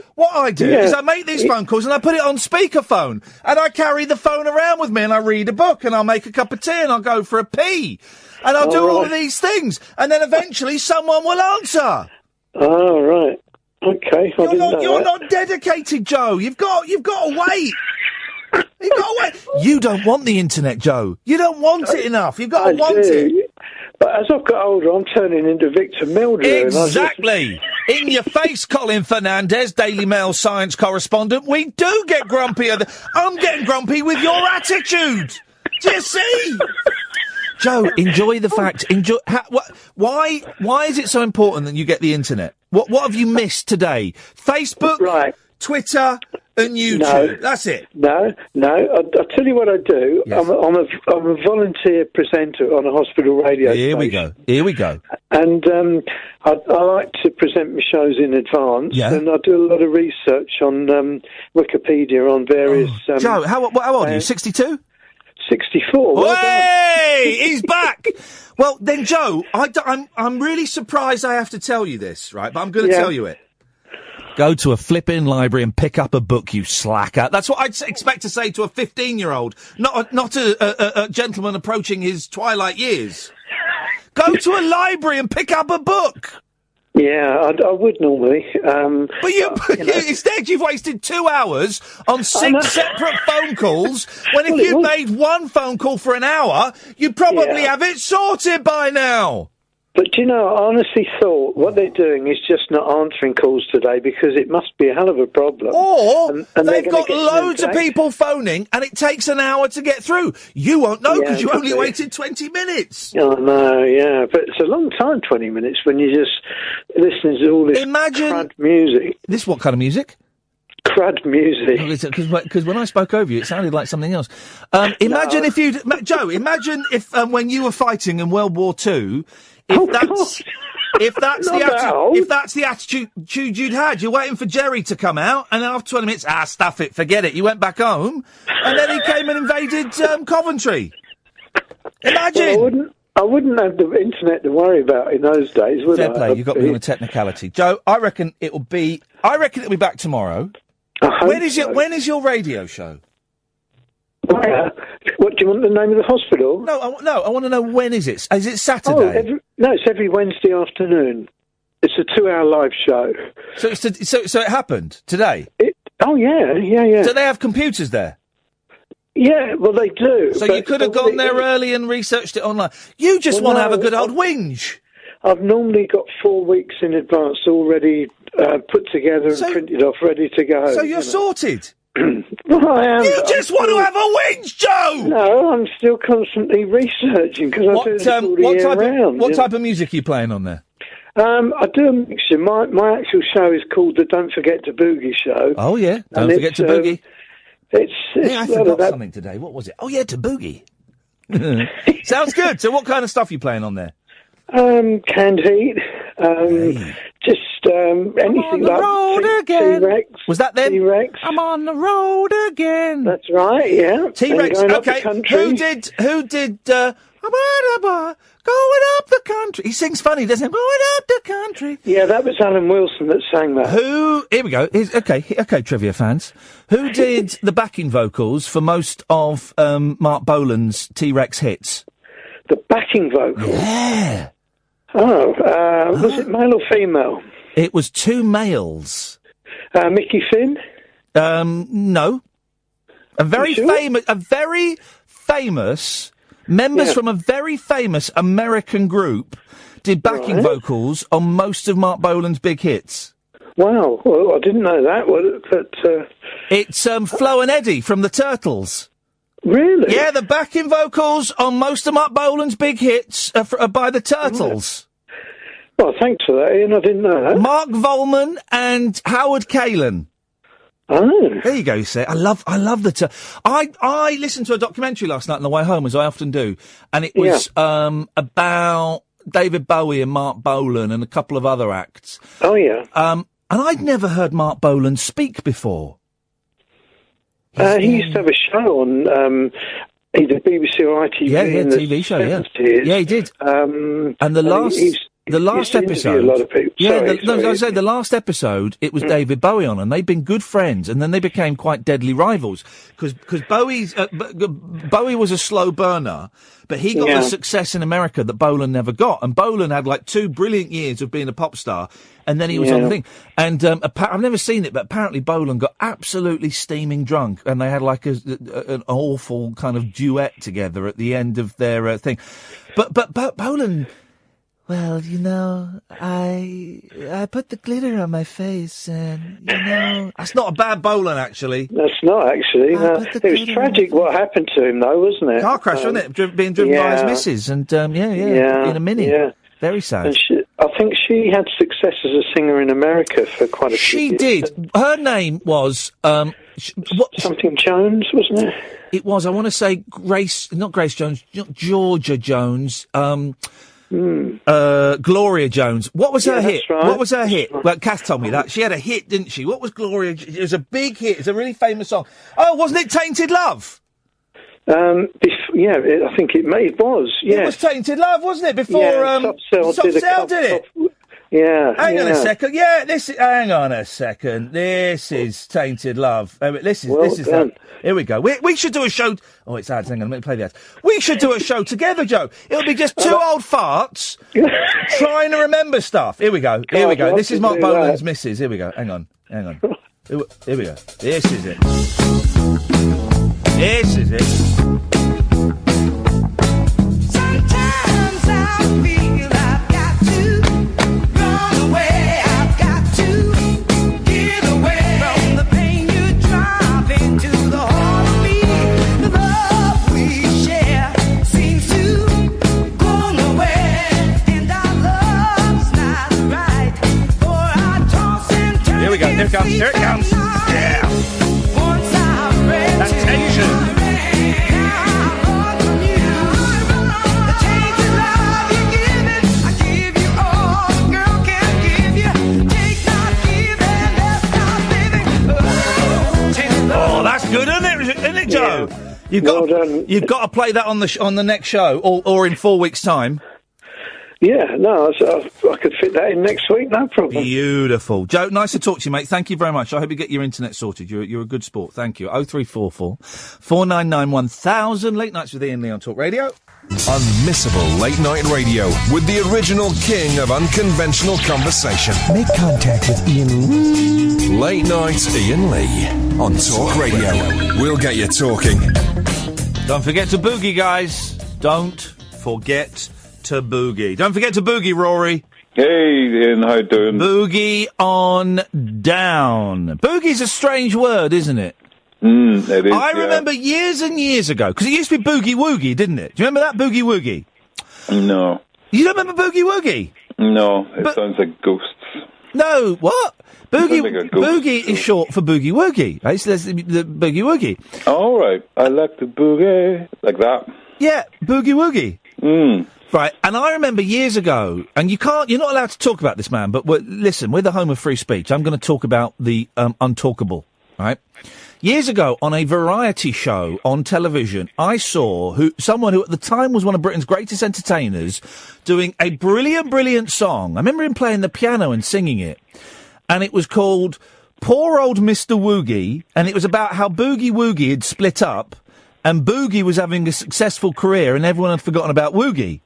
is I make these phone calls and I put it on speakerphone and I carry the phone around with me and I read a book and I'll make a cup of tea and I'll go for a pee and I'll do all of these things and then eventually someone will answer. Oh, right. Okay. You're not dedicated, Joe. You've got to wait. You've got to wait. You don't want the internet, Joe. You don't want it enough. You've got to want it. But as I've got older, I'm turning into Victor Mildred. Exactly. In your face, Colin Fernandez, Daily Mail science correspondent. We do get grumpier. I'm getting grumpy with your attitude. Do you see? Joe, enjoy the fact. Why is it so important that you get the internet? What have you missed today? Facebook, Twitter, and YouTube. No, that's it. No. I'll tell you what I do. Yes. I'm a volunteer presenter on a hospital radio station. Here we go. And I like to present my shows in advance. Yeah. And I do a lot of research on Wikipedia on various... Joe, how old are you? 62? 64. Hey, he's back. Well, then, Joe, I'm really surprised I have to tell you this, right? But I'm going to tell you it. Go to a flipping library and pick up a book, you slacker. That's what I'd expect to say to a 15-year-old, not a gentleman approaching his twilight years. Go to a library and pick up a book. Yeah, I would normally. But instead you've wasted 2 hours on 6 separate phone calls, when if you'd made one phone call for an hour, you'd probably have it sorted by now. But do you know, I honestly thought what they're doing is just not answering calls today because it must be a hell of a problem. Or and they've got loads of people phoning and it takes an hour to get through. You won't know because you only waited 20 minutes. Oh, no, yeah. But it's a long time, 20 minutes, when you just listen to all this crud music. This what kind of music? Crud music. Because when I spoke over you, it sounded like something else. Imagine if you'd... Joe, imagine if when you were fighting in World War II... If that's the attitude you'd had, you're waiting for Jerry to come out, and then after 20 minutes, stuff it, forget it. You went back home, and then he came and invaded Coventry. Imagine. Well, I wouldn't have the internet to worry about in those days, would I? Fair play. You've got me on a technicality, Joe. I reckon it'll be back tomorrow. When is your radio show? What, do you want the name of the hospital? No, I want to know when is it? Is it Saturday? It's every Wednesday afternoon. It's a 2-hour live show. So it happened today? Yeah. So they have computers there? Yeah, well, they do. So you could have gone there early and researched it online. You just want to have a good old whinge. I've normally got 4 weeks in advance already put together and printed off, ready to go. So you're sorted? Well, I am. You just want to have a whinge, Joe! No, I'm still constantly researching because I do this all the year round. What type of music are you playing on there? I do a mixture. My actual show is called the Don't Forget to Boogie Show. Oh, yeah. Don't forget to boogie. I forgot something today. What was it? Oh, yeah, to boogie. Sounds good. So what kind of stuff are you playing on there? Canned heat. Just anything like T-Rex. Was that them? T-Rex. I'm on the road again. That's right, yeah. T-Rex. Okay. Who did going up the country? He sings funny, doesn't he? Going up the country. Yeah, that was Alan Wilson that sang that. Here we go. Okay, trivia fans. Who did the backing vocals for most of Mark Bolan's T-Rex hits? The backing vocals? Yeah. Oh, was it male or female? It was 2 males. Mickey Finn? No. A very famous members from a very famous American group did backing vocals on most of Mark Bolan's big hits. Wow, well, I didn't know that. It's Flo and Eddie from the Turtles. Really? Yeah, the backing vocals on most of Mark Bolan's big hits are by the Turtles. Well, thanks for that, Ian. I didn't know that. Mark Volman and Howard Kalin. Oh. There you go, you say. I love the... I listened to a documentary last night on the way home, as I often do, and it was about David Bowie and Mark Bolan and a couple of other acts. Oh, yeah. And I'd never heard Mark Bolan speak before. He used to have a show on either BBC or ITV. Yeah, TV show, 70s. Yeah, he did. And the last episode. A lot of people. The last episode, it was David Bowie on, and they'd been good friends, and then they became quite deadly rivals because Bowie was a slow burner, but he got the success in America that Bolan never got, and Bolan had like 2 brilliant years of being a pop star, and then he was on the thing. And I've never seen it, but apparently Bolan got absolutely steaming drunk, and they had like an awful kind of duet together at the end of their thing. But Bolan. Well, you know, I put the glitter on my face, and, you know... That's not a bad Bolan, actually. That's not, actually. No. It was tragic what happened to him, though, wasn't it? Car crash, wasn't it? Being driven by his missus, and, in a Mini. Yeah. Very sad. And I think she had success as a singer in America for quite a few years. She did. Her name was... something Jones, wasn't it? It was, I want to say not Grace Jones, Georgia Jones, Gloria Jones. What was her hit? Right. What was her hit? Well, Kath told me that. She had a hit, didn't she? What was Gloria? It was a big hit. It's a really famous song. Oh, wasn't it Tainted Love? I think it was. Yeah. It was Tainted Love, wasn't it? Before Top Cell did it. Yeah. Hang on a second. Yeah, hang on a second. This is Tainted Love. This is that. Here we go. We should do a show. Oh, it's ads. Hang on, let me play the ads. We should do a show together, Joe. It'll be just 2 old farts trying to remember stuff. Here we go. This is Mark Bolan's missus. Here we go. Hang on. Here we go. This is it. Sometimes I feel I've got it comes. Here it comes. Yeah. That's tension. Oh, that's good, isn't it, Joe? You've got to play that on the next show, or in 4 weeks' time. Yeah, no, I could fit that in next week, no problem. Beautiful. Joe, nice to talk to you, mate. Thank you very much. I hope you get your internet sorted. You're a good sport. Thank you. 0344 499 1000. Late Nights with Iain Lee on Talk Radio. Unmissable late night radio with the original king of unconventional conversation. Make contact with Iain Lee. Late Night Iain Lee on Talk Radio. We'll get you talking. Don't forget to boogie, guys. Don't forget to boogie. Don't forget to boogie, Rory. Hey, Iain, how you doing? Boogie on down. Boogie's a strange word, isn't it? It is, I remember years and years ago, because it used to be boogie woogie, didn't it? Do you remember that, boogie woogie? No. You don't remember boogie woogie? No, it sounds like ghosts. No, what? Boogie Like a ghost. boogie is short for boogie woogie. Right? So that's the boogie woogie. All right, I like the boogie like that. Yeah, boogie woogie. Right, and I remember years ago, and you're not allowed to talk about this, man, but listen, we're the home of free speech. I'm going to talk about the untalkable, right? Years ago, on a variety show on television, I saw someone who at the time was one of Britain's greatest entertainers doing a brilliant, brilliant song. I remember him playing the piano and singing it. And it was called Poor Old Mr. Woogie, and it was about how Boogie Woogie had split up, and Boogie was having a successful career, and everyone had forgotten about Woogie.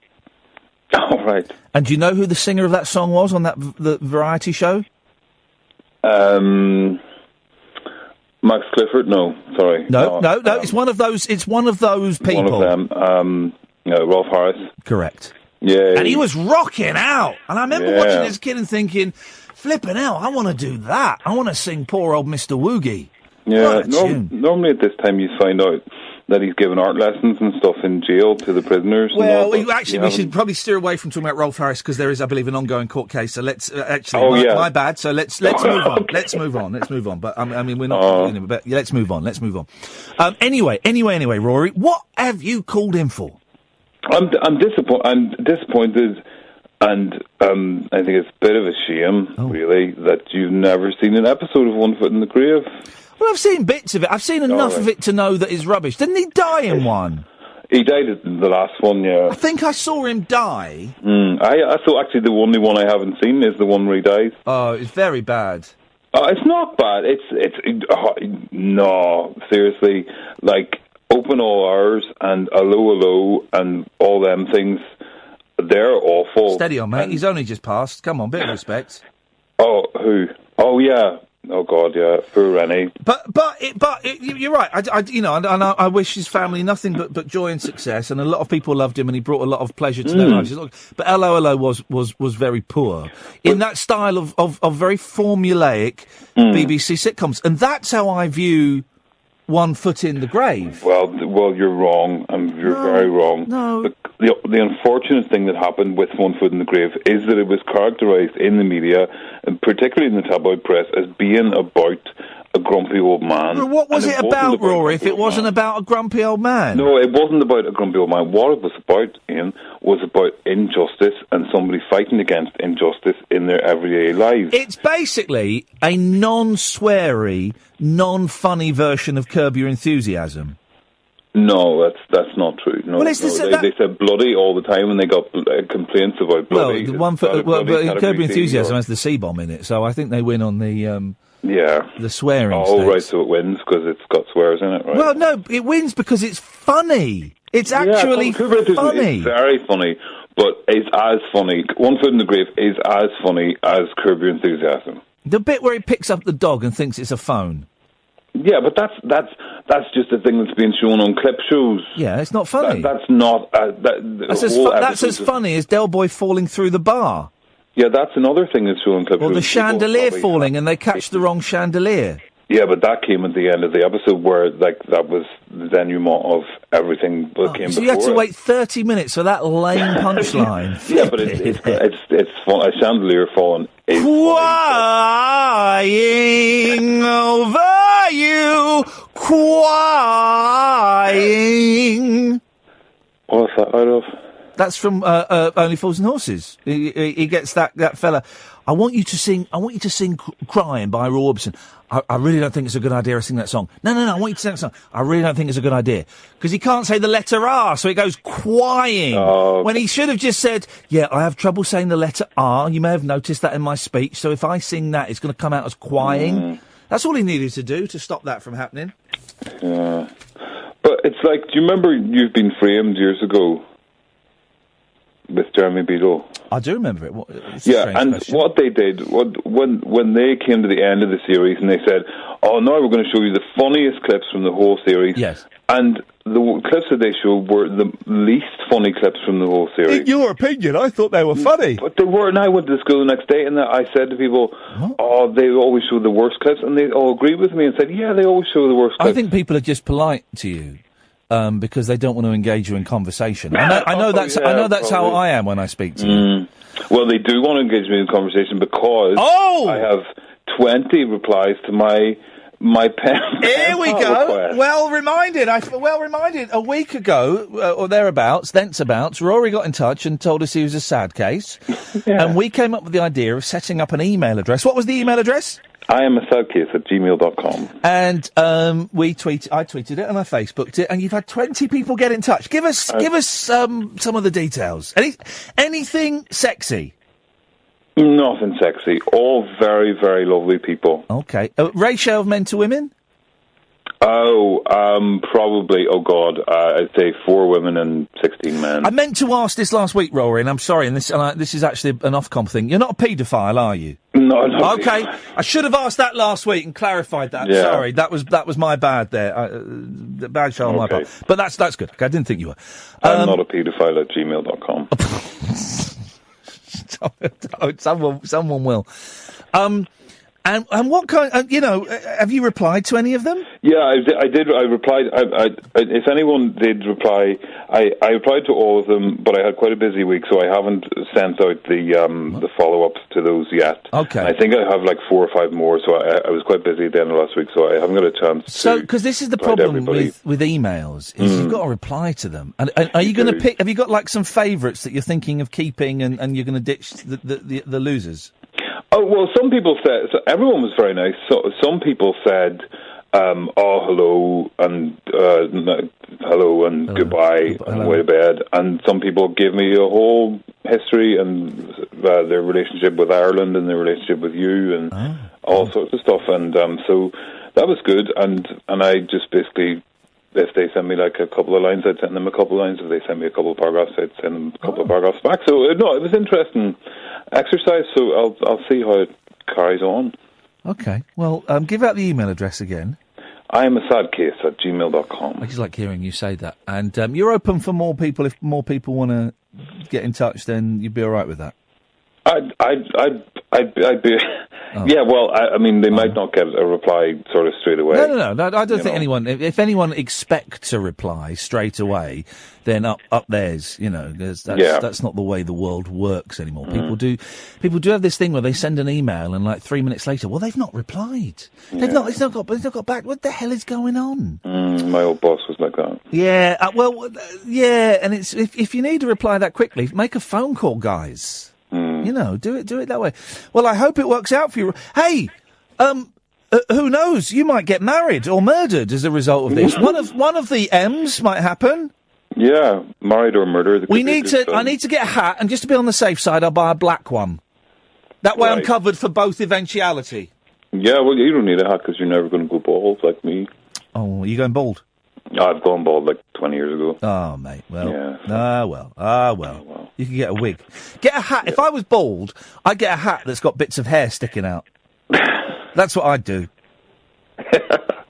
All right. And do you know who the singer of that song was on the variety show? Max Clifford? No, sorry. No. It's one of those. It's one of those people. One of them. Rolf Harris. Correct. Yeah. And he was rocking out. And I remember watching this kid and thinking, flipping hell, I want to do that. I want to sing Poor Old Mr. Woogie. Yeah. Normally at this time you find out that he's giving art lessons and stuff in jail to the prisoners. Well, we should probably steer away from talking about Rolf Harris because there is, I believe, an ongoing court case. So let's my bad. So let's move on. Let's move on. But I mean, we're not. But let's move on. Anyway, Rory, what have you called in for? I'm disappointed, and I think it's a bit of a shame, really, that you've never seen an episode of One Foot in the Grave. Well, I've seen bits of it. I've seen enough of it to know that it's rubbish. Didn't he die in one? He died in the last one, yeah. I think I saw him die. I saw actually the only one I haven't seen is the one where he dies. Oh, it's very bad. It's not bad. No, seriously. Like, Open All Hours and Allo and all them things, they're awful. Steady on, mate. He's only just passed. Come on, bit of respect. Oh, who? Oh, yeah. Oh God, yeah, poor Rennie. But you're right. I wish his family nothing but joy and success, and a lot of people loved him, and he brought a lot of pleasure to their lives. But Hello was very poor in that style of very formulaic BBC sitcoms, and that's how I view One Foot in the Grave. Well, you're wrong, and you're very wrong. No. The unfortunate thing that happened with One Foot in the Grave is that it was characterised in the media, and particularly in the tabloid press, as being about a grumpy old man. Well, what was it about, Rory, if it wasn't about a grumpy old man? No, it wasn't about a grumpy old man. What it was about, Ian, was about injustice and somebody fighting against injustice in their everyday lives. It's basically a non-sweary, non-funny version of Curb Your Enthusiasm. No, that's not true. No, they said bloody all the time, and they got complaints about bloody. Well, but Curb Your Enthusiasm has the C-bomb in it, so I think they win on the the swearing. Oh, stakes. right, so it wins because it's got swears in it, right? Well, no, it wins because it's funny. It's actually funny. It's very funny, but it's as funny. One Foot in the Grave is as funny as Curb Your Enthusiasm. The bit where he picks up the dog and thinks it's a phone. Yeah, but that's just a thing that's being shown on clip shows. Yeah, it's not funny. That's not. That's as funny as Del Boy falling through the bar. Yeah, that's another thing that's shown on clip shows. Or the chandelier falling and they catch the wrong chandelier. Yeah, but that came at the end of the episode where, like, that was the denouement of everything that came So before. you had to it. wait 30 minutes for that lame punchline. Yeah, but it's fun. A chandelier falling is Crying over you, crying. What's that out of? That's from Only Fools and Horses. He gets that fella. I want you to sing "Crying" by Roy Orbison. I really don't think it's a good idea to sing that song. No, I want you to sing that song. I really don't think it's a good idea. Because he can't say the letter R, so it goes crying. When he should have just said, yeah, I have trouble saying the letter R. You may have noticed that in my speech. So if I sing that, it's going to come out as crying. That's all he needed to do to stop that from happening. Yeah. But it's like, do you remember You've Been Framed years ago? With Jeremy Beadle. I do remember it. And what they did, when they came to the end of the series and they said, oh, now we're going to show you the funniest clips from the whole series. Yes. And the clips that they showed were the least funny clips from the whole series. In your opinion, I thought they were funny. But they were, and I went to school the next day and I said to people, oh, they always show the worst clips, and they all agreed with me and said, yeah, they always show the worst clips. I think people are just polite to you. Because they don't want to engage you in conversation. I know that's how I am when I speak to you. Well, they do want to engage me in conversation because I have 20 replies to my pen. Here we go. Request. Well reminded. A week ago or thereabouts, Rory got in touch and told us he was a sad case, and we came up with the idea of setting up an email address. What was the email address? I am a sadcase at gmail.com. And I tweeted it and I Facebooked it, and you've had 20 people get in touch. Give us some of the details. Anything sexy? Nothing sexy. All very, very lovely people. Okay. Ratio of men to women? Probably, I'd say 4 women and 16 men. I meant to ask this last week, Rory, and I'm sorry, and this is actually an Ofcom thing. You're not a paedophile, are you? No. Okay, I should have asked that last week and clarified that. Yeah. Sorry, that was my bad there. Bad show on my part. But that's good. Okay, I didn't think you were. I'm not a paedophile at gmail.com. Someone will. And what kind? Have you replied to any of them? Yeah, I did. I replied. If anyone did reply, I replied to all of them, but I had quite a busy week, so I haven't sent out the follow-ups to those yet. Okay. I think I have like 4 or 5 more, so I was quite busy at the end of last week, so I haven't got a chance. So, because this is the problem with emails, is you've got to reply to them. And are you going to pick? Have you got like some favourites that you're thinking of keeping, and you're going to ditch the losers? Oh, well, some people said, so everyone was very nice. So some people said, hello, and goodbye, and way to bed. And some people gave me a whole history and their relationship with Ireland and their relationship with you and all sorts of stuff. And so that was good. And I just basically, if they sent me like a couple of lines, I'd send them a couple of lines. If they sent me a couple of paragraphs, I'd send them a couple of paragraphs back. So, no, it was interesting exercise, so I'll see how it carries on. Okay. Well, give out the email address again. I am a sadcase at gmail.com. I just like hearing you say that. And you're open for more people. If more people want to get in touch, then you'd be all right with that. I'd be... Yeah, well, I mean, they might not get a reply sort of straight away. No, I don't think anyone... If anyone expects a reply straight away, then up theirs, that's not the way the world works anymore. People do have this thing where they send an email and like 3 minutes later, well, they've not replied. It's not got back. What the hell is going on? My old boss was like that. Yeah, and it's if you need to reply that quickly, make a phone call, guys. Do it that way. Well, I hope it works out for you. Hey, who knows? You might get married or murdered as a result of this. One of the M's might happen. Yeah, married or murdered. I need to get a hat, and just to be on the safe side, I'll buy a black one. That way I'm covered for both eventuality. Yeah, well, you don't need a hat because you're never going to go bald like me. Oh, are you going bald? I've gone bald like 20 years ago. Oh, mate. Well, yeah. Well. You can get a wig. Get a hat. Yeah. If I was bald, I'd get a hat that's got bits of hair sticking out. That's what I'd do.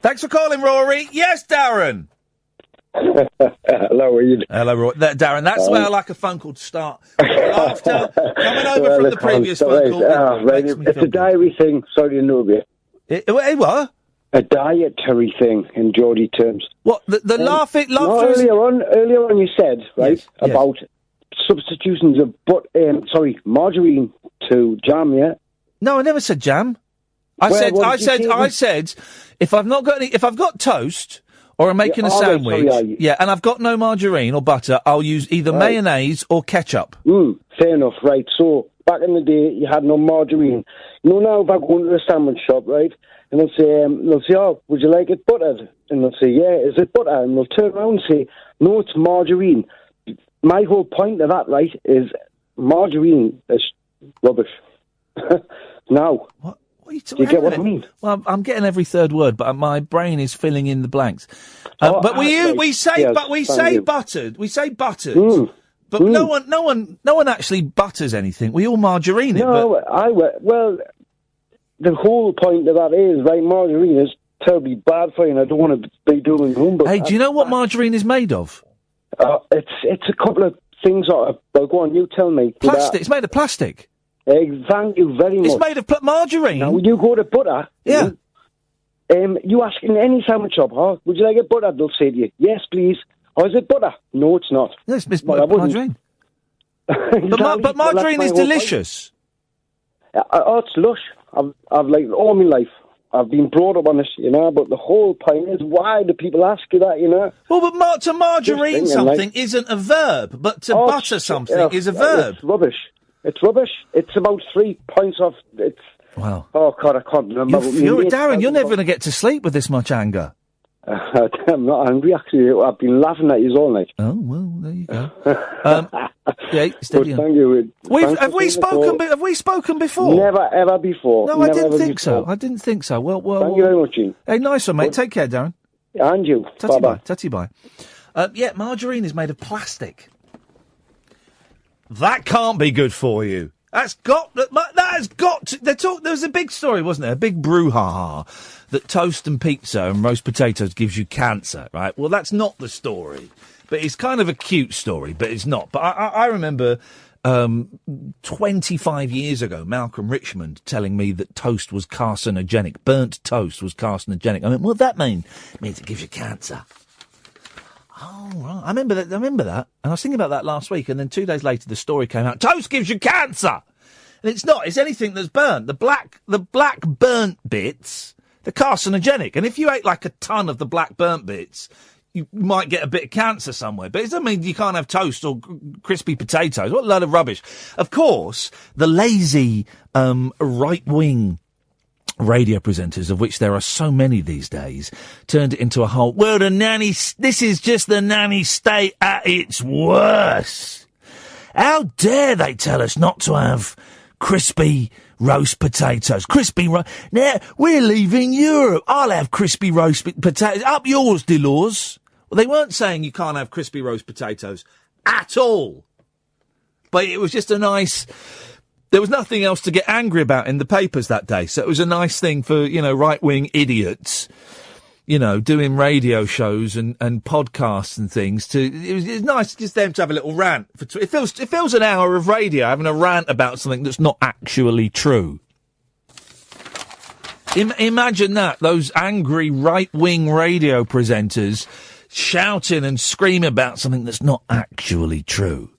Thanks for calling, Rory. Yes, Darren. Hello, how are you doing? Hello, Rory. Darren, that's where I like a phone call to start. Laughter coming over from the previous phone call. It's a diary thing. Sorry to know you. What? a dietary thing in Geordie terms. What the laughter? Earlier on, you said about substitutions of margarine to jam. Yeah. No, I never said jam. I said if I've got toast or I'm making a sandwich, and I've got no margarine or butter, I'll use either mayonnaise or ketchup. Fair enough, right? So back in the day, you had no margarine. Now if I go into a sandwich shop, right, and they'll say, "Oh, would you like it buttered?" And they'll say, "Yeah, is it butter?" And they'll turn around and say, "No, it's margarine." My whole point of that, right, is margarine is rubbish. Now. What? Do you get what I mean? Well, I'm getting every third word, but my brain is filling in the blanks. But we say buttered. We say buttered. But no one actually butters anything. We all margarine it. Well, the whole point of that is, right, margarine is terribly bad for you, and I don't want to be doing home. But hey, do you know what margarine is made of? It's a couple of things. Well, go on, you tell me. Plastic. It's made of plastic. Thank you very much. It's made of margarine. Now, when you go to butter, you ask in any sandwich shop, would you like it buttered? They'll say to you, yes, please. Or is it butter? No, it's not. Yes, it's margarine. But margarine is delicious. It's lush. I've like all my life. I've been brought up on this, but the whole point is, why do people ask you that, Well, but to margarine something isn't a verb, but to butter something is a verb. It's rubbish. It's rubbish. It's about 3 points off. It's... Wow. Oh, God, I can't remember. Darren, you're never going to get to sleep with this much anger. I'm not angry, actually. I've been laughing at you all night. Oh, well, there you go. Steady on. Thank you. Have we spoken before? Never, ever before. No, I didn't think so. I didn't think so. Well, thank you very much, Ian. Hey, nice one, mate. Take care, Darren. And you. Bye-bye. Tatty-bye. Margarine is made of plastic. That can't be good for you. That has got to... There was a big story, wasn't there? A big brouhaha that toast and pizza and roast potatoes gives you cancer, right? Well, that's not the story. But it's kind of a cute story, but it's not. But I remember 25 years ago, Malcolm Richmond telling me that toast was carcinogenic. Burnt toast was carcinogenic. I mean, what does that mean? It means it gives you cancer. Oh, right. I remember that. And I was thinking about that last week, and then 2 days later the story came out. Toast gives you cancer! And it's not. It's anything that's burnt. The black burnt bits, they're carcinogenic. And if you ate like a ton of the black burnt bits, you might get a bit of cancer somewhere. But it doesn't mean you can't have toast or crispy potatoes. What a load of rubbish. Of course, the lazy right-wing radio presenters, of which there are so many these days, turned it into a whole, well, this is just the nanny state at its worst. How dare they tell us not to have crispy roast potatoes? Now, we're leaving Europe. I'll have crispy roast potatoes. Up yours, Delors. Well, they weren't saying you can't have crispy roast potatoes at all. But it was just a nice... There was nothing else to get angry about in the papers that day, so it was a nice thing for, right-wing idiots, doing radio shows and podcasts and things. It was nice just them to have a little rant. It feels an hour of radio having a rant about something that's not actually true. Imagine that, those angry right-wing radio presenters shouting and screaming about something that's not actually true.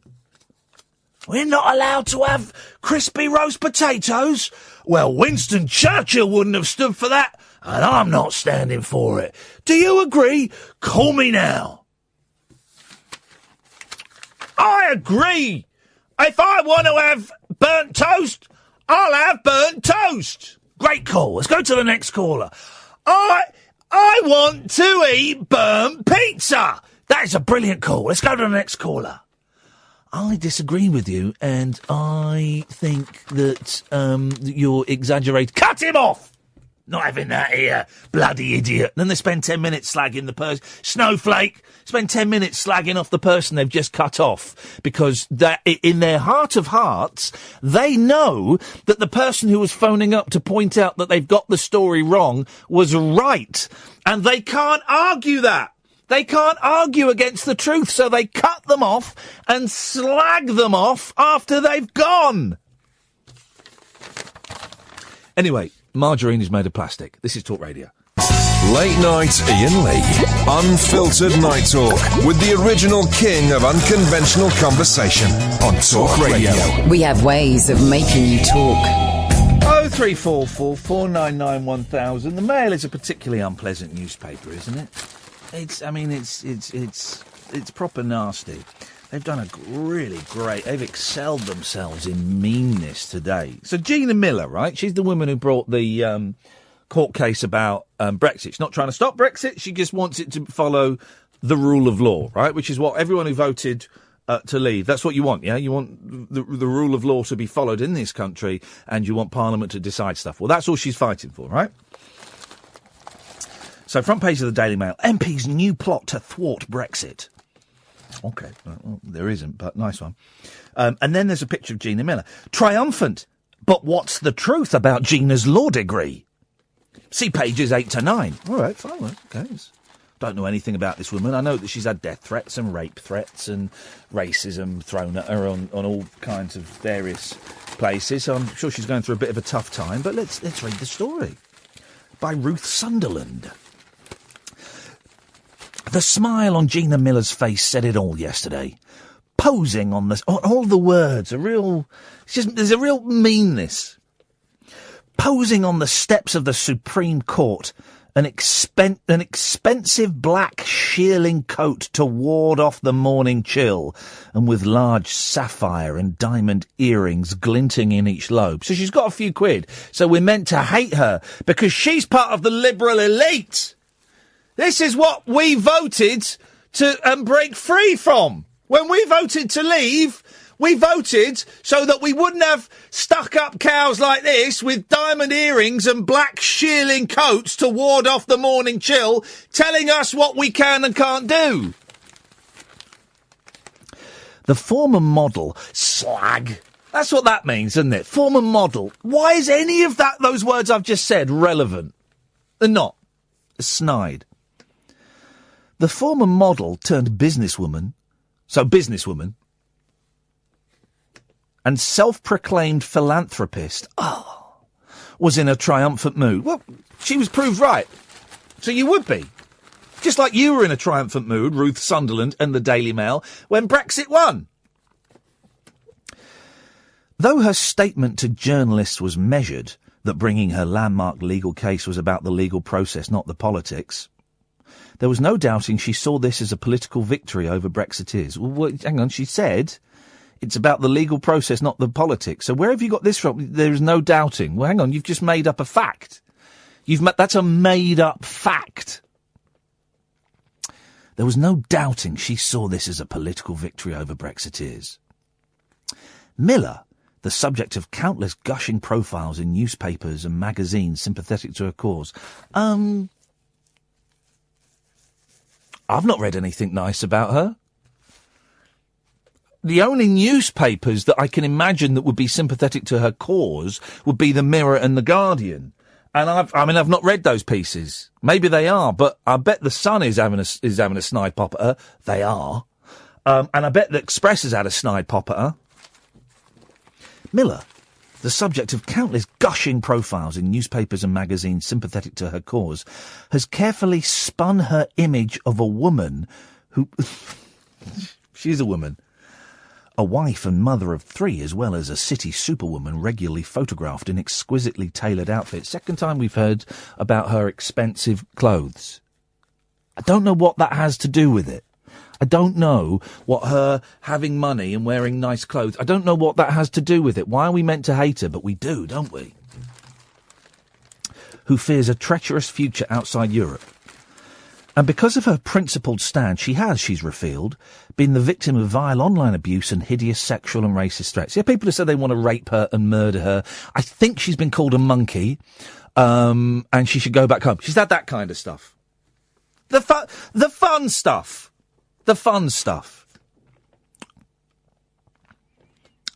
We're not allowed to have crispy roast potatoes? Well, Winston Churchill wouldn't have stood for that, and I'm not standing for it. Do you agree? Call me now. I agree. If I want to have burnt toast, I'll have burnt toast. Great call. Let's go to the next caller. I want to eat burnt pizza. That is a brilliant call. Let's go to the next caller. I disagree with you, and I think that you're exaggerating. Cut him off! Not having that here, bloody idiot. Then they spend 10 minutes slagging the person. Snowflake! Spend 10 minutes slagging off the person they've just cut off. Because in their heart of hearts, they know that the person who was phoning up to point out that they've got the story wrong was right. And they can't argue that. They can't argue against the truth, so they cut them off and slag them off after they've gone. Anyway, margarine is made of plastic. This is Talk Radio. Late Night Iain Lee. Unfiltered night talk with the original king of unconventional conversation on Talk Radio. We have ways of making you talk. 0344 499 1000. The Mail is a particularly unpleasant newspaper, isn't it? It's proper nasty. They've done a really great... They've excelled themselves in meanness today. So Gina Miller, right? She's the woman who brought the court case about Brexit. She's not trying to stop Brexit. She just wants it to follow the rule of law, right? Which is what everyone who voted to leave, that's what you want, yeah? You want the rule of law to be followed in this country, and you want Parliament to decide stuff. Well, that's all she's fighting for, right? So, front page of the Daily Mail. MP's new plot to thwart Brexit. OK, well, there isn't, but nice one. And then there's a picture of Gina Miller. Triumphant. But what's the truth about Gina's law degree? See pages 8 to 9. All right, fine. OK. Don't know anything about this woman. I know that she's had death threats and rape threats and racism thrown at her on all kinds of various places. So I'm sure she's going through a bit of a tough time. But let's read the story. By Ruth Sunderland. The smile on Gina Miller's face said it all yesterday. Posing on this, all the words, there's a real meanness. Posing on the steps of the Supreme Court, an expensive black shearling coat to ward off the morning chill, and with large sapphire and diamond earrings glinting in each lobe. So she's got a few quid. So we're meant to hate her because she's part of the liberal elite. This is what we voted to break free from. When we voted to leave, we voted so that we wouldn't have stuck-up cows like this with diamond earrings and black shearling coats to ward off the morning chill, telling us what we can and can't do. The former model, slag. That's what that means, isn't it? Former model. Why is any of those words I've just said relevant? They're not. Snide. The former model turned businesswoman, and self-proclaimed philanthropist, was in a triumphant mood. Well, she was proved right. So you would be. Just like you were in a triumphant mood, Ruth Sunderland and the Daily Mail, when Brexit won. Though her statement to journalists was measured, that bringing her landmark legal case was about the legal process, not the politics, there was no doubting she saw this as a political victory over Brexiteers. Well, hang on, she said it's about the legal process, not the politics. So where have you got this from? There is no doubting. Well, hang on, you've just made up a fact. That's a made-up fact. There was no doubting she saw this as a political victory over Brexiteers. Miller, the subject of countless gushing profiles in newspapers and magazines sympathetic to her cause. I've not read anything nice about her. The only newspapers that I can imagine that would be sympathetic to her cause would be the Mirror and the Guardian. And I've not read those pieces. Maybe they are, but I bet the Sun is having a snide pop at her. They are. And I bet the Express has had a snide pop at her. Miller, the subject of countless gushing profiles in newspapers and magazines sympathetic to her cause, has carefully spun her image of a woman who... She's a woman. A wife and mother of 3, as well as a city superwoman regularly photographed in exquisitely tailored outfits. Second time we've heard about her expensive clothes. I don't know what that has to do with it. I don't know what her having money and wearing nice clothes, I don't know what that has to do with it. Why are we meant to hate her? But we do, don't we? Who fears a treacherous future outside Europe. And because of her principled stand, she's revealed, been the victim of vile online abuse and hideous sexual and racist threats. Yeah, people have said they want to rape her and murder her. I think she's been called a monkey, and she should go back home. She's had that kind of stuff. The fun stuff. The fun stuff.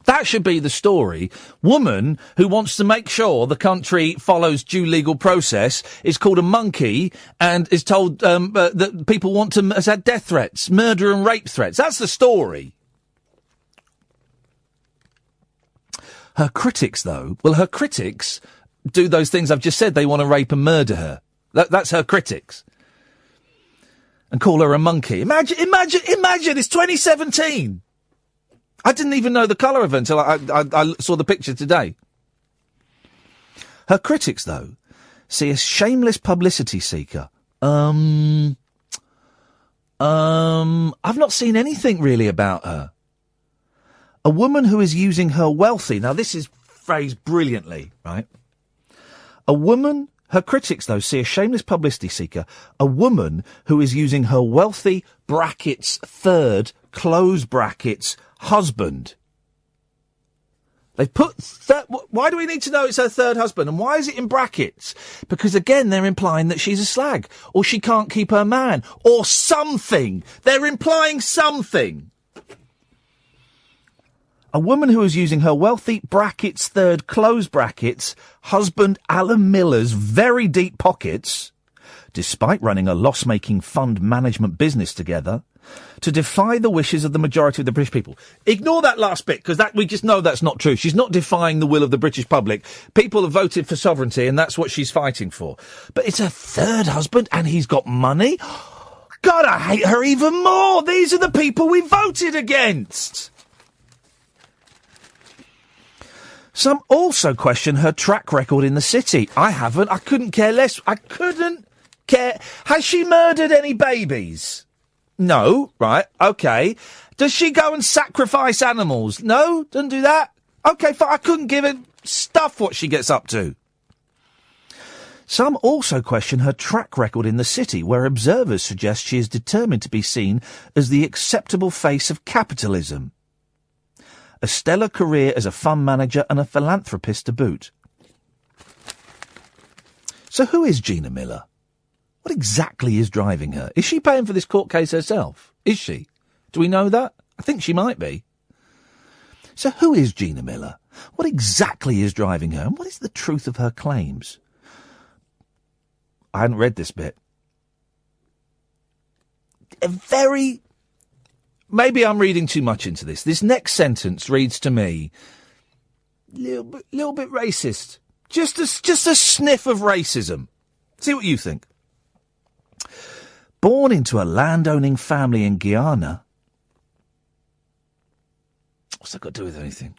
That should be the story. Woman who wants to make sure the country follows due legal process is called a monkey and is told that people has had death threats, murder and rape threats. That's the story. Her critics, though, her critics do those things I've just said. They want to rape and murder her. That's her critics. And call her a monkey. Imagine, it's 2017. I didn't even know the colour of her until I saw the picture today. Her critics, though, see a shameless publicity seeker. I've not seen anything really about her. A woman who is using her wealthy... Now, this is phrased brilliantly, right? Her critics, though, see a shameless publicity seeker, a woman who is using her wealthy, brackets, third, close brackets, husband. They've put... why do we need to know it's her third husband? And why is it in brackets? Because, again, they're implying that she's a slag. Or she can't keep her man. Or something. They're implying something. A woman who is using her wealthy, brackets, third, close brackets, husband Alan Miller's very deep pockets, despite running a loss-making fund management business together, to defy the wishes of the majority of the British people. Ignore that last bit, because we just know that's not true. She's not defying the will of the British public. People have voted for sovereignty, and that's what she's fighting for. But it's her third husband, and he's got money? God, I hate her even more! These are the people we voted against! Some also question her track record in the city. I haven't. I couldn't care less. I couldn't care. Has she murdered any babies? No. Right. Okay. Does she go and sacrifice animals? No. Doesn't do that. Okay, fine. I couldn't give a stuff what she gets up to. Some also question her track record in the city, where observers suggest she is determined to be seen as the acceptable face of capitalism. A stellar career as a fund manager and a philanthropist to boot. So who is Gina Miller? What exactly is driving her? Is she paying for this court case herself? Is she? Do we know that? I think she might be. So who is Gina Miller? What exactly is driving her? And what is the truth of her claims? I hadn't read this bit. Maybe I'm reading too much into this. This next sentence reads to me little bit racist. Just a sniff of racism. See what you think. Born into a landowning family in Guyana. What's that got to do with anything?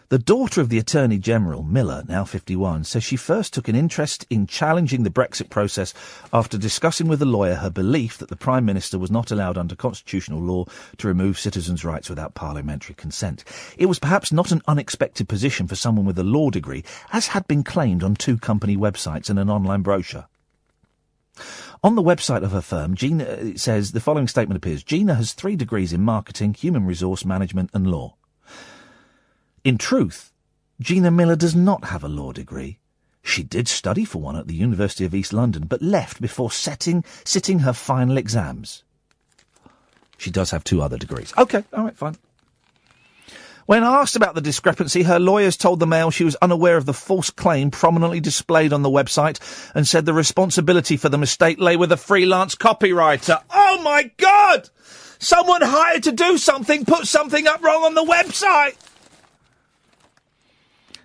The daughter of the Attorney General, Miller, now 51, says she first took an interest in challenging the Brexit process after discussing with a lawyer her belief that the Prime Minister was not allowed under constitutional law to remove citizens' rights without parliamentary consent. It was perhaps not an unexpected position for someone with a law degree, as had been claimed on 2 company websites and an online brochure. On the website of her firm, Gina, it says the following statement appears. Gina has 3 degrees in marketing, human resource management and law. In truth, Gina Miller does not have a law degree. She did study for one at the University of East London, but left before sitting her final exams. She does have 2 other degrees. OK, all right, fine. When asked about the discrepancy, her lawyers told the Mail she was unaware of the false claim prominently displayed on the website and said the responsibility for the mistake lay with a freelance copywriter. Oh, my God! Someone hired to do something, put something up wrong on the website!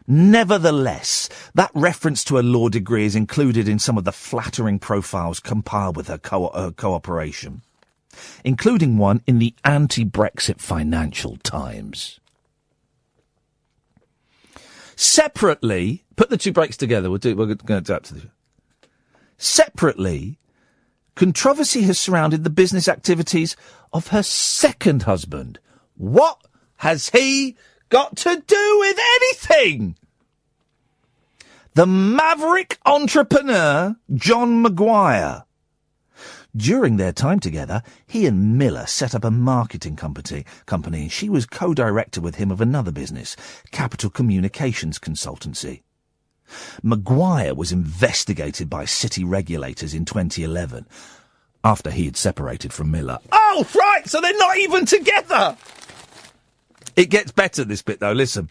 Nevertheless, that reference to a law degree is included in some of the flattering profiles compiled with her cooperation, including one in the anti-Brexit Financial Times. Separately, put the 2 breaks together. We're going to adapt to this. Separately, controversy has surrounded the business activities of her second husband. What has he got to do with anything? The maverick entrepreneur John Maguire. During their time together, he and Miller set up a marketing company, and she was co-director with him of another business, Capital Communications Consultancy. Maguire was investigated by city regulators in 2011, after he had separated from Miller. Oh, right, so they're not even together! It gets better, this bit, though. Listen.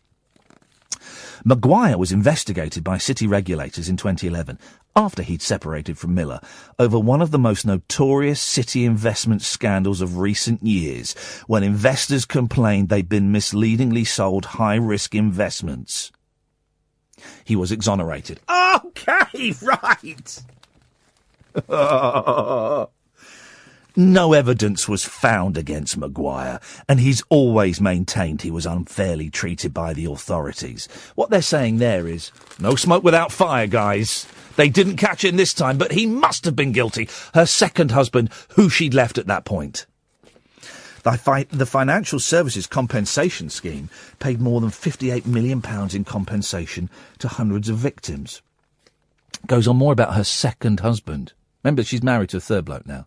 Maguire was investigated by city regulators in 2011, after he'd separated from Miller, over one of the most notorious city investment scandals of recent years, when investors complained they'd been misleadingly sold high-risk investments. He was exonerated. Okay, right. No evidence was found against Maguire, and he's always maintained he was unfairly treated by the authorities. What they're saying there is, no smoke without fire, guys. They didn't catch him this time, but he must have been guilty. Her second husband, who she'd left at that point. The Financial Services Compensation Scheme paid more than £58 million in compensation to hundreds of victims. Goes on more about her second husband. Remember, she's married to a third bloke now.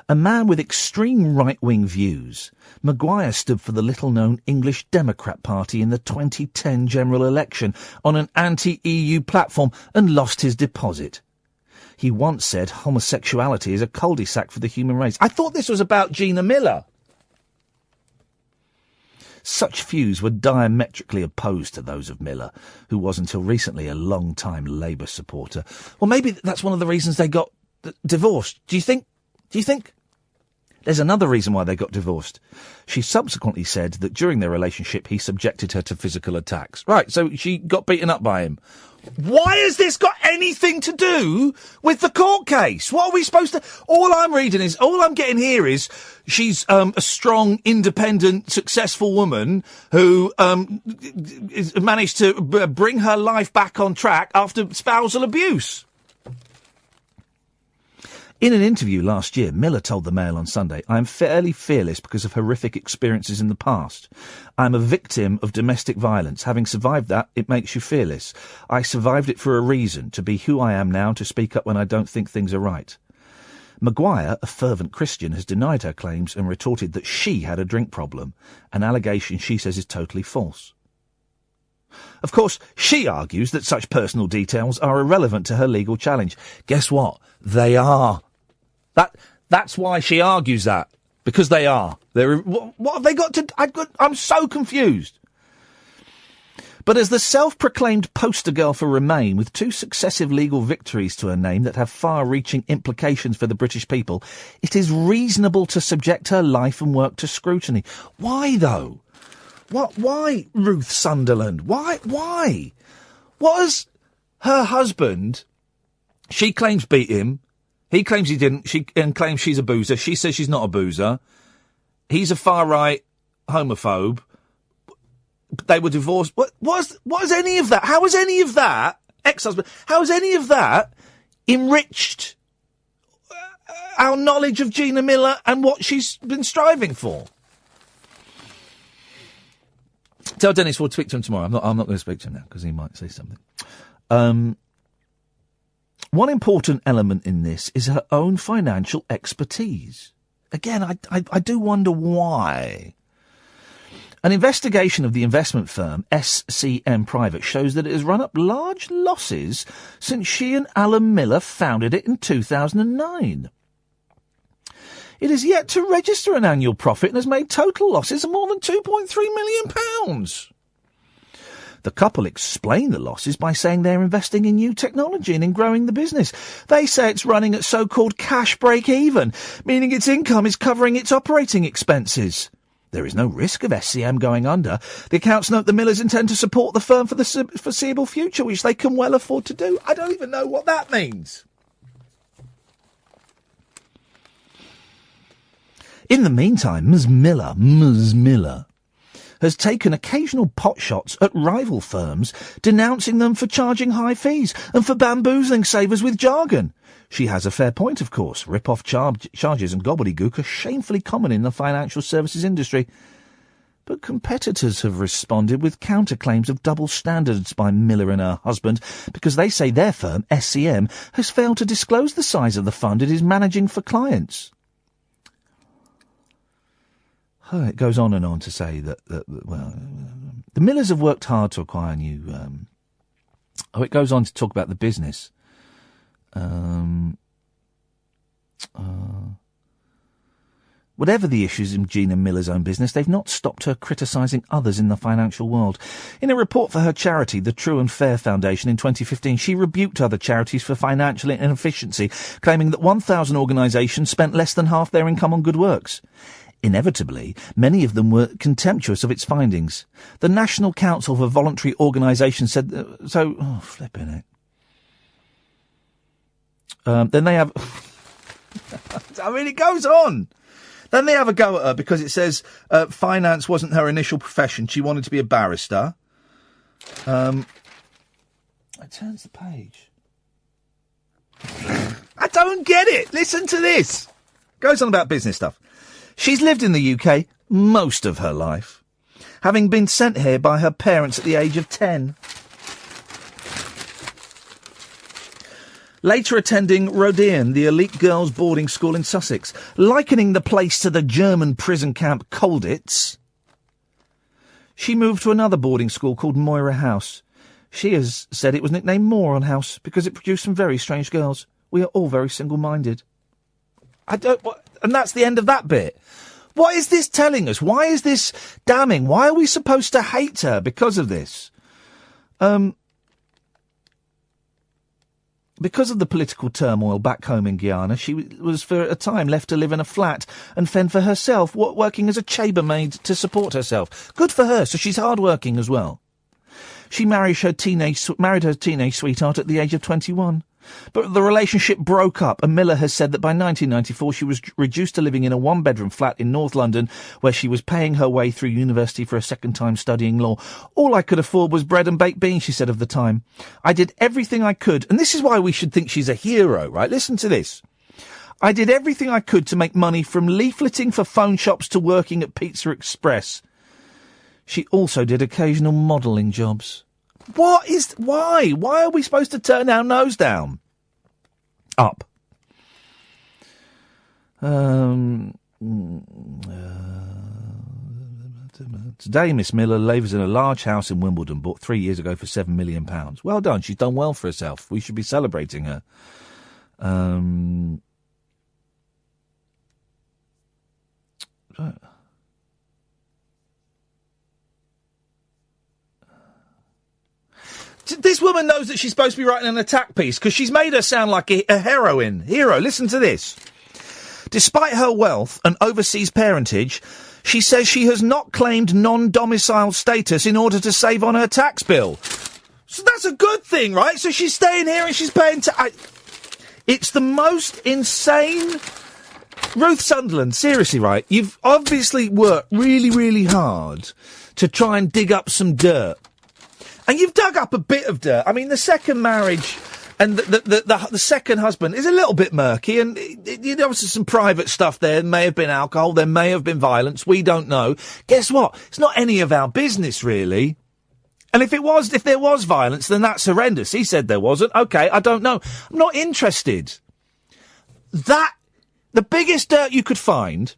A man with extreme right-wing views, Maguire stood for the little-known English Democrat Party in the 2010 general election on an anti-EU platform and lost his deposit. He once said homosexuality is a cul-de-sac for the human race. I thought this was about Gina Miller. Such views were diametrically opposed to those of Miller, who was until recently a long-time Labour supporter. Well, maybe that's one of the reasons they got divorced. Do you think? There's another reason why they got divorced. She subsequently said that during their relationship he subjected her to physical attacks. Right, so she got beaten up by him. Why has this got anything to do with the court case? What are we supposed to... All I'm getting here is she's a strong, independent, successful woman who managed to bring her life back on track after spousal abuse. In an interview last year, Miller told the Mail on Sunday, "I am fairly fearless because of horrific experiences in the past. I am a victim of domestic violence. Having survived that, it makes you fearless. I survived it for a reason, to be who I am now, to speak up when I don't think things are right." Maguire, a fervent Christian, has denied her claims and retorted that she had a drink problem, an allegation she says is totally false. Of course, she argues that such personal details are irrelevant to her legal challenge. Guess what? They are. That's why she argues that. Because they are. What have they got to... I'm so confused. But as the self-proclaimed poster girl for Remain, with 2 successive legal victories to her name that have far-reaching implications for the British people, it is reasonable to subject her life and work to scrutiny. Why, though? Why, Ruth Sunderland? Why? What has her husband... She claims beat him. He claims he didn't. She claims she's a boozer. She says she's not a boozer. He's a far-right homophobe. They were divorced. What is any of that? How has any of that, ex-husband, how has any of that enriched our knowledge of Gina Miller and what she's been striving for? Tell Dennis we'll speak to him tomorrow. I'm not going to speak to him now because he might say something. One important element in this is her own financial expertise. Again, I do wonder why. An investigation of the investment firm SCM Private shows that it has run up large losses since she and Alan Miller founded it in 2009. It has yet to register an annual profit and has made total losses of more than £2.3 million. The couple explain the losses by saying they're investing in new technology and in growing the business. They say it's running at so-called cash break-even, meaning its income is covering its operating expenses. There is no risk of SCM going under. The accounts note the Millers intend to support the firm for the foreseeable future, which they can well afford to do. I don't even know what that means. In the meantime, Ms. Miller has taken occasional potshots at rival firms, denouncing them for charging high fees and for bamboozling savers with jargon. She has a fair point, of course. Rip-off charges and gobbledygook are shamefully common in the financial services industry. But competitors have responded with counterclaims of double standards by Miller and her husband because they say their firm, SCM, has failed to disclose the size of the fund it is managing for clients. It goes on and on to say that the Millers have worked hard to acquire new... it goes on to talk about the business. Whatever the issues in Gina Miller's own business, they've not stopped her criticising others in the financial world. In a report for her charity, the True and Fair Foundation, in 2015, she rebuked other charities for financial inefficiency, claiming that 1,000 organisations spent less than half their income on good works. Inevitably, many of them were contemptuous of its findings. The National Council for Voluntary Organisations said... flipping it. Then they have... I mean, it goes on. Then they have a go at her because it says finance wasn't her initial profession. She wanted to be a barrister. It turns the page. I don't get it. Listen to this. Goes on about business stuff. She's lived in the UK most of her life, having been sent here by her parents at the age of 10. Later attending Rodean, the elite girls' boarding school in Sussex, likening the place to the German prison camp Colditz. She moved to another boarding school called Moira House. She has said it was nicknamed Moron House because it produced some very strange girls. We are all very single-minded. And that's the end of that bit. What is this telling us? Why is this damning? Why are we supposed to hate her because of this? Because of the political turmoil back home in Guyana, she was for a time left to live in a flat and fend for herself, working as a chambermaid to support herself. Good for her, so she's hard-working as well. She married her teenage sweetheart at the age of 21. But the relationship broke up, and Miller has said that by 1994 she was reduced to living in a one-bedroom flat in North London, where she was paying her way through university for a second time studying law. All I could afford was bread and baked beans, she said of the time. I did everything I could, and this is why we should think she's a hero, right? Listen to this. I did everything I could to make money, from leafleting for phone shops to working at Pizza Express. She also did occasional modelling jobs. Why? Why are we supposed to turn our nose down? Up. Today, Miss Miller lives in a large house in Wimbledon, bought 3 years ago for £7 million. Well done. She's done well for herself. We should be celebrating her. This woman knows that she's supposed to be writing an attack piece because she's made her sound like a hero. Listen to this. Despite her wealth and overseas parentage, she says she has not claimed non-domicile status in order to save on her tax bill. So that's a good thing, right? So she's staying here and she's paying It's the most insane... Ruth Sunderland, seriously, right? You've obviously worked really, really hard to try and dig up some dirt. And you've dug up a bit of dirt. I mean, the second marriage and the second husband is a little bit murky, and obviously some private stuff there. There may have been alcohol, there may have been violence, we don't know. Guess what? It's not any of our business, really. And if there was violence, then that's horrendous. He said there wasn't. Okay, I don't know. I'm not interested. The biggest dirt you could find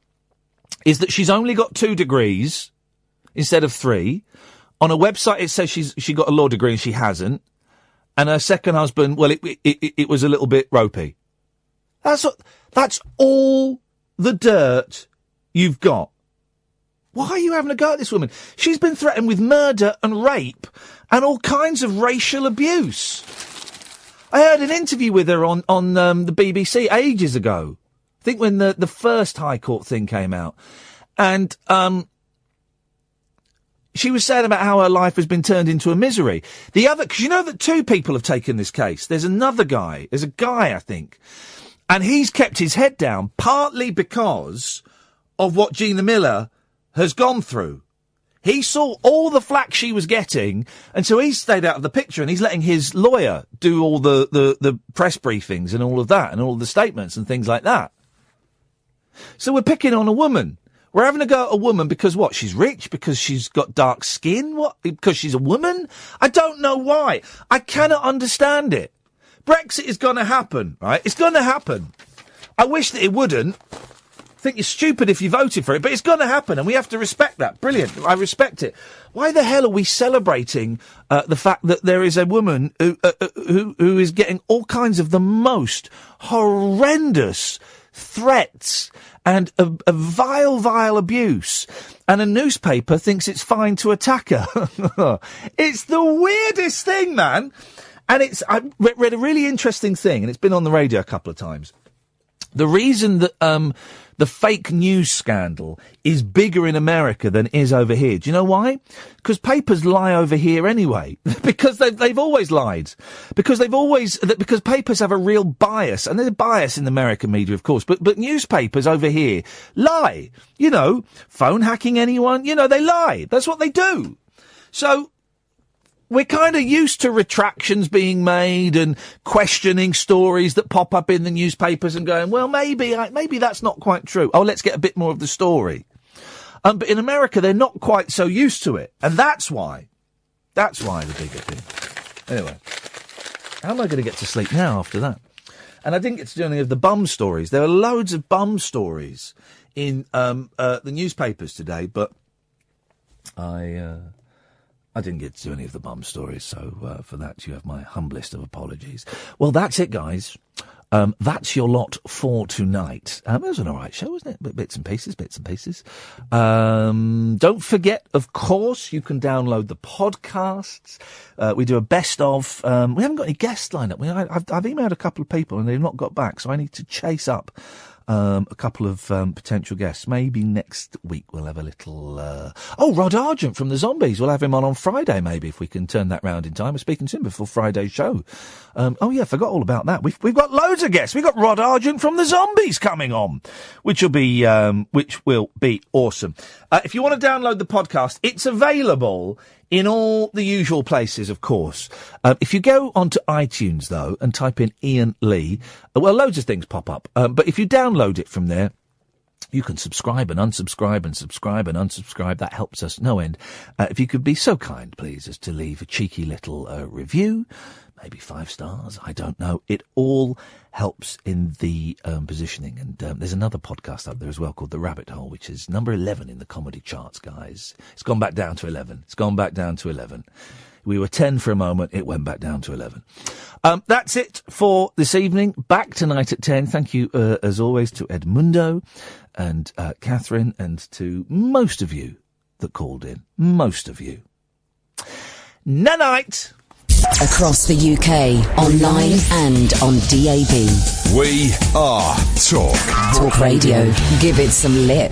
is that she's only got 2 degrees instead of 3. On a website, it says she got a law degree and she hasn't. And her second husband, well, it was a little bit ropey. That's all the dirt you've got. Why are you having a go at this woman? She's been threatened with murder and rape and all kinds of racial abuse. I heard an interview with her on the BBC ages ago. I think when the first High Court thing came out. And, she was saying about how her life has been turned into a misery. Because you know that 2 people have taken this case. There's another guy. There's a guy, I think. And he's kept his head down, partly because of what Gina Miller has gone through. He saw all the flack she was getting, and so he's stayed out of the picture, and he's letting his lawyer do all the press briefings and all of that, and all the statements and things like that. So we're picking on a woman. We're having a go at a woman because what? She's rich? Because she's got dark skin? What? Because she's a woman? I don't know why. I cannot understand it. Brexit is going to happen, right? It's going to happen. I wish that it wouldn't. I think you're stupid if you voted for it, but it's going to happen, and we have to respect that. Brilliant. I respect it. Why the hell are we celebrating the fact that there is a woman who is getting all kinds of the most horrendous threats and a vile abuse, and a newspaper thinks it's fine to attack her? It's the weirdest thing, man. And I read a really interesting thing, and it's been on the radio a couple of times. The reason that the fake news scandal is bigger in America than it is over here. Do you know why? Because papers lie over here anyway. Because they've always lied. Because papers have a real bias, and there's a bias in the American media, of course. But newspapers over here lie. You know, phone hacking anyone. You know, they lie. That's what they do. So we're kind of used to retractions being made and questioning stories that pop up in the newspapers and going, well, maybe that's not quite true. Oh, let's get a bit more of the story. But in America, they're not quite so used to it. And that's why the bigger thing. Anyway, how am I going to get to sleep now after that? And I didn't get to do any of the bum stories. There are loads of bum stories in the newspapers today, but I didn't get to do any of the bum stories, so for that you have my humblest of apologies. Well, that's it, guys. That's your lot for tonight. It was an all right show, wasn't it? Bits and pieces. Don't forget, of course, you can download the podcasts. We do a best of. We haven't got any guests lined up. I've emailed a couple of people and they've not got back, so I need to chase up a couple of potential guests. Maybe next week we'll have a little... Rod Argent from the Zombies. We'll have him on Friday, maybe, if we can turn that round in time. We're speaking to him before Friday's show. Forgot all about that. We've got loads of guests. We've got Rod Argent from the Zombies coming on, which will be awesome. If you want to download the podcast, it's available in all the usual places, of course. If you go onto iTunes, though, and type in Iain Lee, loads of things pop up. But if you download it from there, you can subscribe and unsubscribe and subscribe and unsubscribe. That helps us no end. If you could be so kind, please, as to leave a cheeky little review, maybe 5 stars, I don't know. It all helps in the positioning. And there's another podcast up there as well called The Rabbit Hole, which is number 11 in the comedy charts, guys. It's gone back down to 11. We were 10 for a moment. It went back down to 11. That's it for this evening. Back tonight at 10. Thank you, as always, to Edmundo and Catherine and to most of you that called in. Most of you. Night. Across the UK, online and on DAB. We are Talk. Talk Radio. Give it some lip.